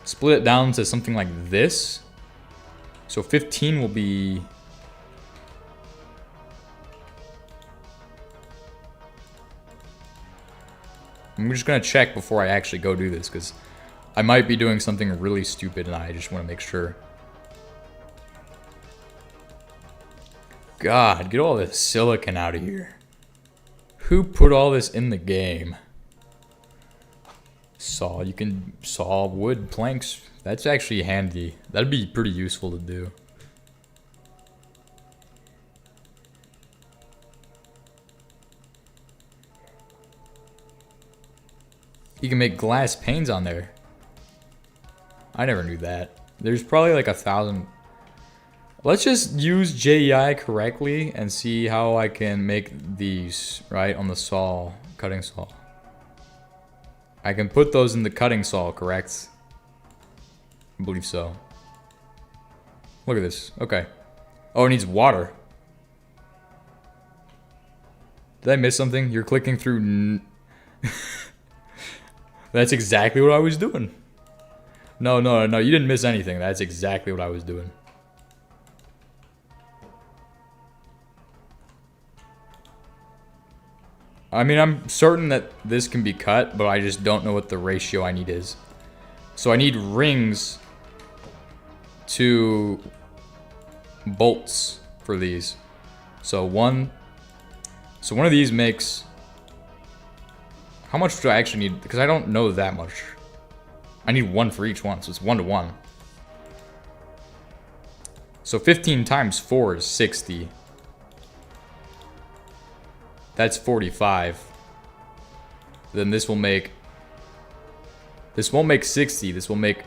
Split it down to something like this. So 15 will be... I'm just gonna check before I actually go do this, because I might be doing something really stupid and I just want to make sure. God, get all this silicon out of here. Who put all this in the game? Saw, you can saw wood planks. That's actually handy. That'd be pretty useful to do. You can make glass panes on there. I never knew that. There's probably like 1,000. Let's just use JEI correctly and see how I can make these, right, on the saw, cutting saw. I can put those in the cutting saw, correct? I believe so. Look at this. Okay. Oh, it needs water. Did I miss something? You're clicking through... That's exactly what I was doing. No, you didn't miss anything. That's exactly what I was doing. I mean, I'm certain that this can be cut, but I just don't know what the ratio I need is. So I need rings to bolts for these. So one of these makes... How much do I actually need? Because I don't know that much. I need 1 for each one, so it's 1 to 1. So 15 times 4 is 60. That's 45. Then this will make... This won't make 60. This will make...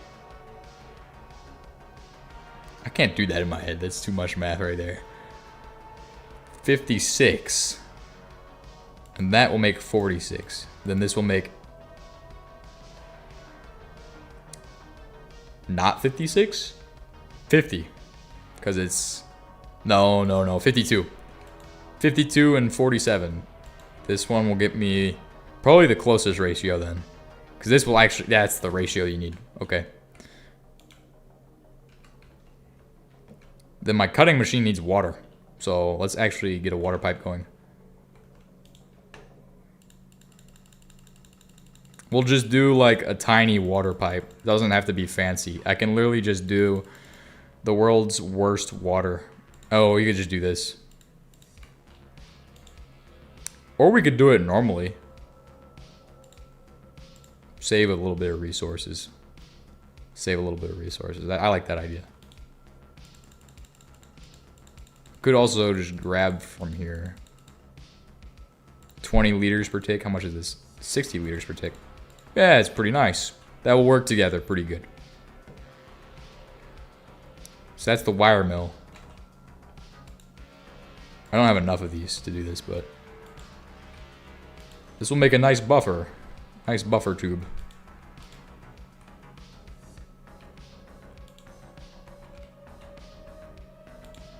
I can't do that in my head. That's too much math right there. 56. And that will make 46. Then this will make... Not 56? 50. Because it's... No. 52. 52 and 47. This one will get me probably the closest ratio then. Because this will actually... That's the ratio you need. Okay. Then my cutting machine needs water. So let's actually get a water pipe going. We'll just do like a tiny water pipe. It doesn't have to be fancy. I can literally just do the world's worst water. Oh, we could just do this. Or we could do it normally. Save a little bit of resources. Save a little bit of resources. I like that idea. Could also just grab from here. 20 liters per tick. How much is this? 60 liters per tick. Yeah, it's pretty nice. That will work together pretty good. So that's the wire mill. I don't have enough of these to do this, but... This will make a nice buffer. Nice buffer tube.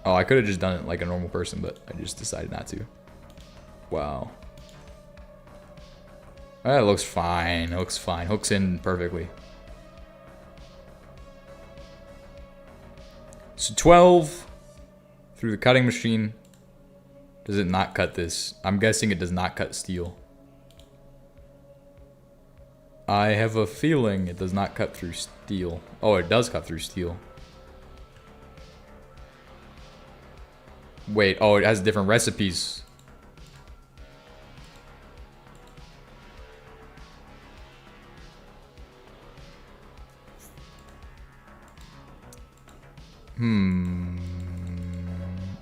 Oh, I could have just done it like a normal person, but I just decided not to. Wow. That looks fine. Looks fine. Hooks in perfectly. So 12 through the cutting machine. Does it not cut this? I'm guessing it does not cut steel. I have a feeling it does not cut through steel. Oh, it does cut through steel. Wait, oh, it has different recipes.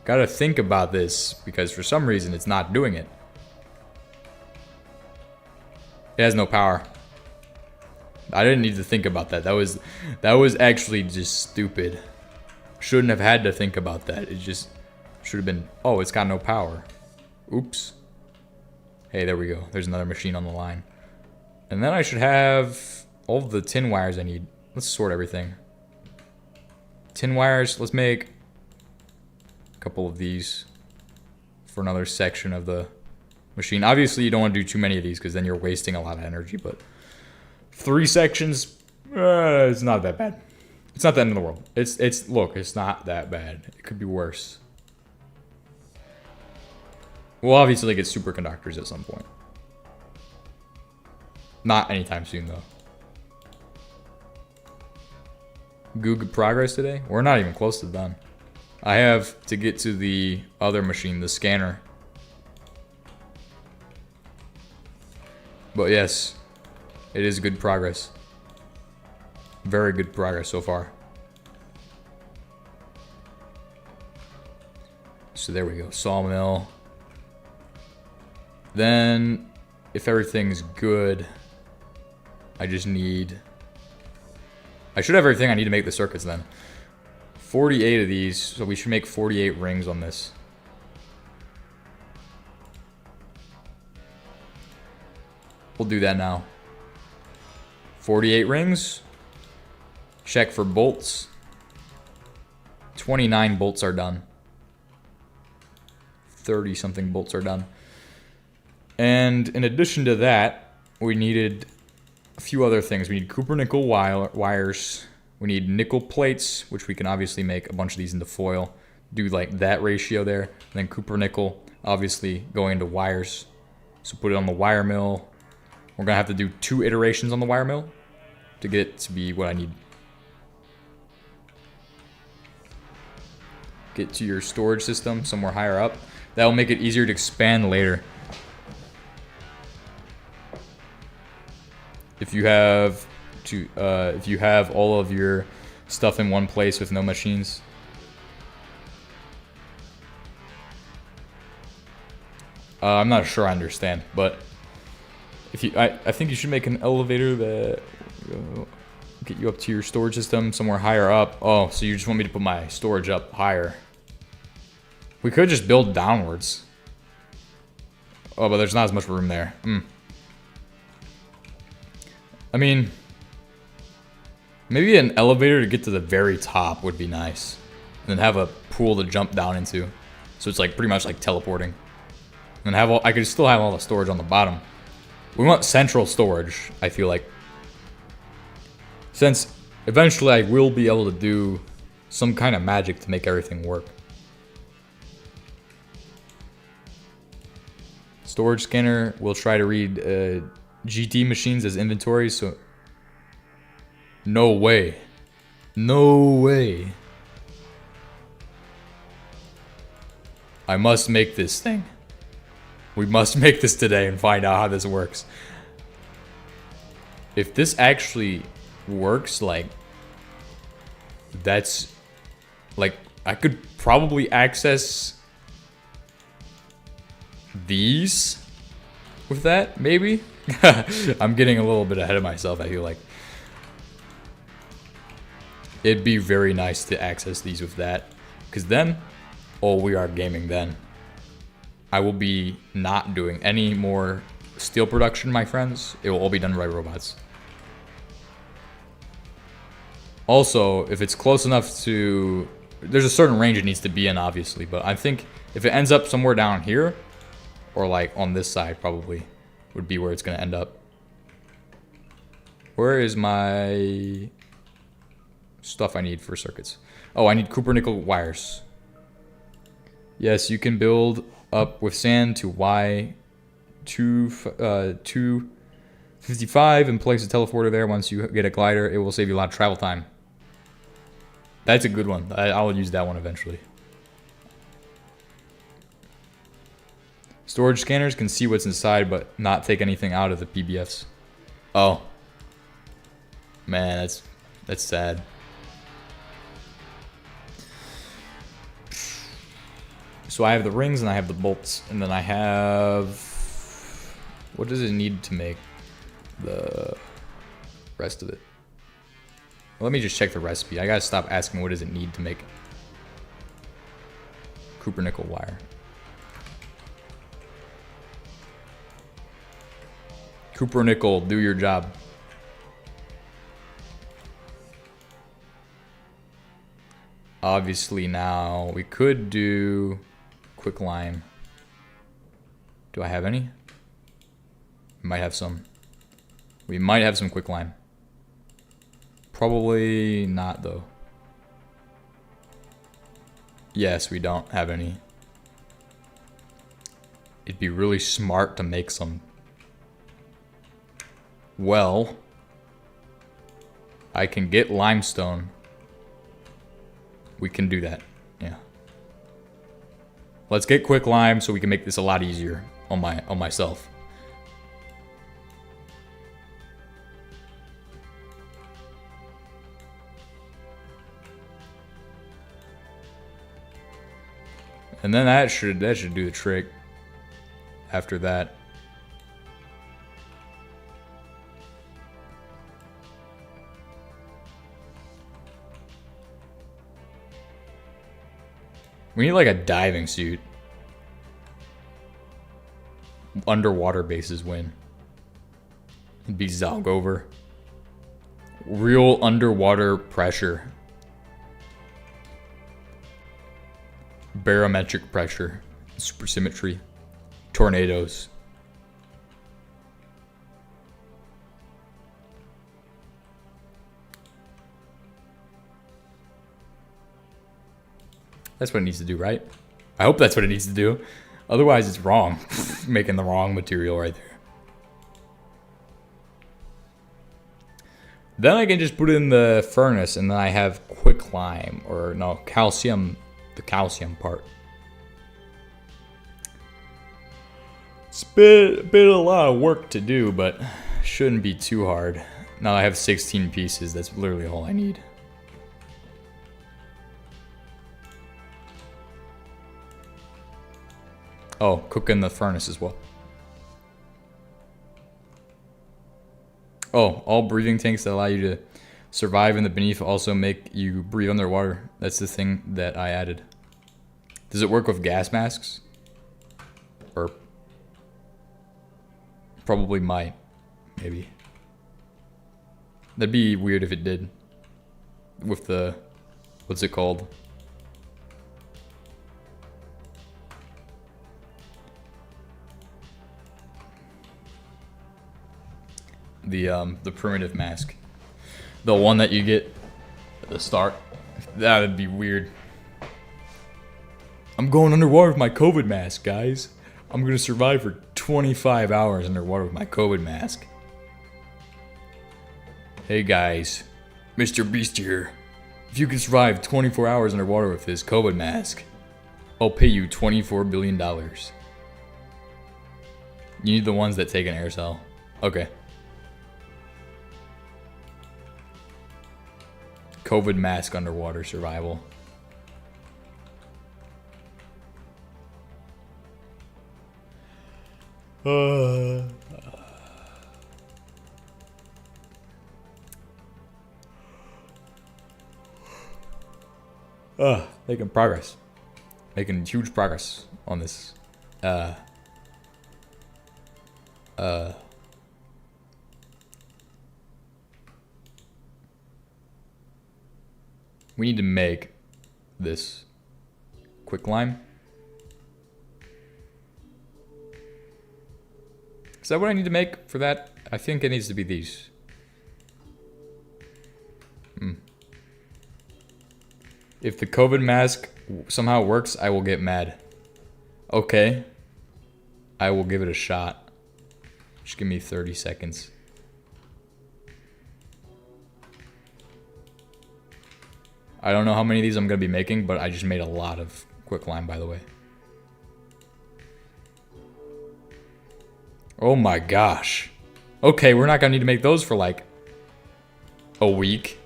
Gotta think about this, because for some reason it's not doing it. It has no power. I didn't need to think about that. That was actually just stupid. Shouldn't have had to think about that. It just should have been, oh, it's got no power. Oops. Hey, there we go. There's another machine on the line. And then I should have all of the tin wires I need. Let's sort everything. Tin wires, let's make a couple of these for another section of the machine. Obviously, you don't want to do too many of these because then you're wasting a lot of energy, but 3 sections, it's not that bad. It's not the end of the world. Look, it's not that bad. It could be worse. We'll obviously get superconductors at some point. Not anytime soon, though. Good progress today? We're not even close to done. I have to get to the other machine, the scanner. But yes, it is good progress. Very good progress so far. So there we go, sawmill. Then, if everything's good, I just need... I should have everything I need to make the circuits then. 48 of these, so we should make 48 rings on this. We'll do that now. 48 rings. Check for bolts. 29 bolts are done. 30 something bolts are done. And in addition to that, we needed a few other things. We need copper nickel wires. We need nickel plates, which we can obviously make a bunch of these into foil. Do like that ratio there. And then copper nickel, obviously going into wires. So put it on the wire mill. We're gonna have to do 2 iterations on the wire mill to get it to be what I need. Get to your storage system somewhere higher up. That'll make it easier to expand later. If you have all of your stuff in one place with no machines. I'm not sure I understand, but if you, I think you should make an elevator that get you up to your storage system somewhere higher up. Oh, so you just want me to put my storage up higher? We could just build downwards. Oh, but there's not as much room there. I mean, maybe an elevator to get to the very top would be nice. And then have a pool to jump down into. So it's like pretty much like teleporting. And have I could still have all the storage on the bottom. We want central storage, I feel like. Since eventually I will be able to do some kind of magic to make everything work. Storage scanner, we'll try to read GT machines as inventory, so... No way. No way. I must make this thing. We must make this today and find out how this works. If this actually works, like... That's... Like, I could probably access... these with that, maybe? I'm getting a little bit ahead of myself, I feel like. It'd be very nice to access these with that. Because then, oh, we are gaming then. I will be not doing any more steel production, my friends. It will all be done by robots. Also, if it's close enough to... There's a certain range it needs to be in, obviously. But I think if it ends up somewhere down here... Or like on this side probably would be where it's gonna end up. Where is my stuff I need for circuits? Oh, I need Copper-nickel wires. Yes, you can build up with sand to Y255 and place a teleporter there. Once you get a glider, it will save you a lot of travel time. That's a good one. I'll use that one eventually. Storage scanners can see what's inside, but not take anything out of the PBFs. Oh. Man, that's sad. So I have the rings and I have the bolts, and then I have... What does it need to make the rest of it? Well, let me just check the recipe. I gotta stop asking what does it need to make Copper-nickel wire. Copper-nickel, do your job. Obviously now we could do quicklime. Do I have any? Might have some. We might have some quicklime. Probably not though. Yes, we don't have any. It'd be really smart to make some. Well, I can get limestone. We can do that. Yeah. Let's get quicklime so we can make this a lot easier on myself. And then that should do the trick. After that. We need like a diving suit. Underwater bases win. It'd be Zalgover. Real underwater pressure. Barometric pressure. Supersymmetry. Tornadoes. That's what it needs to do, right? I hope that's what it needs to do. Otherwise, it's wrong. Making the wrong material right there. Then I can just put it in the furnace, and then I have quicklime, or no, calcium, the calcium part. It's been a lot of work to do, but shouldn't be too hard. Now I have 16 pieces. That's literally all I need. Oh, cook in the furnace as well. Oh, all breathing tanks that allow you to survive in the beneath also make you breathe underwater. That's the thing that I added. Does it work with gas masks? Or probably might. Maybe. That'd be weird if it did. With the... What's it called? The primitive mask. The one that you get at the start. That would be weird. I'm going underwater with my COVID mask, guys. I'm gonna survive for 25 hours underwater with my COVID mask. Hey guys, Mr. Beast here. If you can survive 24 hours underwater with this COVID mask, I'll pay you $24 billion. You need the ones that take an air cell. Okay. COVID mask underwater survival. Making progress. Making huge progress on this. We need to make this quicklime. that what I need to make for that? I think it needs to be these. If the COVID mask somehow works, I will get mad. Okay. I will give it a shot. Just give me 30 seconds. I don't know how many of these I'm going to be making, but I just made a lot of quicklime, by the way. Oh my gosh. Okay, we're not going to need to make those for like a week.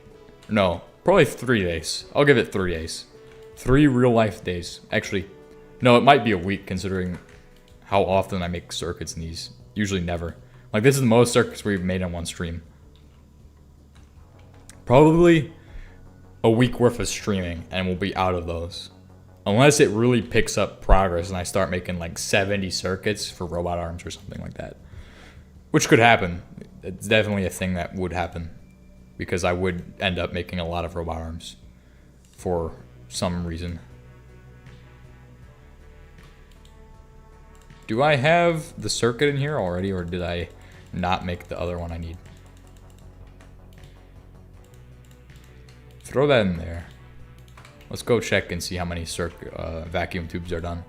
No, probably 3 days. I'll give it 3 days. 3 real life days. Actually, no, it might be a week considering how often I make circuits in these. Usually never. Like, this is the most circuits we've made on one stream. Probably a week worth of streaming, and we'll be out of those. Unless it really picks up progress and I start making like 70 circuits for robot arms or something like that. Which could happen. It's definitely a thing that would happen. Because I would end up making a lot of robot arms. For some reason. Do I have the circuit in here already, or did I not make the other one I need? Throw that in there. Let's go check and see how many vacuum tubes are done.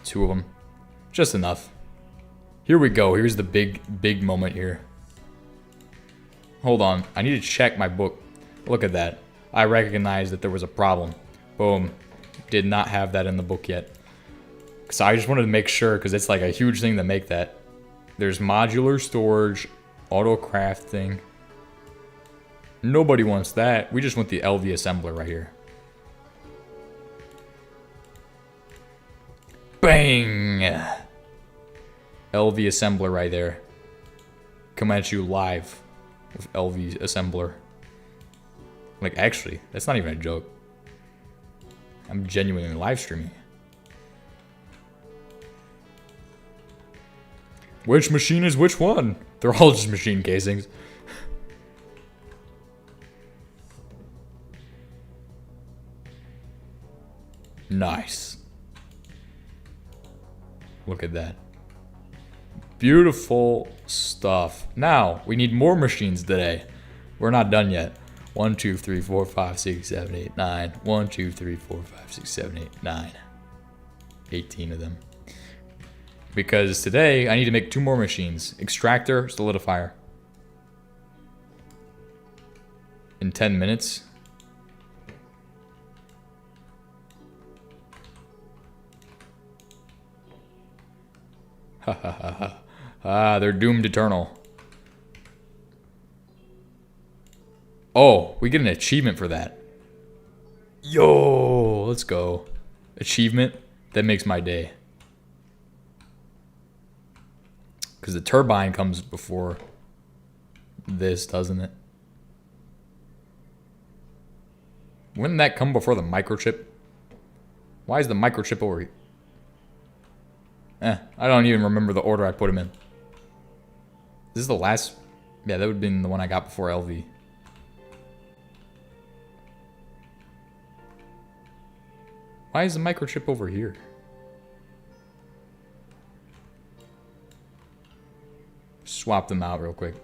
2 of them. Just enough. Here we go. Here's the big moment here. Hold on. I need to check my book. Look at that. I recognize that there was a problem. Boom. Did not have that in the book yet. So I just wanted to make sure, because it's like a huge thing to make that. There's modular storage, auto crafting. Nobody wants that. We just want the LV assembler right here. Bang! LV assembler right there. Coming at you live with LV assembler. Like, actually, that's not even a joke. I'm genuinely live streaming. Which machine is which one? They're all just machine casings. Nice. Look at that. Beautiful stuff. Now, we need more machines today. We're not done yet. 1, 2, 3, 4, 5, 6, 7, 8, 9. 1, 2, 3, 4, 5, 6, 7, 8, 9. 18 of them. Because today, I need to make 2 more machines. Extractor, solidifier. In 10 minutes. Ha ha ha ha. Ah, they're doomed eternal. Oh, we get an achievement for that. Yo, let's go. Achievement, that makes my day. Because the turbine comes before this, doesn't it? Wouldn't that come before the microchip? Why is the microchip over here? I don't even remember the order I put them in. This is the last... Yeah, that would have been the one I got before LV. Why is the microchip over here? Swap them out real quick.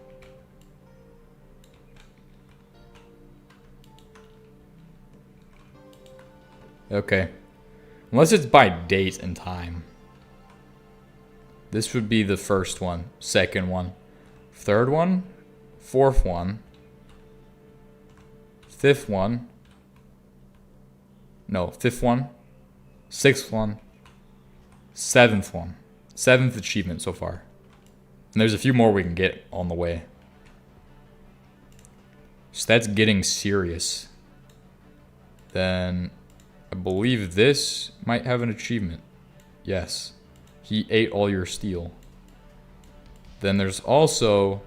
Okay. Unless it's by date and time. This would be the first one, second one, third one, fourth one, fifth one. No, fifth one, sixth one, seventh one. 7th achievement so far. And there's a few more we can get on the way. So that's getting serious. Then I believe this might have an achievement. Yes. He ate all your steel. Then there's also...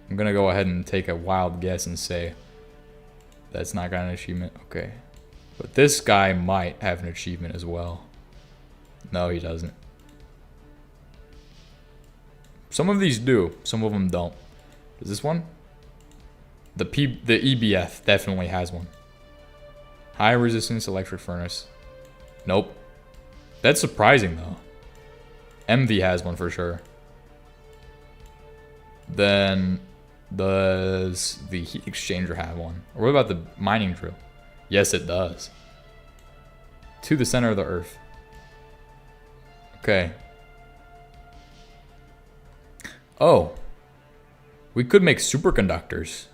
I'm going to go ahead and take a wild guess and say that's not got an achievement. Okay. But this guy might have an achievement as well. No, he doesn't. Some of these do. Some of them don't. Is this one? The EBF definitely has one. High resistance electric furnace. Nope. That's surprising though. MV has one for sure. Then does the heat exchanger have one? Or what about the mining drill? Yes, it does. To the center of the earth. Okay. Oh. We could make superconductors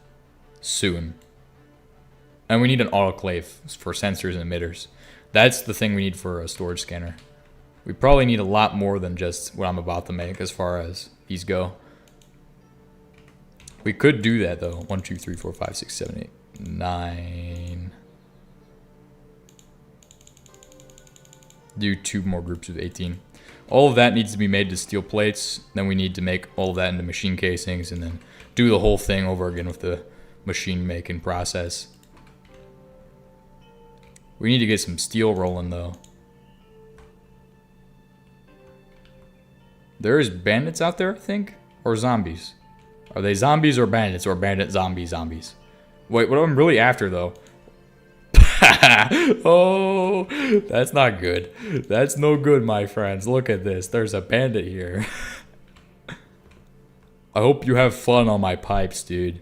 soon. And we need an autoclave for sensors and emitters. That's the thing we need for a storage scanner. We probably need a lot more than just what I'm about to make as far as these go. We could do that though. 1, 2, 3, 4, 5, 6, 7, 8, 9. Do 2 more groups of 18. All of that needs to be made to steel plates. Then we need to make all of that into machine casings and then do the whole thing over again with the machine making process. We need to get some steel rolling though. There's bandits out there, I think? Or zombies? Are they zombies or bandits? Or bandit zombies? Wait, what I'm really after though. Oh, that's not good. That's no good, my friends. Look at this. There's a bandit here. I hope you have fun on my pipes, dude.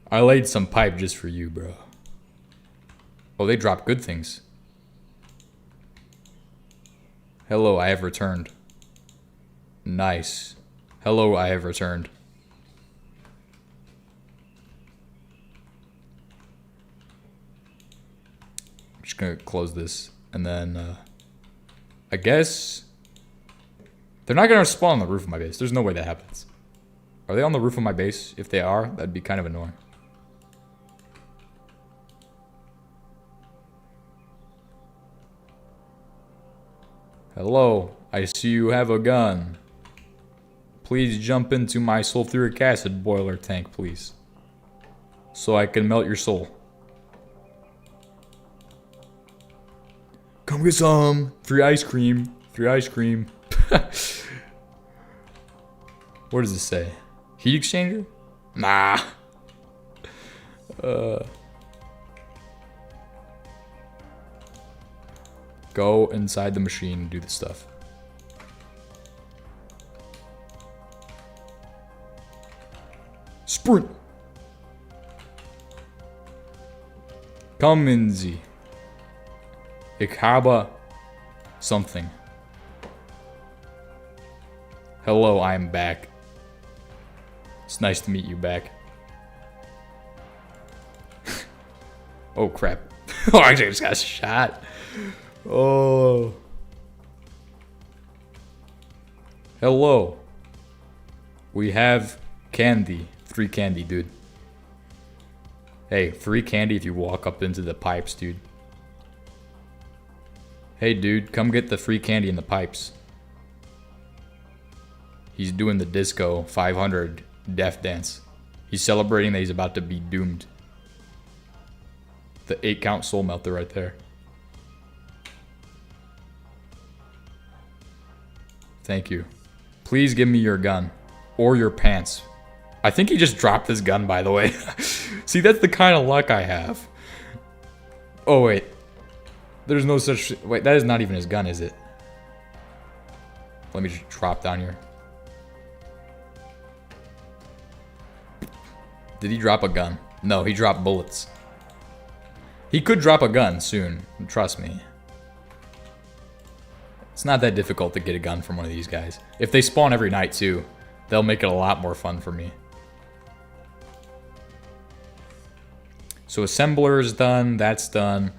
I laid some pipe just for you, bro. Oh, they dropped good things. Hello, I have returned. Nice. Hello, I have returned. I'm just gonna close this and then I guess they're not gonna spawn on the roof of my base. There's no way that happens. Are they on the roof of my base? If they are, that'd be kind of annoying. Hello, I see you have a gun. Please jump into my sulfuric acid boiler tank, please. So I can melt your soul. Come get some. Free ice cream. Free ice cream. What does this say? Heat exchanger? Nah. Go inside the machine and do the stuff. Sprint. Kommen Sie. Ich habe something. Hello, I am back. It's nice to meet you back. Oh crap. Oh, I just got shot. Oh. Hello. We have candy. Free candy, dude. Hey, free candy if you walk up into the pipes, dude. Hey, dude, come get the free candy in the pipes. He's doing the disco 500 death dance. He's celebrating that he's about to be doomed. The 8 count soul melter right there. Thank you. Please give me your gun. Or your pants. I think he just dropped his gun, by the way. See, that's the kind of luck I have. Oh, wait. There's no such... Wait, that is not even his gun, is it? Let me just drop down here. Did he drop a gun? No, he dropped bullets. He could drop a gun soon. Trust me. It's not that difficult to get a gun from one of these guys. If they spawn every night, too, they'll make it a lot more fun for me. So assembler is done. That's done.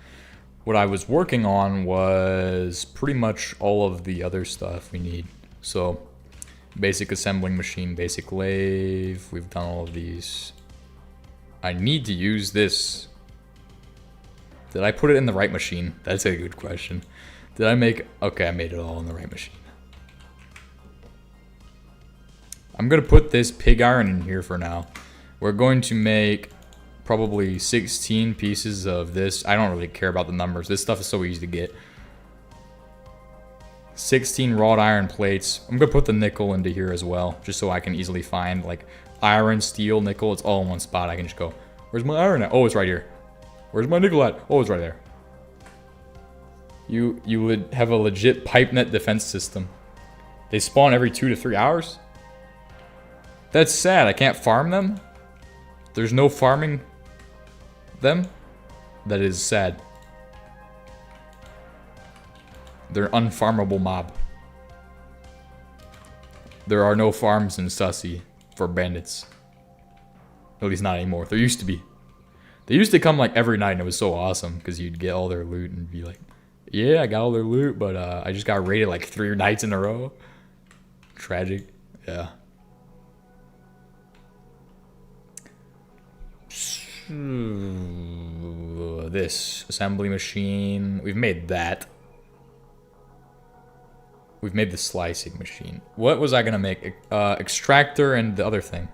What I was working on was pretty much all of the other stuff we need. So basic assembling machine, basic lathe. We've done all of these. I need to use this. Did I put it in the right machine? That's a good question. Did I make... Okay, I made it all in the right machine. I'm going to put this pig iron in here for now. We're going to make probably 16 pieces of this. I don't really care about the numbers. This stuff is so easy to get. 16 wrought iron plates. I'm going to put the nickel into here as well, just so I can easily find like iron, steel, nickel. It's all in one spot. I can just go, where's my iron at? Oh, it's right here. Where's my nickel at? Oh, it's right there. You would have a legit pipe net defense system. They spawn every 2 to 3 hours? That's sad. I can't farm them? There's no farming them? That is sad. They're unfarmable mob. There are no farms in Sussy for bandits. At least not anymore. There used to be. They used to come like every night and it was so awesome because you'd get all their loot and be like, yeah, I got all their loot, but I just got raided like 3 nights in a row. Tragic. Yeah. This assembly machine. We've made that. We've made the slicing machine. What was I gonna make? Extractor and the other thing.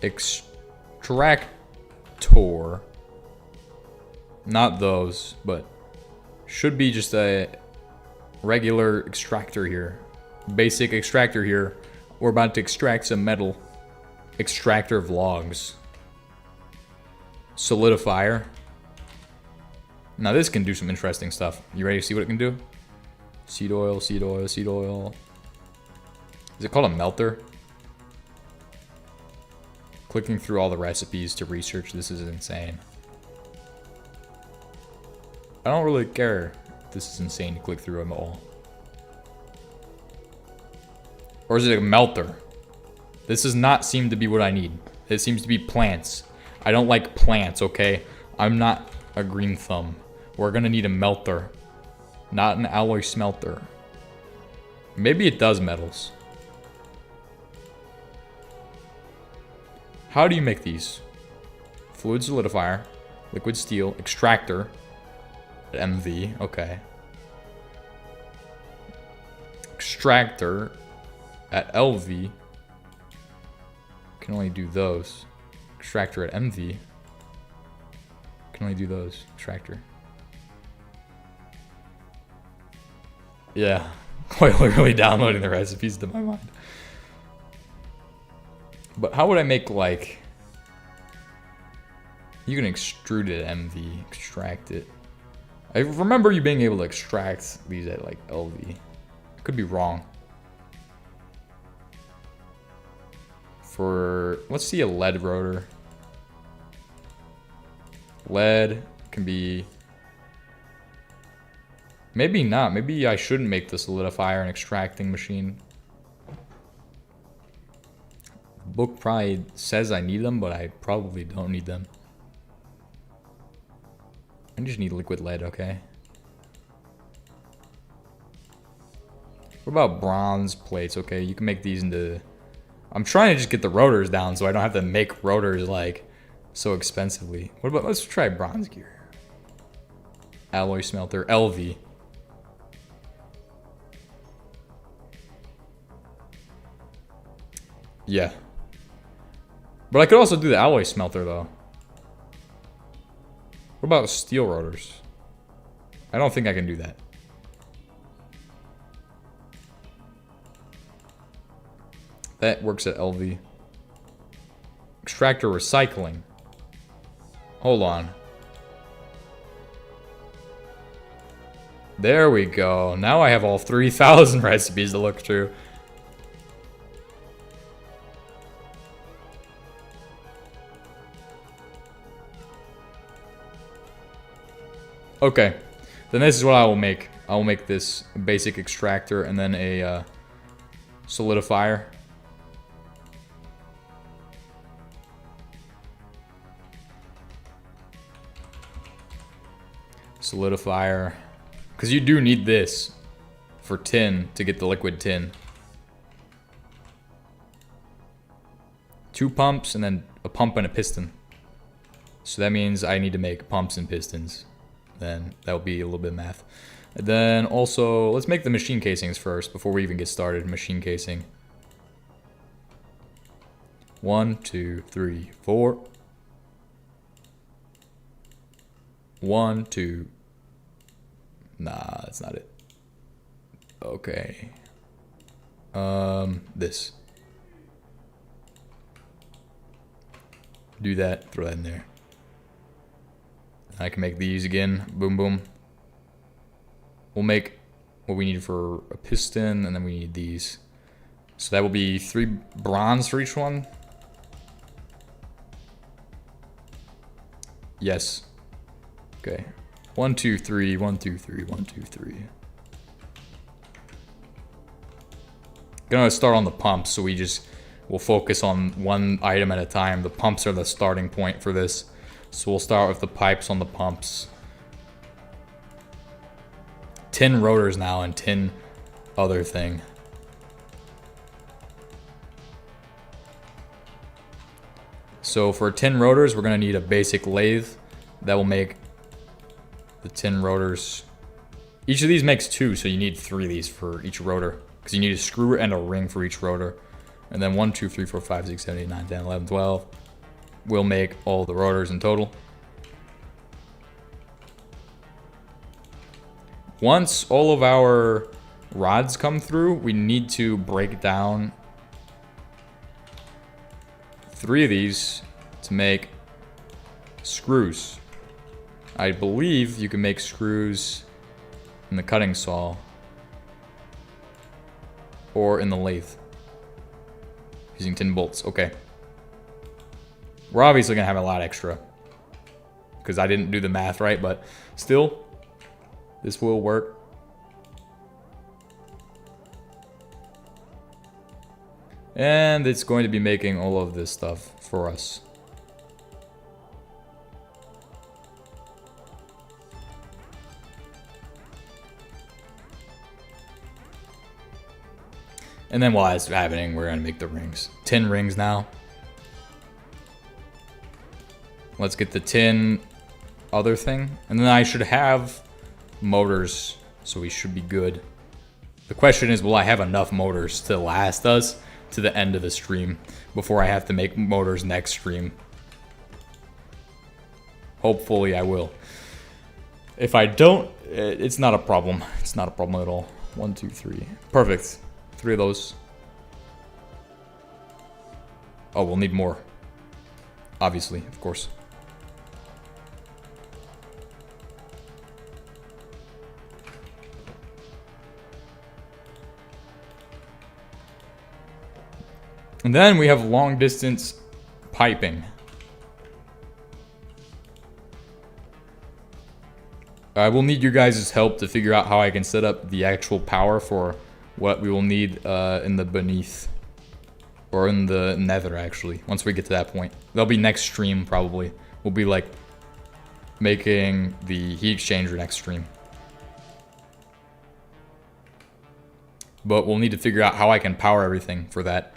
Extractor. Not those, but should be just a regular extractor here. Basic extractor here. We're about to extract some metal. Extractor of logs. Solidifier. Now this can do some interesting stuff. You ready to see what it can do? Seed oil, seed oil, seed oil. Is it called a melter? Clicking through all the recipes to research this is insane. I don't really care if this is insane to click through them all. Or is it a melter? This does not seem to be what I need. It seems to be plants. I don't like plants, okay? I'm not a green thumb. We're gonna need a melter. Not an alloy smelter. Maybe it does metals. How do you make these? Fluid solidifier, liquid steel, extractor, MV, okay. Extractor at LV. Can only do those. Extractor at MV. Can only do those. Extractor. Yeah. Quite literally downloading the recipes to my mind. But how would I make like... You can extrude it at MV. Extract it. I remember you being able to extract these at like LV. Could be wrong. For... Let's see a lead rotor. Lead can be... Maybe not. Maybe I shouldn't make the solidifier and extracting machine. Book probably says I need them, but I probably don't need them. I just need liquid lead, okay? What about bronze plates? Okay, you can make these into... I'm trying to just get the rotors down so I don't have to make rotors like so expensively. What about... Let's try bronze gear. Alloy smelter, LV. Yeah. But I could also do the alloy smelter though. What about steel rotors? I don't think I can do that. That works at LV. Extractor recycling. Hold on. There we go. Now I have all 3,000 recipes to look through. Okay, then this is what I will make. I will make this basic extractor and then a solidifier. Solidifier. Because you do need this for tin to get the liquid tin. 2 pumps and then a pump and a piston. So that means I need to make pumps and pistons. Then that will be a little bit of math. And then also, let's make the machine casings first before we even get started. Machine casing. 1, 2, 3, 4. 1, 2. Nah, that's not it. Okay. This. Do that, throw that in there. I can make these again. Boom, boom. We'll make what we need for a piston, and then we need these. So that will be 3 bronze for each one. Yes. Okay. 1, 2, 3, 1, 2, 3, 1, 2, 3. Gonna start on the pumps, so we'll focus on one item at a time. The pumps are the starting point for this. So we'll start with the pipes on the pumps. 10 rotors now and 10 other thing. So for 10 rotors, we're gonna need a basic lathe that will make the 10 rotors. Each of these makes 2, so you need 3 of these for each rotor, because you need a screw and a ring for each rotor. And then 1, 2, 3, 4, 5, 6, 7, 8, 9, 10, 11, 12 will make all the rotors in total. Once all of our rods come through, we need to break down 3 of these to make screws. I believe you can make screws in the cutting saw or in the lathe using 10 bolts. Okay. We're obviously gonna have a lot extra because I didn't do the math right, but still, this will work. And it's going to be making all of this stuff for us. And then while that's happening, we're gonna make the rings. 10 rings now. Let's get the 10 other thing. And then I should have motors, so we should be good. The question is, will I have enough motors to last us to the end of the stream before I have to make motors next stream? Hopefully I will. If I don't, it's not a problem. It's not a problem at all. 1, 2, 3. Perfect. 3 of those. Oh, we'll need more. Obviously, of course. And then we have long distance piping. I will need your guys' help to figure out how I can set up the actual power for what we will need in the beneath. Or in the nether, actually, once we get to that point. That'll be next stream, probably. We'll be, like, making the heat exchanger next stream. But we'll need to figure out how I can power everything for that.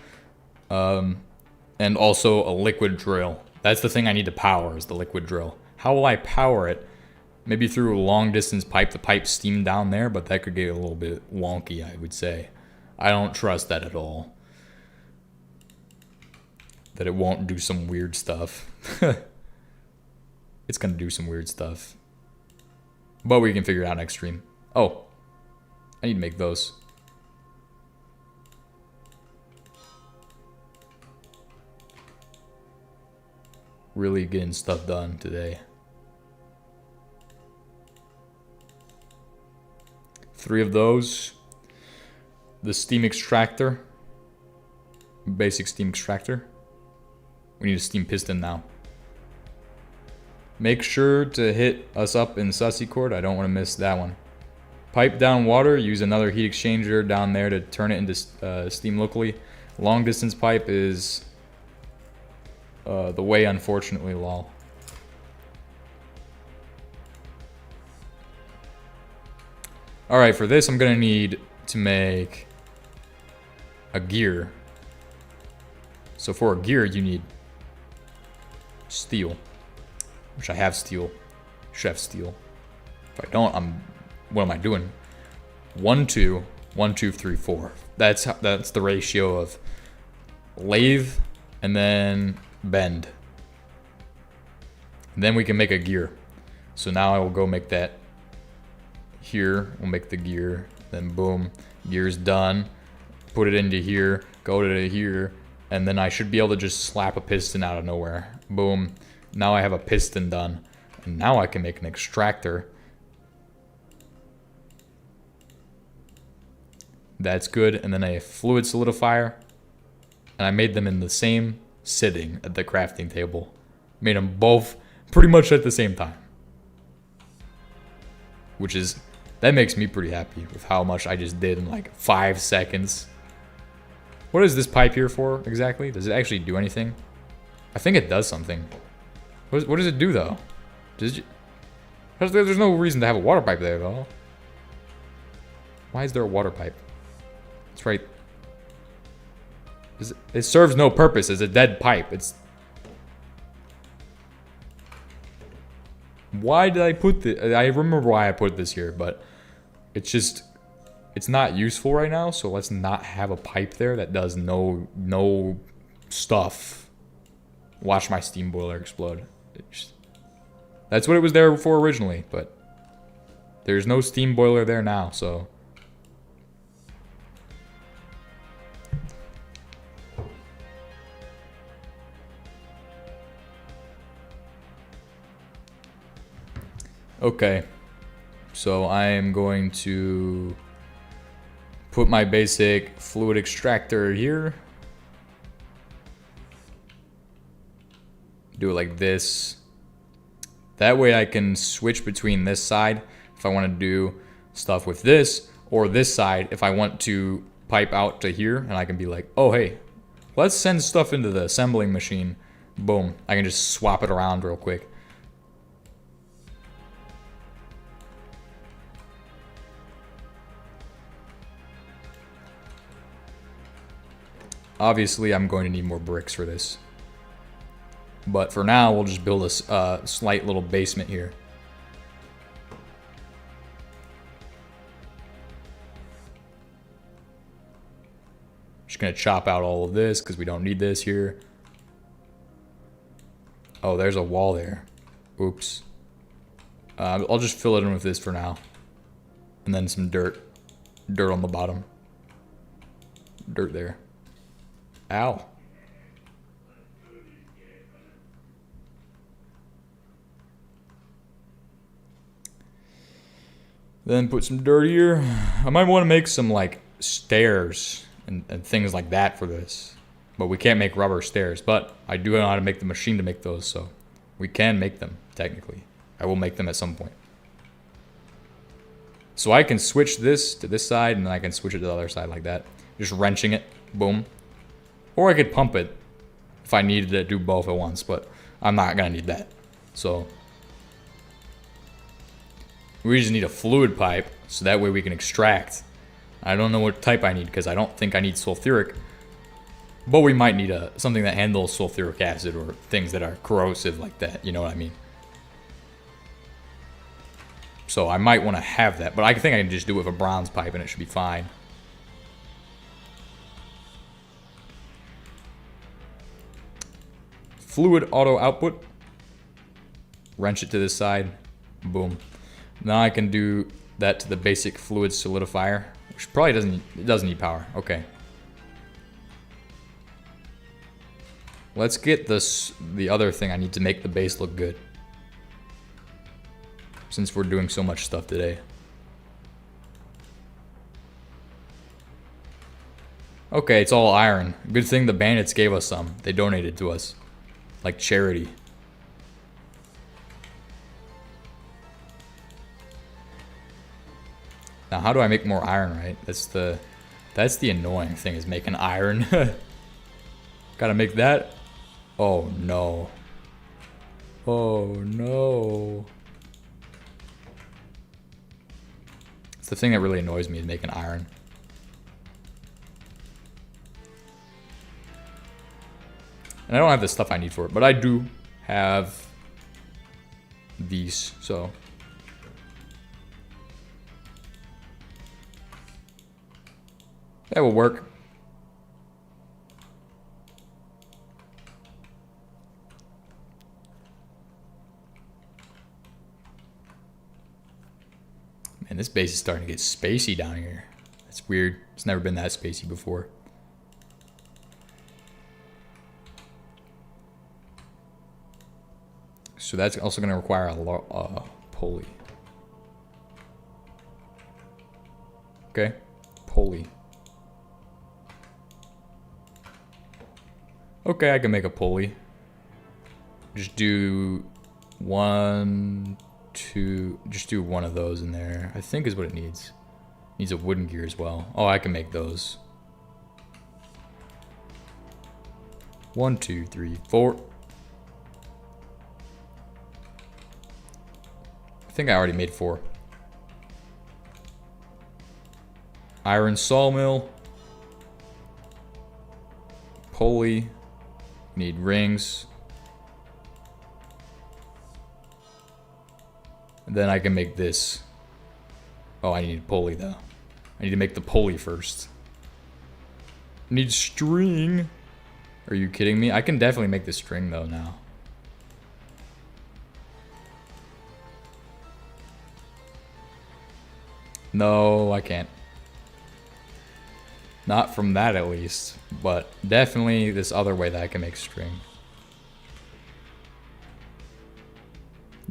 And also a liquid drill. That's the thing I need to power, is the liquid drill. How will I power it? Maybe through a long distance pipe, the pipe steam down there, but that could get a little bit wonky, I would say. I don't trust that at all. That it won't do some weird stuff. It's gonna do some weird stuff. But we can figure it out next stream. Oh, I need to make those. Really getting stuff done today. 3 of those. The steam extractor. Basic steam extractor. We need a steam piston now. Make sure to hit us up in Sussy Cord. I don't want to miss that one. Pipe down water. Use another heat exchanger down there to turn it into steam locally. Long distance pipe is the way, unfortunately, lol. Alright, for this I'm going to need to make a gear. So for a gear you need steel. Which I have steel. Should have steel. If I don't, what am I doing? 1, 2, 1, 2, 3, 4. That's the ratio of lathe and then bend. And then we can make a gear. So now I will go make that here. We'll make the gear. Then boom, gear's done. Put it into here, go to here, and then I should be able to just slap a piston out of nowhere. Boom. Now I have a piston done. And now I can make an extractor. That's good. And then a fluid solidifier. And I made them in the same sitting at the crafting table. Made them both pretty much at the same time. Which is, that makes me pretty happy with how much I just did in like 5 seconds. What is this pipe here for exactly? Does it actually do anything? I think it does something. What does it do though? There's no reason to have a water pipe there though. Why is there a water pipe? It's right. It serves no purpose. It's a dead pipe. Why did I put this? I remember why I put this here, but it's just, it's not useful right now. So let's not have a pipe there that does no stuff. Watch my steam boiler explode. That's what it was there for originally, but there's no steam boiler there now, so. Okay, so I am going to put my basic fluid extractor here. Do it like this. That way I can switch between this side if I want to do stuff with this, or this side if I want to pipe out to here, and I can be like, oh hey, let's send stuff into the assembling machine. Boom, I can just swap it around real quick. Obviously, I'm going to need more bricks for this. But for now, we'll just build a slight little basement here. Just going to chop out all of this because we don't need this here. Oh, there's a wall there. Oops. I'll just fill it in with this for now. And then some dirt. Dirt on the bottom. Dirt there. Ow. Then put some dirt here. I might want to make some like stairs and things like that for this. But we can't make rubber stairs. But I do know how to make the machine to make those, so we can make them, technically. I will make them at some point. So I can switch this to this side, and then I can switch it to the other side like that. Just wrenching it. Boom. Or I could pump it if I needed to do both at once, but I'm not going to need that. So we just need a fluid pipe, so that way we can extract. I don't know what type I need, because I don't think I need sulfuric. But we might need something that handles sulfuric acid or things that are corrosive like that, you know what I mean? So I might want to have that, but I think I can just do it with a bronze pipe and it should be fine. Fluid auto output. Wrench it to this side. Boom. Now I can do that to the basic fluid solidifier, which probably doesn't need power. Okay. Let's get the other thing I need to make the base look good, since we're doing so much stuff today. Okay, it's all iron. Good thing the bandits gave us some. They donated to us. Like charity. Now how do I make more iron, right? That's the annoying thing, is making iron. Gotta make that. Oh no. Oh no. It's the thing that really annoys me, is making iron. And I don't have the stuff I need for it, but I do have these, so. That will work. Man, this base is starting to get spacey down here. That's weird. It's never been that spacey before. So that's also going to require a pulley. Okay, pulley. Okay, I can make a pulley. Just do 1, 2, just do one of those in there. I think is what it needs. It needs a wooden gear as well. Oh, I can make those. 1, 2, 3, 4. I think I already made 4. Iron sawmill. Pulley. Need rings. And then I can make this. Oh, I need a pulley though. I need to make the pulley first. Need string. Are you kidding me? I can definitely make the string though now. No, I can't. Not from that at least, but definitely this other way that I can make string.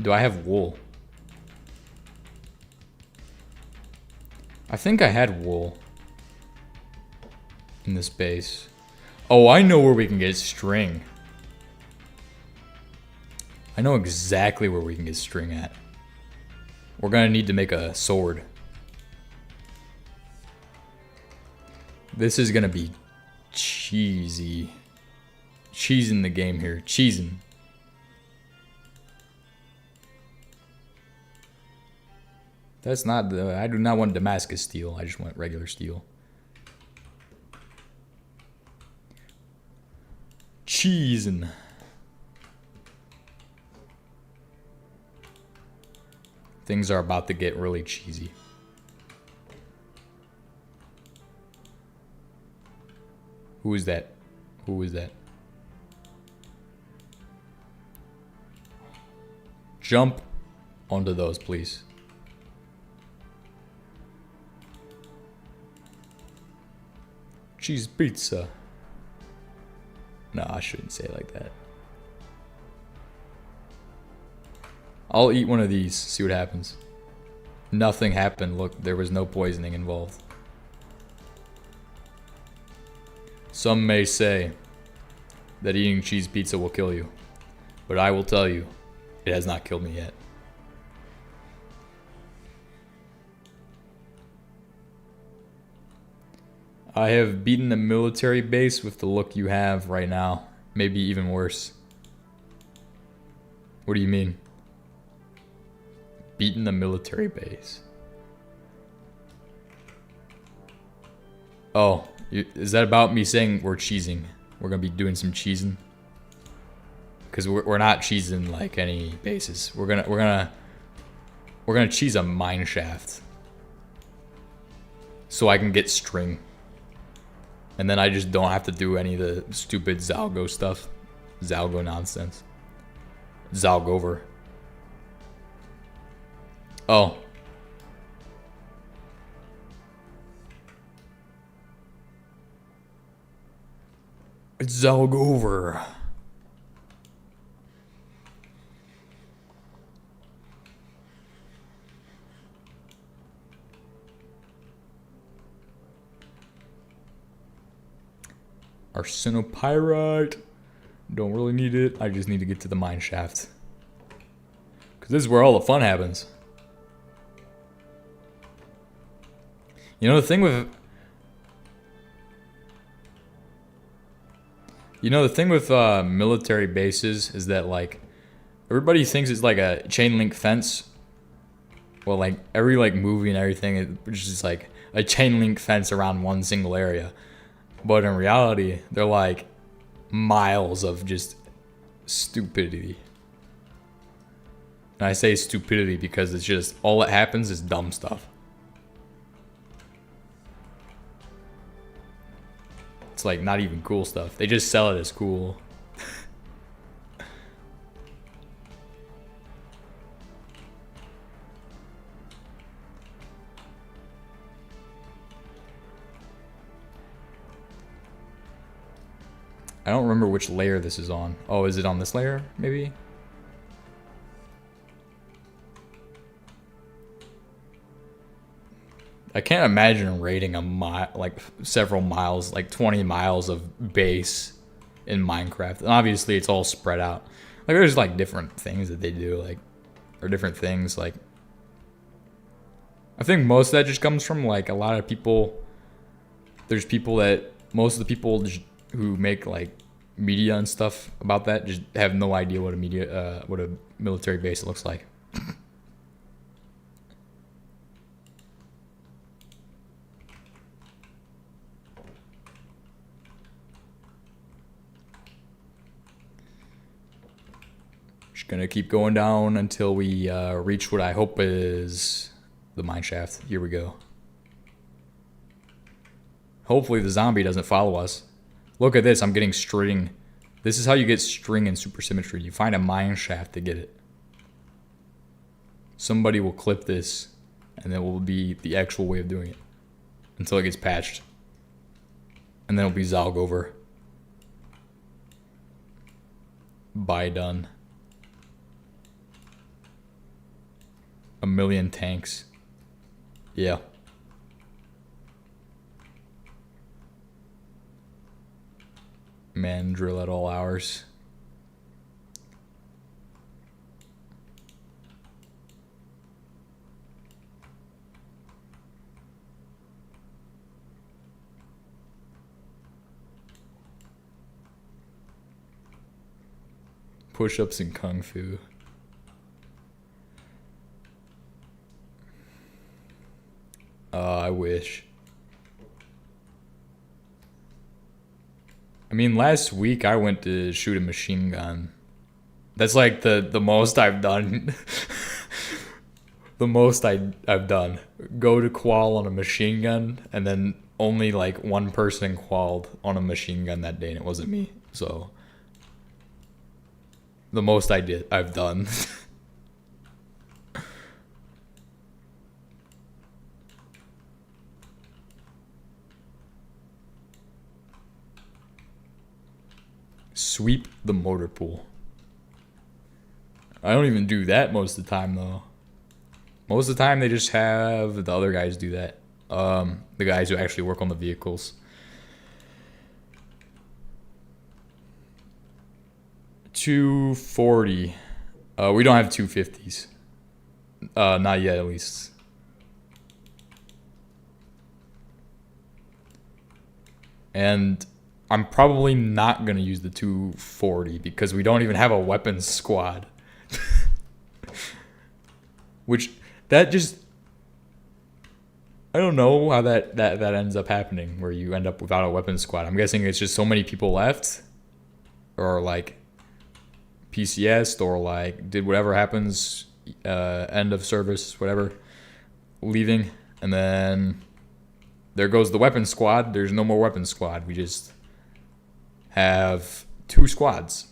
Do I have wool? I think I had wool in this base. Oh, I know where we can get string. I know exactly where we can get string at. We're gonna need to make a sword. This is gonna be cheesy. Cheesing the game here. Cheesing. That's not the... I do not want Damascus steel. I just want regular steel. Cheesing. Things are about to get really cheesy. Who is that? Who is that? Jump onto those, please. Cheese pizza. No, I shouldn't say it like that. I'll eat one of these, see what happens. Nothing happened. Look, there was no poisoning involved. Some may say that eating cheese pizza will kill you, but I will tell you, it has not killed me yet. I have beaten a military base with the look you have right now. Maybe even worse. What do you mean? Beaten the military base. Oh, is that about me saying we're cheesing? We're gonna be doing some cheesing? Because we're not cheesing like any bases. We're gonna cheese a mine shaft. So I can get string. And then I just don't have to do any of the stupid Zalgo stuff. Zalgo nonsense. Zalgover. Oh. It's Zalgover. Arsenopyrite. Don't really need it. I just need to get to the mine shaft. Because this is where all the fun happens. You know the thing with... military bases is that, like, everybody thinks it's like a chain link fence. Well, like, every, like, movie and everything, it's just like a chain link fence around one single area. But in reality, they're like miles of just stupidity. And I say stupidity because it's just, all that happens is dumb stuff. It's like not even cool stuff. They just sell it as cool. I don't remember which layer this is on. Oh, is it on this layer, maybe? I can't imagine raiding a mile, like several miles, like 20 miles of base in Minecraft. And obviously it's all spread out. Like there's like different things that they do, like, or different things. Like, I think most of that just comes from like a lot of people. There's people that, most of the people who make like media and stuff about that just have no idea what a military base looks like. Just gonna keep going down until we reach what I hope is the mine shaft. Here we go. Hopefully the zombie doesn't follow us. Look at this, I'm getting string. This is how you get string in Supersymmetry. You find a mine shaft to get it. Somebody will clip this, and it will be the actual way of doing it. Until it gets patched. And then it'll be Zalg over. Bye done. A million tanks. Yeah. Man, drill at all hours. Push-ups and kung fu. I wish. I mean, last week I went to shoot a machine gun. That's like the most I've done. The most I've done. Go to qual on a machine gun, and then only like one person qualled on a machine gun that day, and it wasn't me. So the most I've done. Sweep the motor pool. I don't even do that most of the time though. Most of the time they just have the other guys do that. The guys who actually work on the vehicles. 240. We don't have 250s. Not yet, at least. And I'm probably not going to use the 240 because we don't even have a weapons squad. Which, that just... I don't know how that ends up happening, where you end up without a weapons squad. I'm guessing it's just so many people left. Or like PCS, or like did whatever happens, end of service, whatever, leaving. And then there goes the weapons squad. There's no more weapons squad. We just have 2 squads.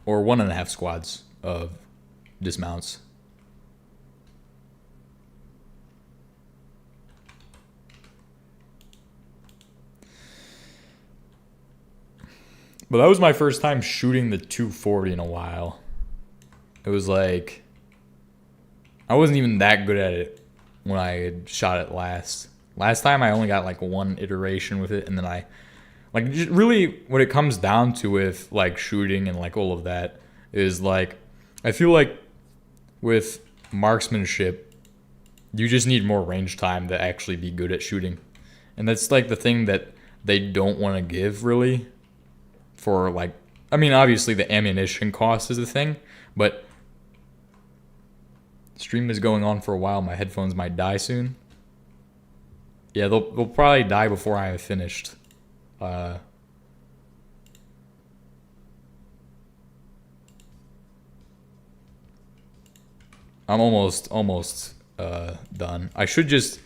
Or 1.5 squads of dismounts. But that was my first time shooting the 240 in a while. It was like, I wasn't even that good at it when I had shot it last. Last time I only got like 1 iteration with it, and then I, like, just really what it comes down to with like shooting and like all of that is like, I feel like with marksmanship, you just need more range time to actually be good at shooting. And that's like the thing that they don't want to give really for like, I mean, obviously the ammunition cost is the thing, but stream is going on for a while. My headphones might die soon. Yeah, they'll probably die before I have finished. I'm almost done. I should just,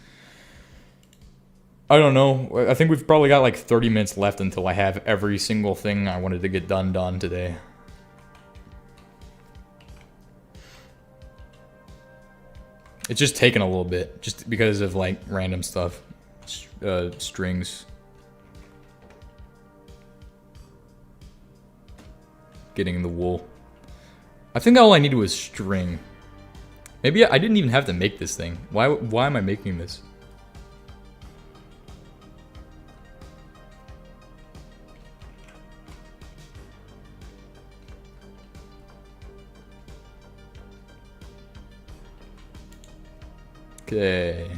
I don't know. I think we've probably got like 30 minutes left until I have every single thing I wanted to get done today. It's just taken a little bit, just because of like random stuff, strings. Getting the wool. I think all I needed was string. Maybe I didn't even have to make this thing. Why am I making this? Okay.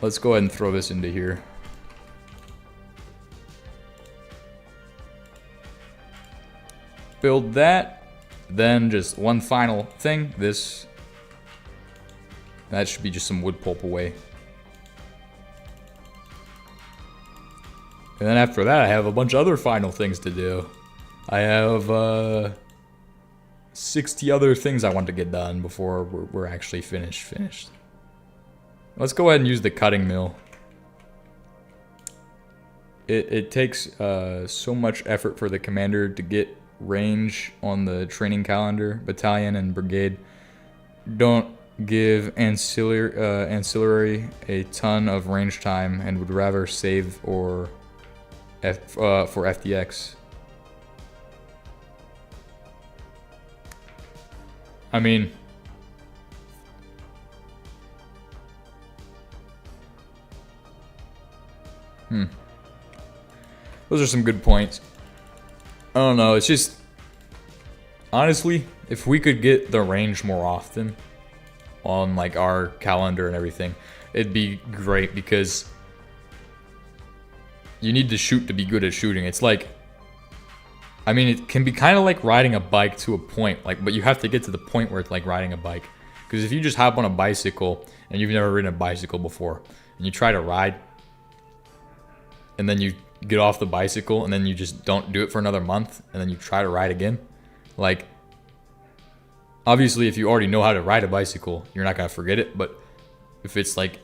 Let's go ahead and throw this into here. Build that. Then just one final thing. This. That should be just some wood pulp away. And then after that, I have a bunch of other final things to do. I have 60 other things I want to get done before we're actually finished. Let's go ahead and use the cutting mill. It takes so much effort for the commander to get range on the training calendar. Battalion and brigade don't give ancillary a ton of range time and would rather save or for FDX. I mean, those are some good points. I don't know, it's just, honestly, if we could get the range more often on like our calendar and everything, it'd be great, because you need to shoot to be good at shooting. It's like, I mean, it can be kind of like riding a bike to a point, like, but you have to get to the point where it's like riding a bike. Because if you just hop on a bicycle and you've never ridden a bicycle before, and you try to ride, and then you get off the bicycle and then you just don't do it for another month, and then you try to ride again, like, obviously if you already know how to ride a bicycle, you're not gonna forget it. But if it's like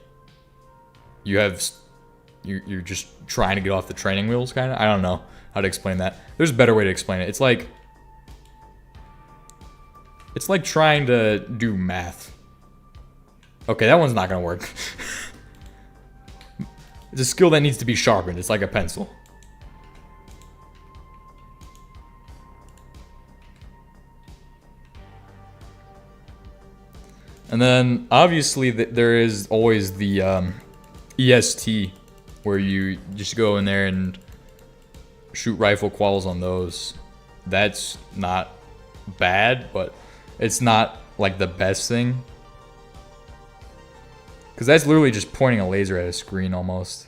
you're just trying to get off the training wheels, kind of, I don't know how to explain that. There's a better way to explain it. It's like trying to do math. Okay, that one's not gonna work. It's a skill that needs to be sharpened. It's like a pencil. And then obviously there is always the EST, where you just go in there and shoot rifle quals on those. That's not bad, but it's not like the best thing. Because that's literally just pointing a laser at a screen almost.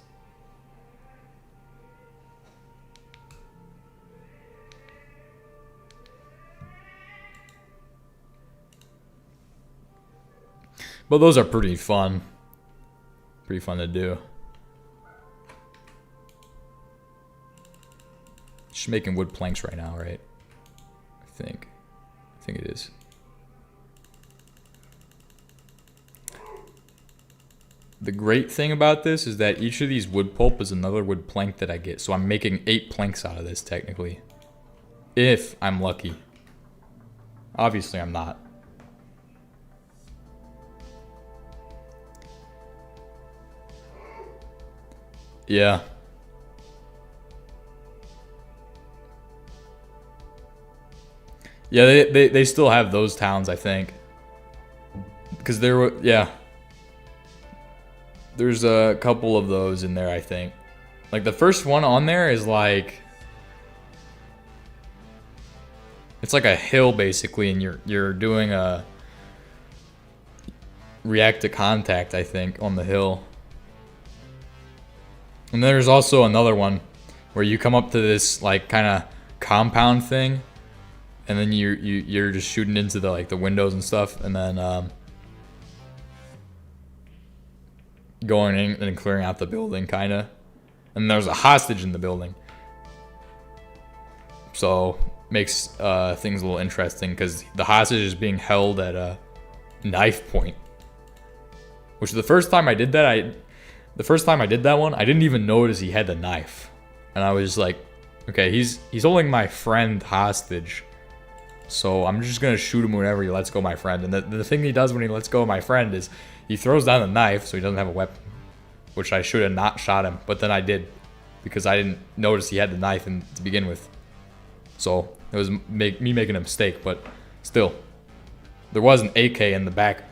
But those are pretty fun. Pretty fun to do. Just making wood planks right now, right? I think it is. The great thing about this is that each of these wood pulp is another wood plank that I get. So I'm making 8 planks out of this, technically. If I'm lucky. Obviously, I'm not. Yeah. Yeah, they still have those towns, I think. Because there were, yeah. There's a couple of those in there, I think. Like, the first one on there is like, it's like a hill, basically, and you're doing a react to contact, I think, on the hill. And there's also another one where you come up to this like kind of compound thing, and then you're just shooting into the like the windows and stuff, and then going in and clearing out the building, kind of. And there's a hostage in the building, so makes things a little interesting, because the hostage is being held at a knife point. Which the first time I did that, one, I didn't even notice he had the knife, and I was just like, okay, he's holding my friend hostage, so I'm just gonna shoot him whenever he lets go my friend. And the thing he does when he lets go of my friend is he throws down the knife, so he doesn't have a weapon, which I should have not shot him, but then I did, because I didn't notice he had the knife to begin with. So It was me making a mistake, but still. There was an AK in the back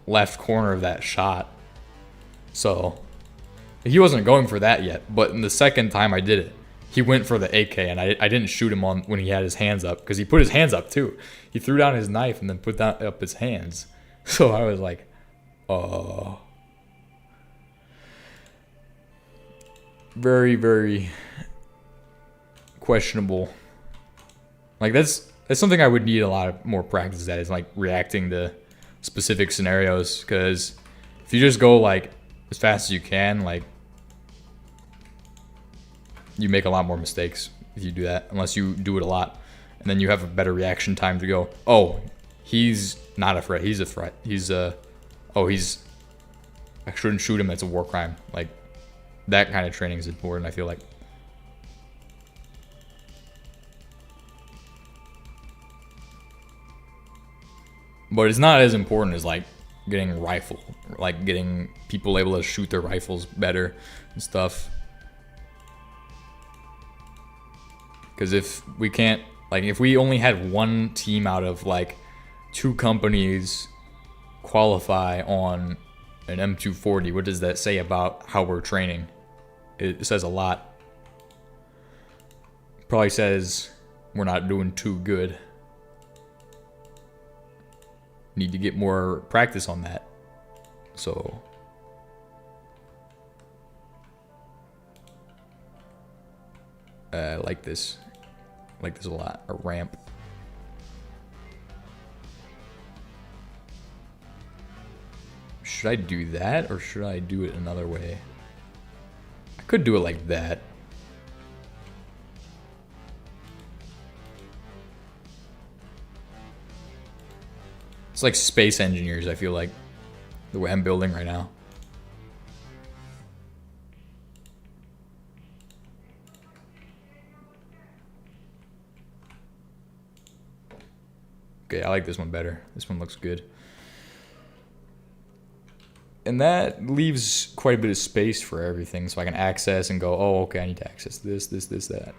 left corner of that shot. So, he wasn't going for that yet. But in the second time I did it, he went for the AK, and I didn't shoot him on when he had his hands up, because he put his hands up too. He threw down his knife and then put up his hands. So I was like, oh. Very, very questionable. Like, that's something I would need a lot of more practice at, is like reacting to specific scenarios, because if you just go like as fast as you can, like, you make a lot more mistakes if you do that, unless you do it a lot, and then you have a better reaction time to go, oh, he's not a threat, he's a threat, oh, I shouldn't shoot him, that's a war crime. Like, that kind of training is important, I feel like. But it's not as important as like getting rifle, like getting people able to shoot their rifles better and stuff. Because if we can't, like, if we only had one team out of like 2 companies qualify on an M240, what does that say about how we're training? It says a lot. Probably says we're not doing too good. Need to get more practice on that. So I like this. I like this a lot. A ramp. Should I do that, or should I do it another way? I could do it like that. It's like Space Engineers, I feel like, the way I'm building right now. Okay, I like this one better. This one looks good. And that leaves quite a bit of space for everything, so I can access and go, oh, okay, I need to access this, that.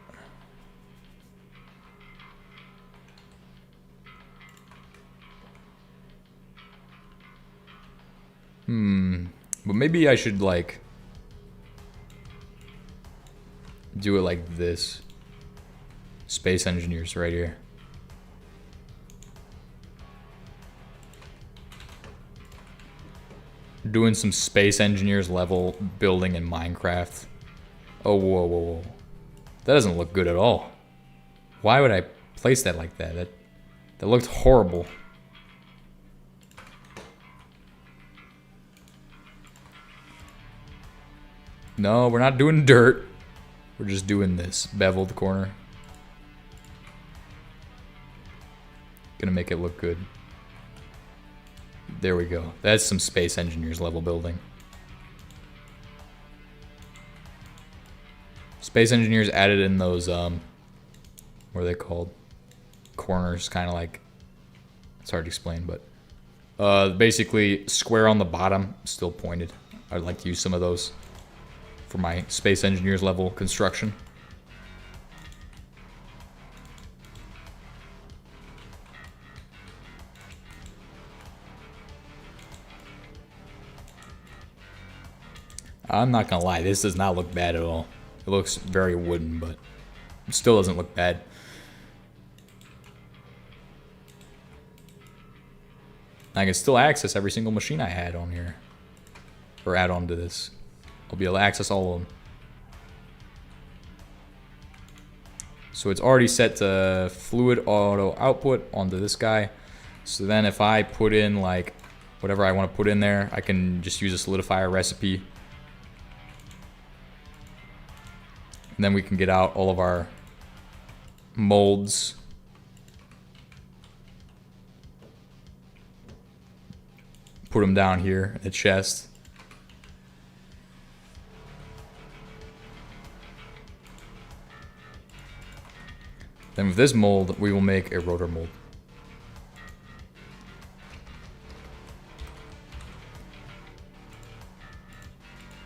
But maybe I should, like, do it like this. Space Engineers right here. Doing some Space Engineers level building in Minecraft. Oh, whoa, whoa, whoa. That doesn't look good at all. Why would I place that like that? That looked horrible. No, we're not doing dirt. We're just doing this beveled corner. Gonna make it look good. There we go. That's some Space Engineers level building. Space Engineers added in those, what are they called? Corners, kind of like, it's hard to explain, but basically square on the bottom, still pointed. I'd like to use some of those for my Space Engineers level construction. I'm not gonna lie, this does not look bad at all. It looks very wooden, but it still doesn't look bad. I can still access every single machine I had on here, or add on to this. I'll be able to access all of them. So it's already set to fluid auto output onto this guy. So then if I put in like whatever I want to put in there, I can just use a solidifier recipe. And then we can get out all of our molds. Put them down here in the chest. Then with this mold, we will make a rotor mold.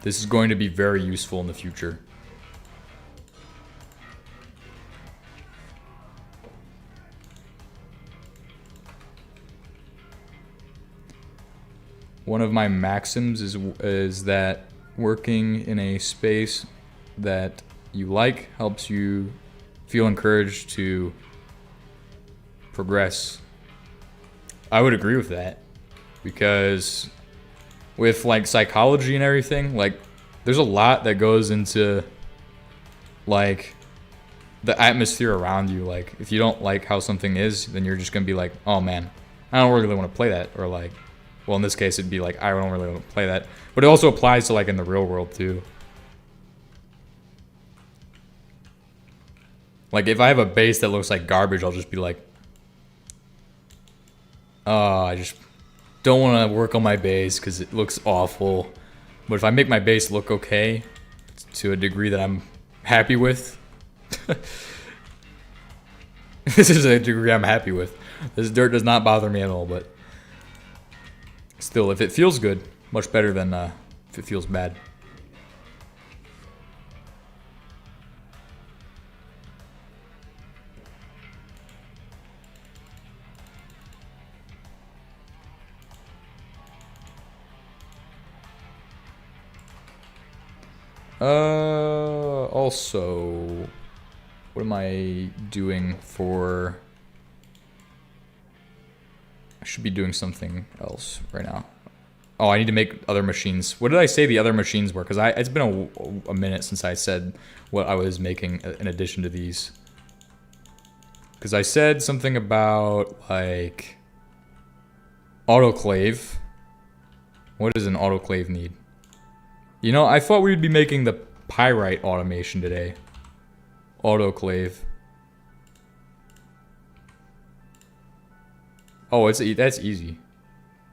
This is going to be very useful in the future. one of my maxims is that working in a space that you like helps you feel encouraged to progress. I would agree with that, because with like psychology and everything, like there's a lot that goes into like the atmosphere around you. Like if you don't like how something is, then you're just gonna be like, oh man, I don't really want to play that. Or like, well, in this case it'd be like, I don't really want to play that. But it also applies to like in the real world too. Like if I have a base that looks like garbage, I'll just be like, oh, I just don't want to work on my base because it looks awful. But if I make my base look okay to a degree that I'm happy with, this is a degree I'm happy with. This dirt does not bother me at all, but still, if it feels good, much better than if it feels bad. Also, what am I doing for... I should be doing something else right now. Oh, I need to make other machines. What did I say the other machines were? Because it's been a minute since I said what I was making in addition to these. Because I said something about, like, autoclave. What does an autoclave need? You know, I thought we'd be making the pyrite automation today. Autoclave. Oh, that's easy.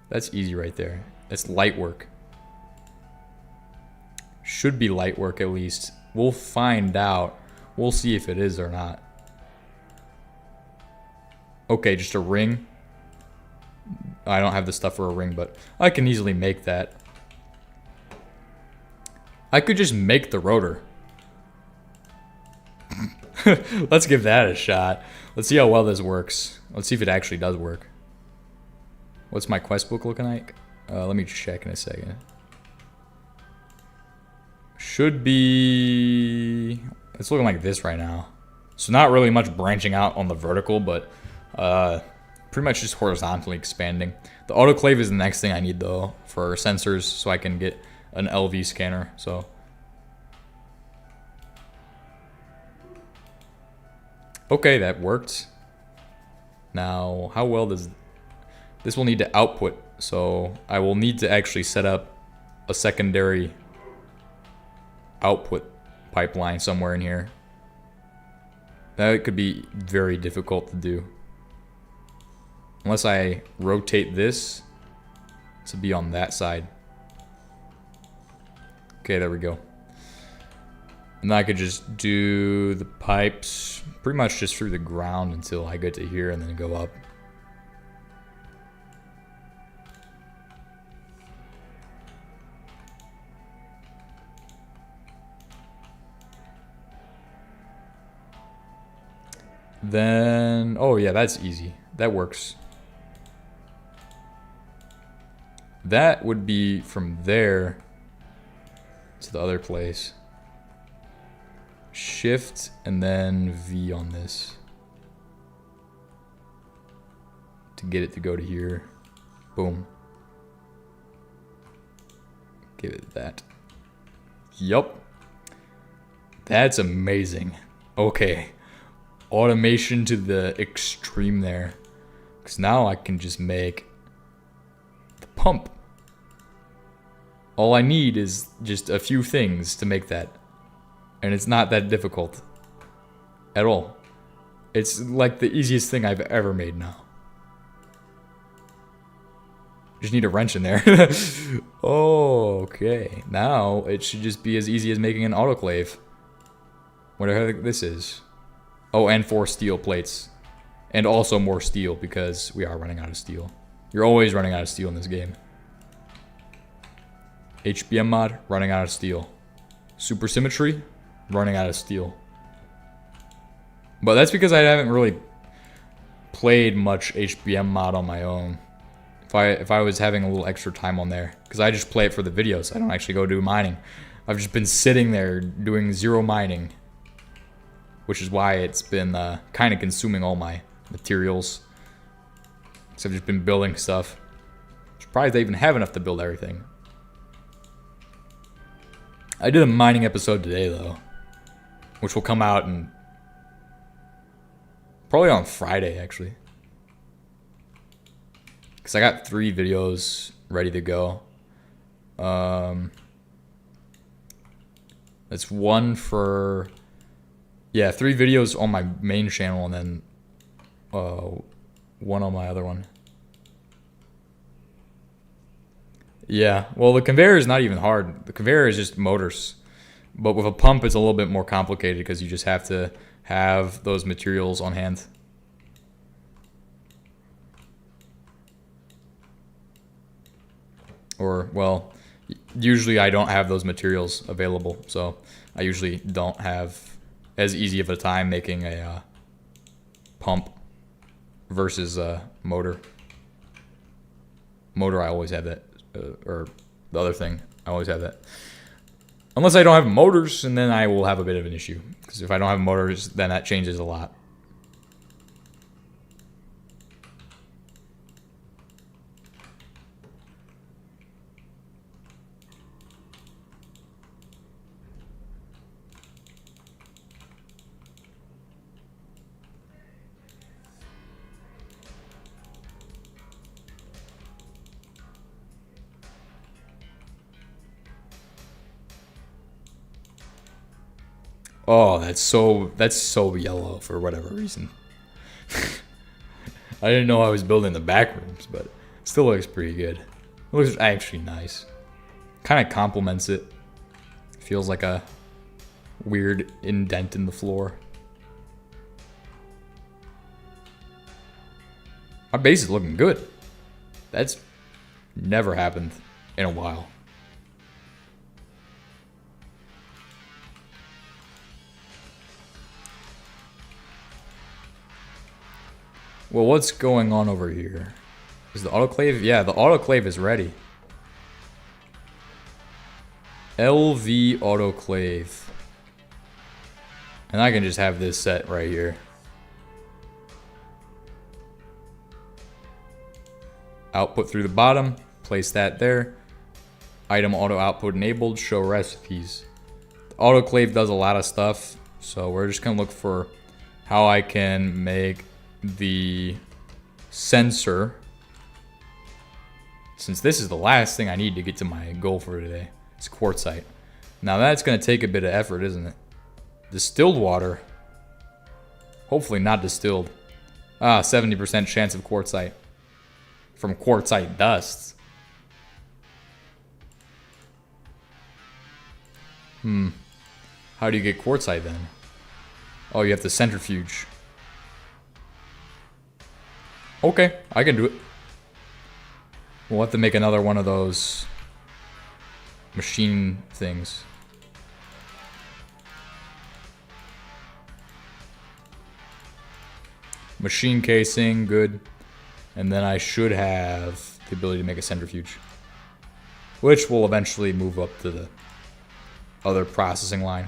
That's easy right there. That's light work. Should be light work at least. We'll find out. We'll see if it is or not. Okay, just a ring. I don't have the stuff for a ring, but I can easily make that. I could just make the rotor. Let's give that a shot. Let's see how well this works. Let's see if it actually does work. What's my quest book looking like? Let me check in a second. Should be... It's looking like this right now. So not really much branching out on the vertical, but pretty much just horizontally expanding. The autoclave is the next thing I need though for sensors, so I can get an LV scanner. So okay, that worked. Now, how well does this will need to output? So I will need to actually set up a secondary output pipeline somewhere in here. That could be very difficult to do. Unless I rotate this to be on that side. Okay, there we go. And I could just do the pipes pretty much just through the ground until I get to here and then go up. Then, oh yeah, that's easy. That works. That would be from there to the other place. Shift and then V on this to get it to go to here. Boom. Give it that. Yup. That's amazing. Okay. Automation to the extreme there. Because now I can just make the pump. All I need is just a few things to make that. And it's not that difficult. At all. It's like the easiest thing I've ever made now. Just need a wrench in there. Oh, okay. Now it should just be as easy as making an autoclave. Whatever this is. Oh, and 4 steel plates. And also more steel because we are running out of steel. You're always running out of steel in this game. HBM mod, running out of steel. Supersymmetry, running out of steel. But that's because I haven't really played much HBM mod on my own. If I was having a little extra time on there, because I just play it for the videos. I don't actually go do mining. I've just been sitting there doing 0 mining, which is why it's been kind of consuming all my materials. So I've just been building stuff. Surprised I even have enough to build everything. I did a mining episode today though, which will come out in probably on Friday actually. Because I got 3 videos ready to go. It's one for, yeah, 3 videos on my main channel and then one on my other one. Yeah, well, the conveyor is not even hard. The conveyor is just motors. But with a pump, it's a little bit more complicated because you just have to have those materials on hand. Or, well, usually I don't have those materials available, so I usually don't have as easy of a time making a pump versus a motor. Motor, I always have that, or the other thing, I always have that. Unless I don't have motors, and then I will have a bit of an issue. Because if I don't have motors, then that changes a lot. Oh, that's so yellow for whatever reason. I didn't know I was building the back rooms, but it still looks pretty good. It looks actually nice. Kind of complements it. Feels like a weird indent in the floor. My base is looking good. That's never happened in a while. Well, what's going on over here? Is the autoclave? Yeah, the autoclave is ready. LV autoclave. And I can just have this set right here. Output through the bottom. Place that there. Item auto output enabled. Show recipes. The autoclave does a lot of stuff. So we're just going to look for how I can make the sensor, since this is the last thing I need to get to my goal for today. It's quartzite. Now that's going to take a bit of effort, isn't it? Distilled water. Hopefully not distilled. 70% chance of quartzite from quartzite dust. How do you get quartzite then? Oh, you have to centrifuge. Okay, I can do it. We'll have to make another one of those machine things. Machine casing, good. And then I should have the ability to make a centrifuge, which will eventually move up to the other processing line.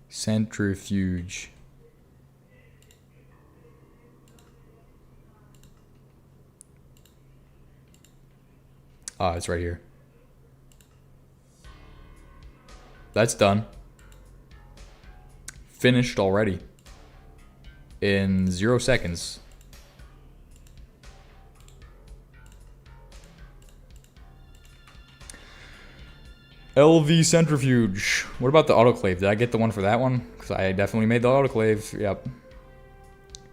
Centrifuge. It's right here. That's done. Finished already. In 0 seconds. LV centrifuge. What about the autoclave? Did I get the one for that one? Because I definitely made the autoclave. Yep.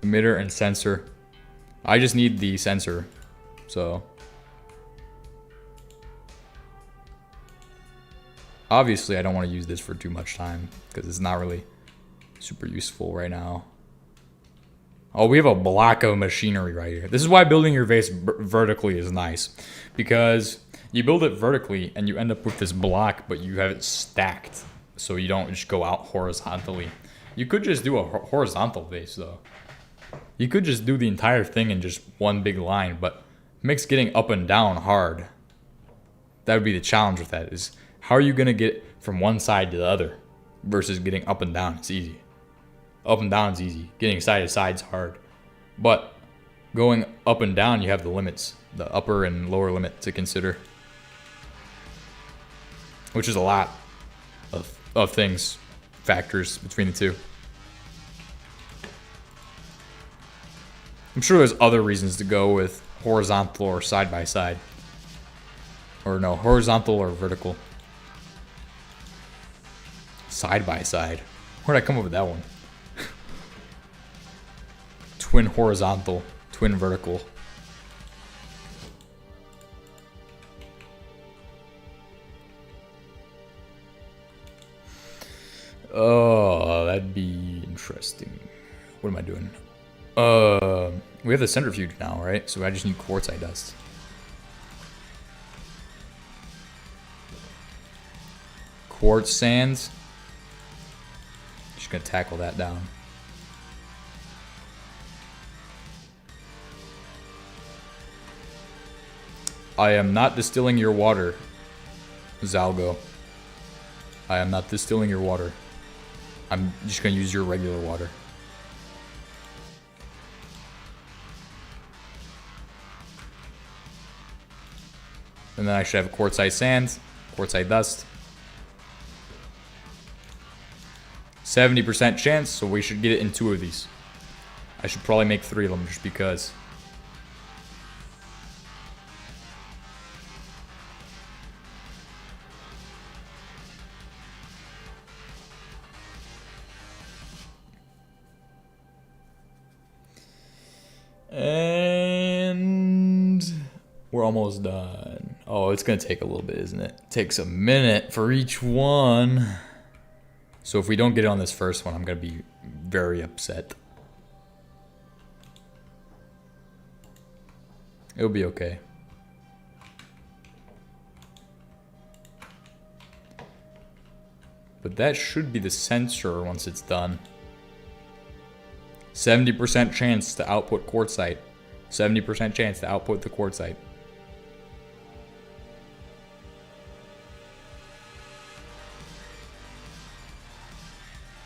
Emitter and sensor. I just need the sensor. So. Obviously, I don't want to use this for too much time. Because it's not really super useful right now. Oh, we have a block of machinery right here. This is why building your vase vertically is nice. Because you build it vertically and you end up with this block, but you have it stacked. so you don't just go out horizontally. You could just do a horizontal base though. You could just do the entire thing in just one big line, but it makes getting up and down hard. That would be the challenge with that, is how are you gonna get from one side to the other versus getting up and down? It's easy. Up and down is easy. Getting side to side is hard. But going up and down, you have the limits, the upper and lower limit to consider, which is a lot of things, factors between the two. I'm sure there's other reasons to go with horizontal or side by side. Or no, horizontal or vertical. Side by side. Where'd I come up with that one? Twin horizontal, twin vertical. Oh, that'd be interesting. What am I doing? We have the centrifuge now, right? So I just need quartzite dust. Quartz sands. Just gonna tackle that down. I am not distilling your water, Zalgo. I am not distilling your water. I'm just gonna use your regular water. And then I should have quartzite sand, quartzite dust. 70% chance, so we should get it in 2 of these. I should probably make 3 of them just because. And we're almost done. Oh, it's gonna take a little bit, isn't it? It takes a minute for each one. So if we don't get it on this first one, I'm gonna be very upset. It'll be okay. But that should be the sensor once it's done. 70% chance to output quartzite. 70% chance to output the quartzite.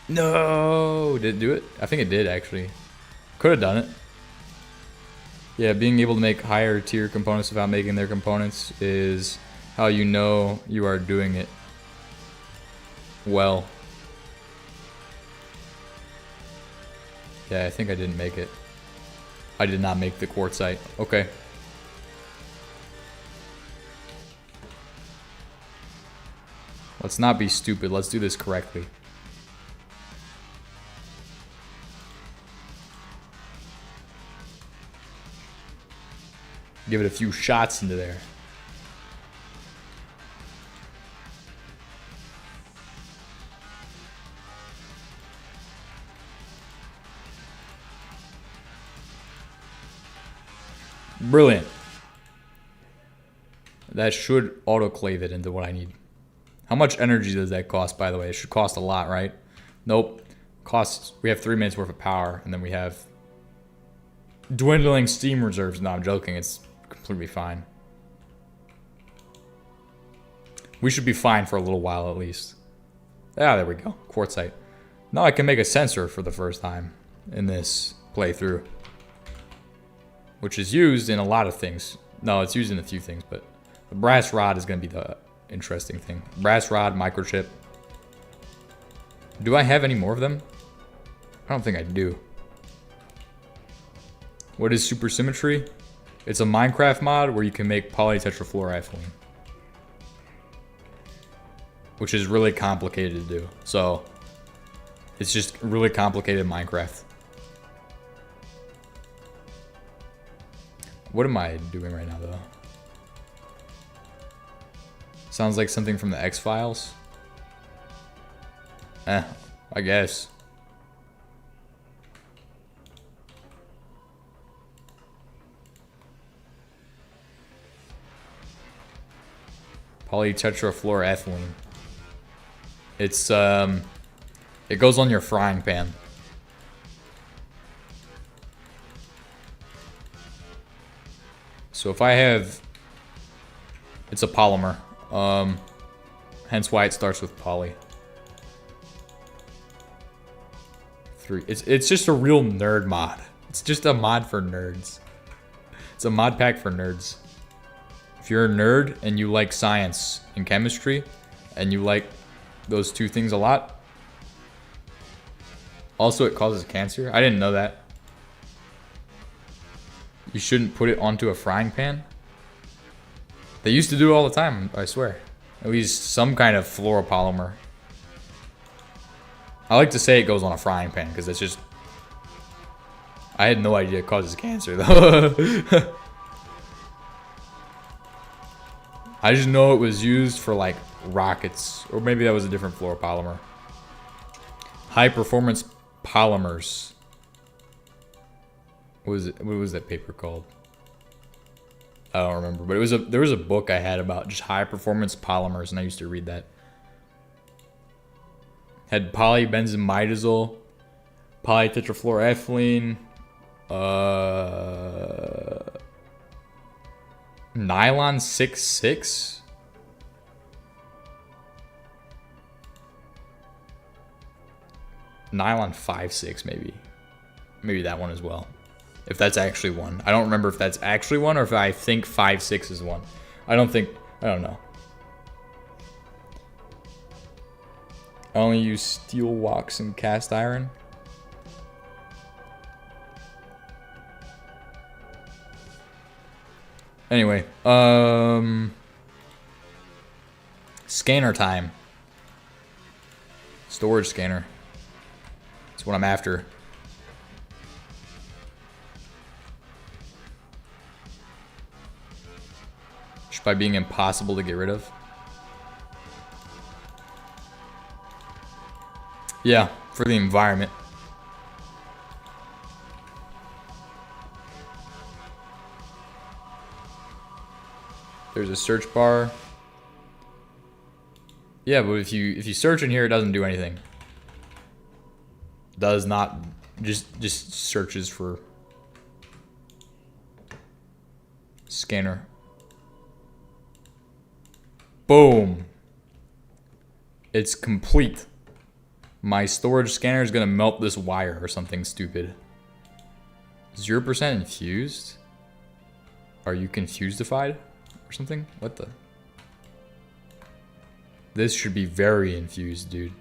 No! Did it do it? I think it did, actually. Could have done it. Yeah, being able to make higher tier components without making their components is how you know you are doing it well. Yeah, I think I didn't make it. I did not make the quartzite. Okay. Let's not be stupid. Let's do this correctly. Give it a few shots into there. Brilliant. That should autoclave it into what I need. How much energy does that cost, by the way? It should cost a lot, right? Nope. Costs, we have 3 minutes worth of power, and then we have dwindling steam reserves. No, I'm joking. It's completely fine. We should be fine for a little while at least. Ah, there we go. Quartzite. Now I can make a sensor for the first time in this playthrough, which is used in a lot of things. No, it's used in a few things, but the brass rod is going to be the interesting thing. Brass rod, microchip. Do I have any more of them? I don't think I do. What is Supersymmetry? It's a Minecraft mod where you can make polytetrafluoroethylene, which is really complicated to do. So it's just really complicated Minecraft. What am I doing right now, though? Sounds like something from the X-Files. I guess. Polytetrafluoroethylene. It's it goes on your frying pan. So if I have, it's a polymer. Hence why it starts with poly. 3. It's just a real nerd mod. It's just a mod for nerds. It's a mod pack for nerds. If you're a nerd and you like science and chemistry, and you like those two things a lot. Also, it causes cancer. I didn't know that. You shouldn't put it onto a frying pan. They used to do it all the time, I swear. At least some kind of fluoropolymer. I like to say it goes on a frying pan because it's just... I had no idea it causes cancer though. I just know it was used for like rockets. Or maybe that was a different fluoropolymer. High performance polymers. What was that paper called? I don't remember, but there was a book I had about just high performance polymers, and I used to read that. Had polybenzimidazole, polytetrafluoroethylene, nylon 6,6. Nylon 5,6 maybe. Maybe that one as well. If that's actually one. I don't remember if that's actually one or if I think 5,6 is one. I don't know. I only use steel wax and cast iron. Anyway, scanner time. Storage scanner. That's what I'm after. Just by being impossible to get rid of. Yeah, for the environment. There's a search bar. Yeah, but if you search in here, it doesn't do anything. Does not, just searches for scanner. Boom. It's complete. My storage scanner is gonna melt this wire or something stupid. 0% infused? Are you confusedified or something? What the? This should be very infused, dude.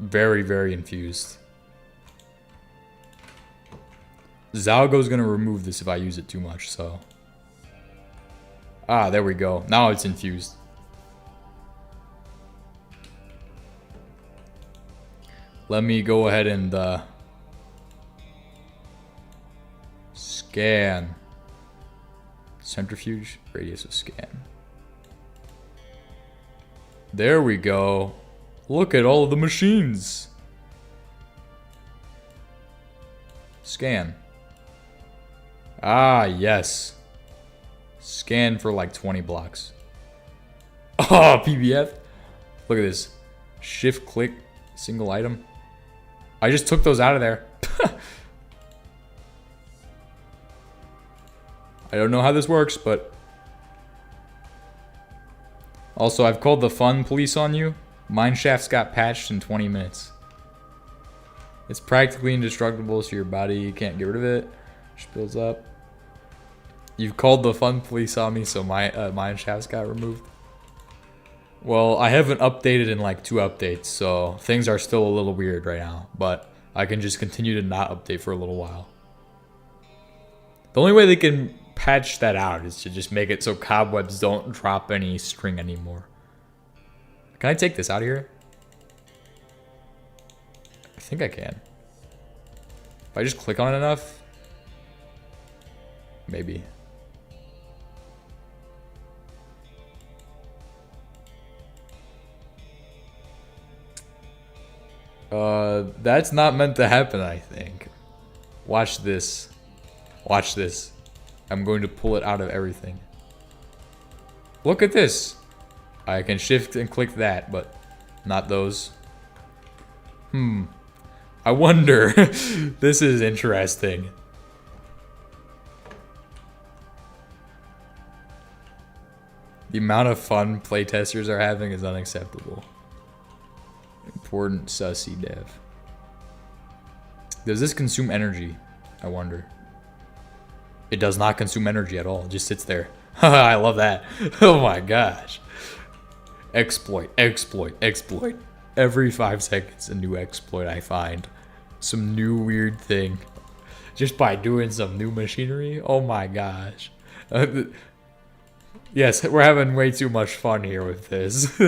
Very, very infused. Zalgo's gonna remove this if I use it too much, so. Ah, there we go. Now it's infused. Let me go ahead and scan. Centrifuge, radius of scan. There we go. Look at all of the machines. Scan. Ah, yes. Scan for like 20 blocks. Oh, PBF. Look at this. Shift click, single item. I just took those out of there. I don't know how this works, but... Also, I've called the fun police on you. Mineshaft's got patched in 20 minutes. It's practically indestructible, so your body can't get rid of it. Just builds up. You've called the fun police on me, so my Mineshaft's got removed. Well, I haven't updated in like 2 updates, so things are still a little weird right now. But I can just continue to not update for a little while. The only way they can patch that out is to just make it so cobwebs don't drop any string anymore. Can I take this out of here? I think I can. If I just click on it enough, maybe. That's not meant to happen, I think. Watch this. Watch this. I'm going to pull it out of everything. Look at this. I can shift and click that, but not those. I wonder. This is interesting. The amount of fun playtesters are having is unacceptable. Important sussy dev. Does this consume energy? I wonder. It does not consume energy at all. It just sits there. I love that. Oh my gosh. Exploit, exploit, exploit. Every 5 seconds, a new exploit I find. Some new weird thing. Just by doing some new machinery. Oh my gosh. Yes, we're having way too much fun here with this.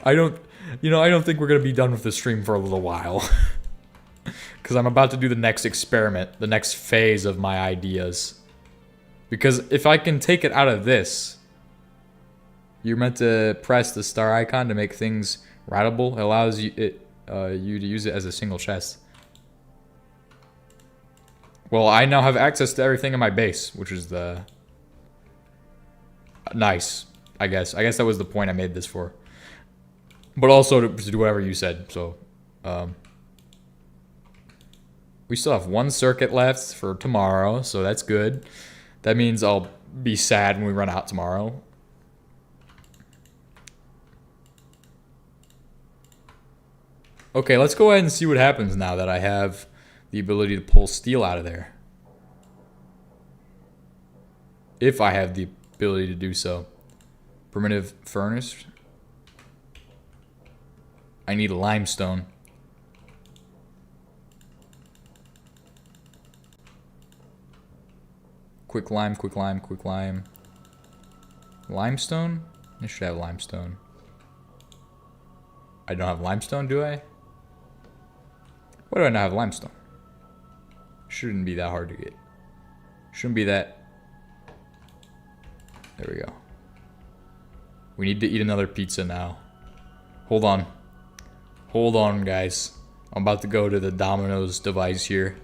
I don't think we're going to be done with the stream for a little while. Because I'm about to do the next experiment, the next phase of my ideas. Because if I can take it out of this, you're meant to press the star icon to make things routable. It allows you to use it as a single chest. Well, I now have access to everything in my base, which is the... nice, I guess. I guess that was the point I made this for. But also to do whatever you said, so... we still have 1 circuit left for tomorrow, so that's good. That means I'll be sad when we run out tomorrow. Okay, let's go ahead and see what happens now that I have the ability to pull steel out of there. If I have the ability to do so. Primitive furnace. I need limestone. Quick lime, quick lime, quick lime. Limestone? I should have limestone. I don't have limestone, do I? Why do I not have limestone? Shouldn't be that hard to get. Shouldn't be that... There we go. We need to eat another pizza now. Hold on. Hold on, guys. I'm about to go to the Domino's device here.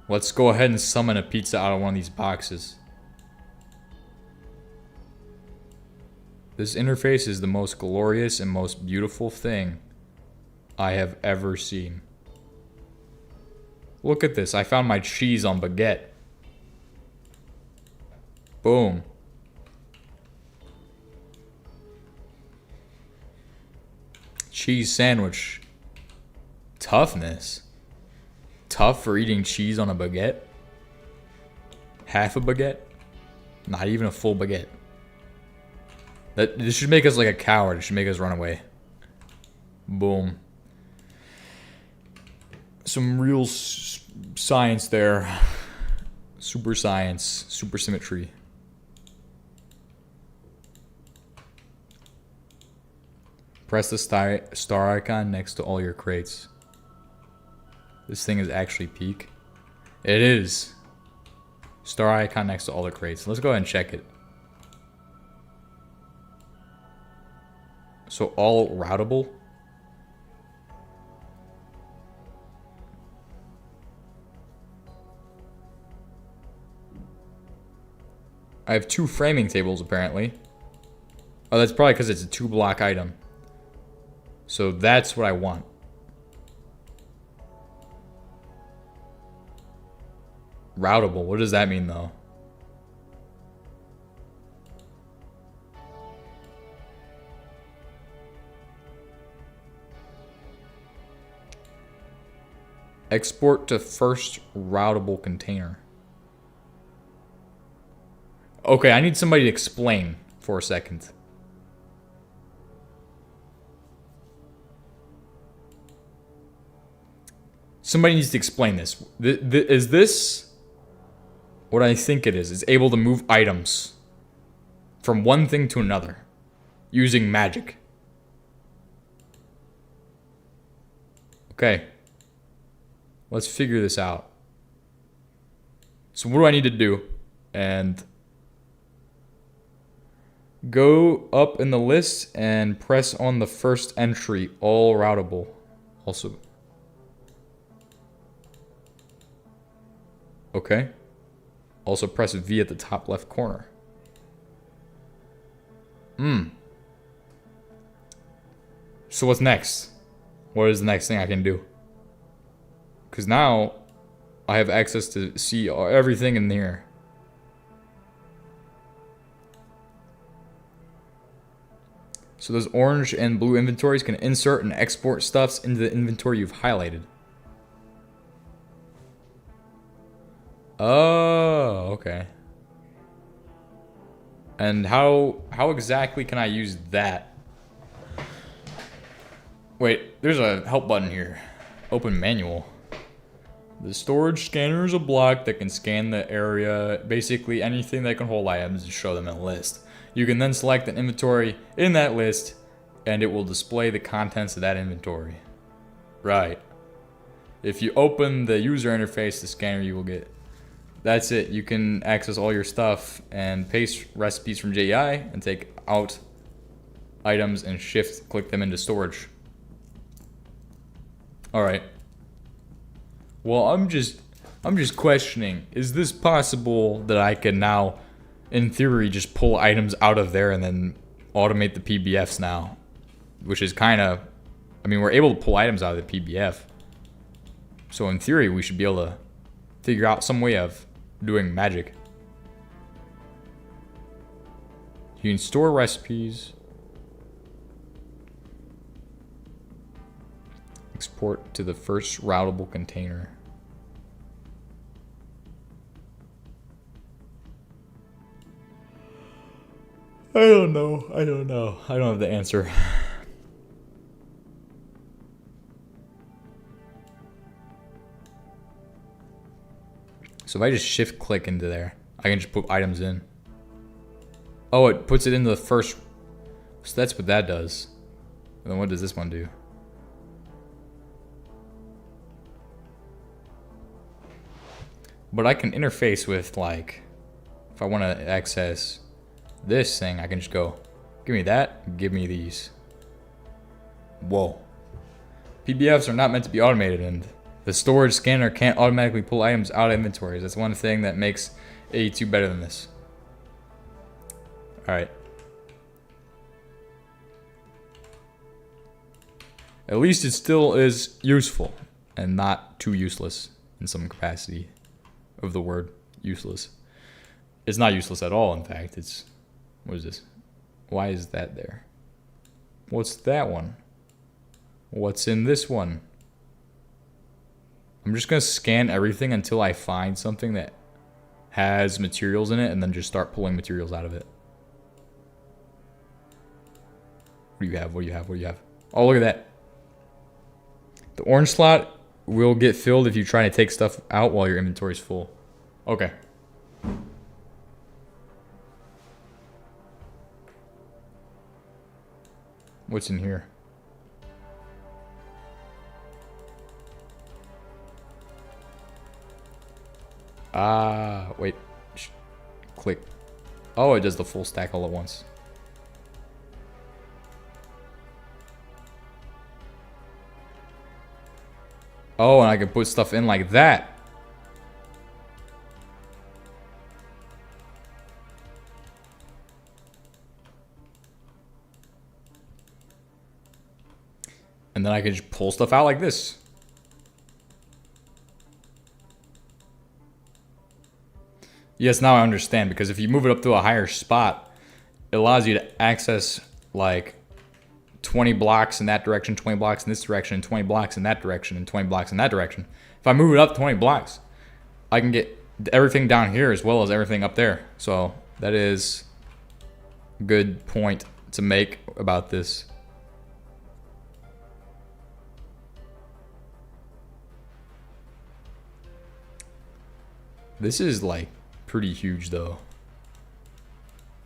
Let's go ahead and summon a pizza out of one of these boxes. This interface is the most glorious and most beautiful thing I have ever seen. Look at this. I found my cheese on baguette. Boom. Cheese sandwich. Toughness. Tough for eating cheese on a baguette? Half a baguette? Not even a full baguette. This should make us like a coward. It should make us run away. Boom. Some real science there. Super science. Supersymmetry. Press the star icon next to all your crates. This thing is actually peak. It is. Star icon next to all the crates. Let's go ahead and check it. So all routable. I have 2 framing tables apparently. Oh, that's probably because it's a 2-block item. So that's what I want. Routable. What does that mean though? Export to first routable container. Okay, I need somebody to explain for a second. Somebody needs to explain this. Is this what I think it is? It's able to move items from one thing to another using magic. Okay. Let's figure this out. So what do I need to do? And go up in the list and press on the first entry, all routable. Also. Okay. Also press V at the top left corner. So what's next? What is the next thing I can do? Because now I have access to see everything in here. So those orange and blue inventories can insert and export stuffs into the inventory you've highlighted. Oh, okay. And how exactly can I use that? Wait, there's a help button here. Open manual. The storage scanner is a block that can scan the area, basically anything that can hold items and show them in a list. You can then select an inventory in that list, and it will display the contents of that inventory. Right. If you open the user interface, the scanner you will get. That's it. You can access all your stuff and paste recipes from JEI and take out items and click them into storage. All right. Well, I'm just questioning, is this possible that I can now, in theory, just pull items out of there and then automate the PBFs now? Which is kind of, I mean, we're able to pull items out of the PBF. So in theory, we should be able to figure out some way of doing magic. You can store recipes. Export to the first routable container. I don't know. I don't have the answer. So if I just shift click into there, I can just put items in. Oh, it puts it into the first. So that's what that does. And then what does this one do? But I can interface with, like, if I want to access this thing, I can just go, give me that, give me these. Whoa. PBFs are not meant to be automated, and the storage scanner can't automatically pull items out of inventories. That's one thing that makes AE2 better than this. Alright. At least it still is useful, and not too useless in some capacity of the word useless. It's not useless at all, in fact. It's, what is this? Why is that there? What's that one? What's in this one? I'm just gonna scan everything until I find something that has materials in it and then just start pulling materials out of it. What do you have? What do you have? What do you have? Oh, look at that. The orange slot will get filled if you try to take stuff out while your inventory is full. Okay. What's in here? Ah, wait. Click. Oh, it does the full stack all at once. Oh, and I can put stuff in like that. And then I can just pull stuff out like this. Yes, now I understand, because if you move it up to a higher spot, it allows you to access like 20 blocks in that direction, 20 blocks in this direction, and 20 blocks in that direction, and 20 blocks in that direction. If I move it up 20 blocks, I can get everything down here as well as everything up there. So that is a good point to make about this. This is like pretty huge though.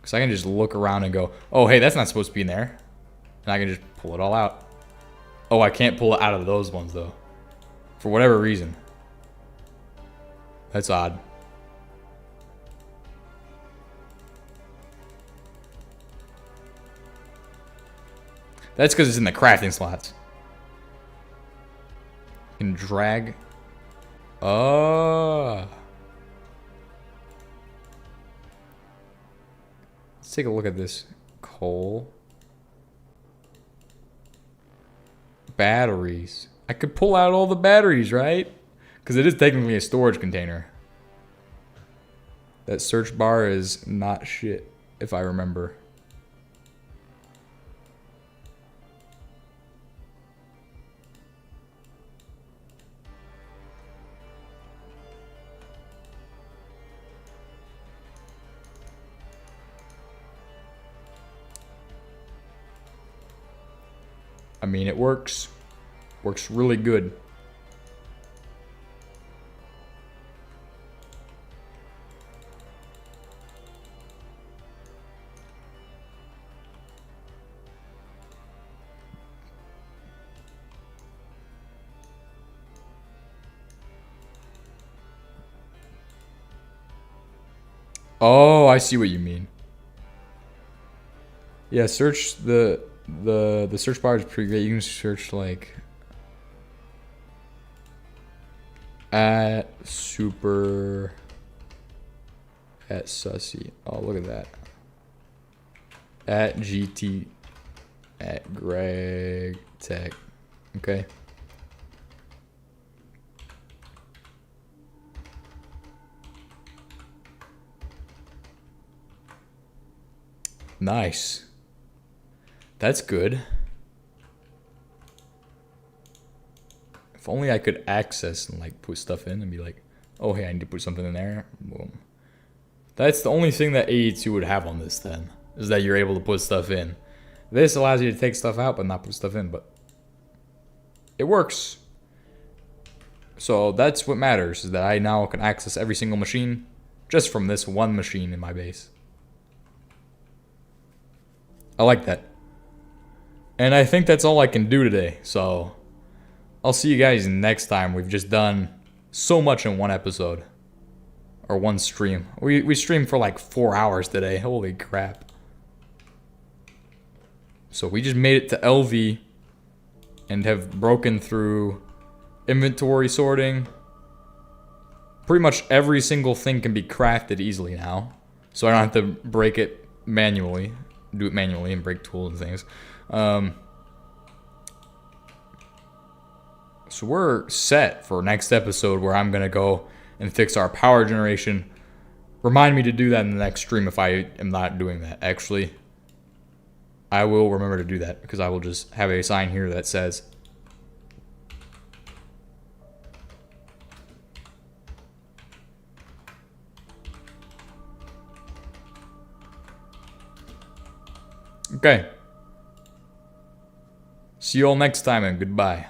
Because I can just look around and go, oh, hey, that's not supposed to be in there. And I can just pull it all out. Oh, I can't pull it out of those ones though. For whatever reason. That's odd. That's because it's in the crafting slots. You can drag. Oh. Let's take a look at this coal. batteries. I could pull out all the batteries, right? Because it is technically a storage container. That search bar is not shit, if I remember. I mean, it works. Works really good. Oh, I see what you mean. Yeah, search the search bar is pretty great. You can search like at super at sussy. Oh, look at that. At GT at Gregtech. Okay. Nice. That's good. If only I could access and like put stuff in and be like, oh hey, I need to put something in there. Boom. That's the only thing that AE2 would have on this then, is that you're able to put stuff in. This allows you to take stuff out but not put stuff in, but it works. So that's what matters, is that I now can access every single machine just from this one machine in my base. I like that. And I think that's all I can do today, so I'll see you guys next time. We've just done so much in one episode. Or one stream. We streamed for like 4 hours today. Holy crap. So we just made it to LV and have broken through inventory sorting. Pretty much every single thing can be crafted easily now. So I don't have to break it manually. Do it manually and break tools and things. So we're set for next episode where I'm going to go and fix our power generation. Remind me to do that in the next stream if I am not doing that. Actually, I will remember to do that because I will just have a sign here that says okay. See you all next time and goodbye.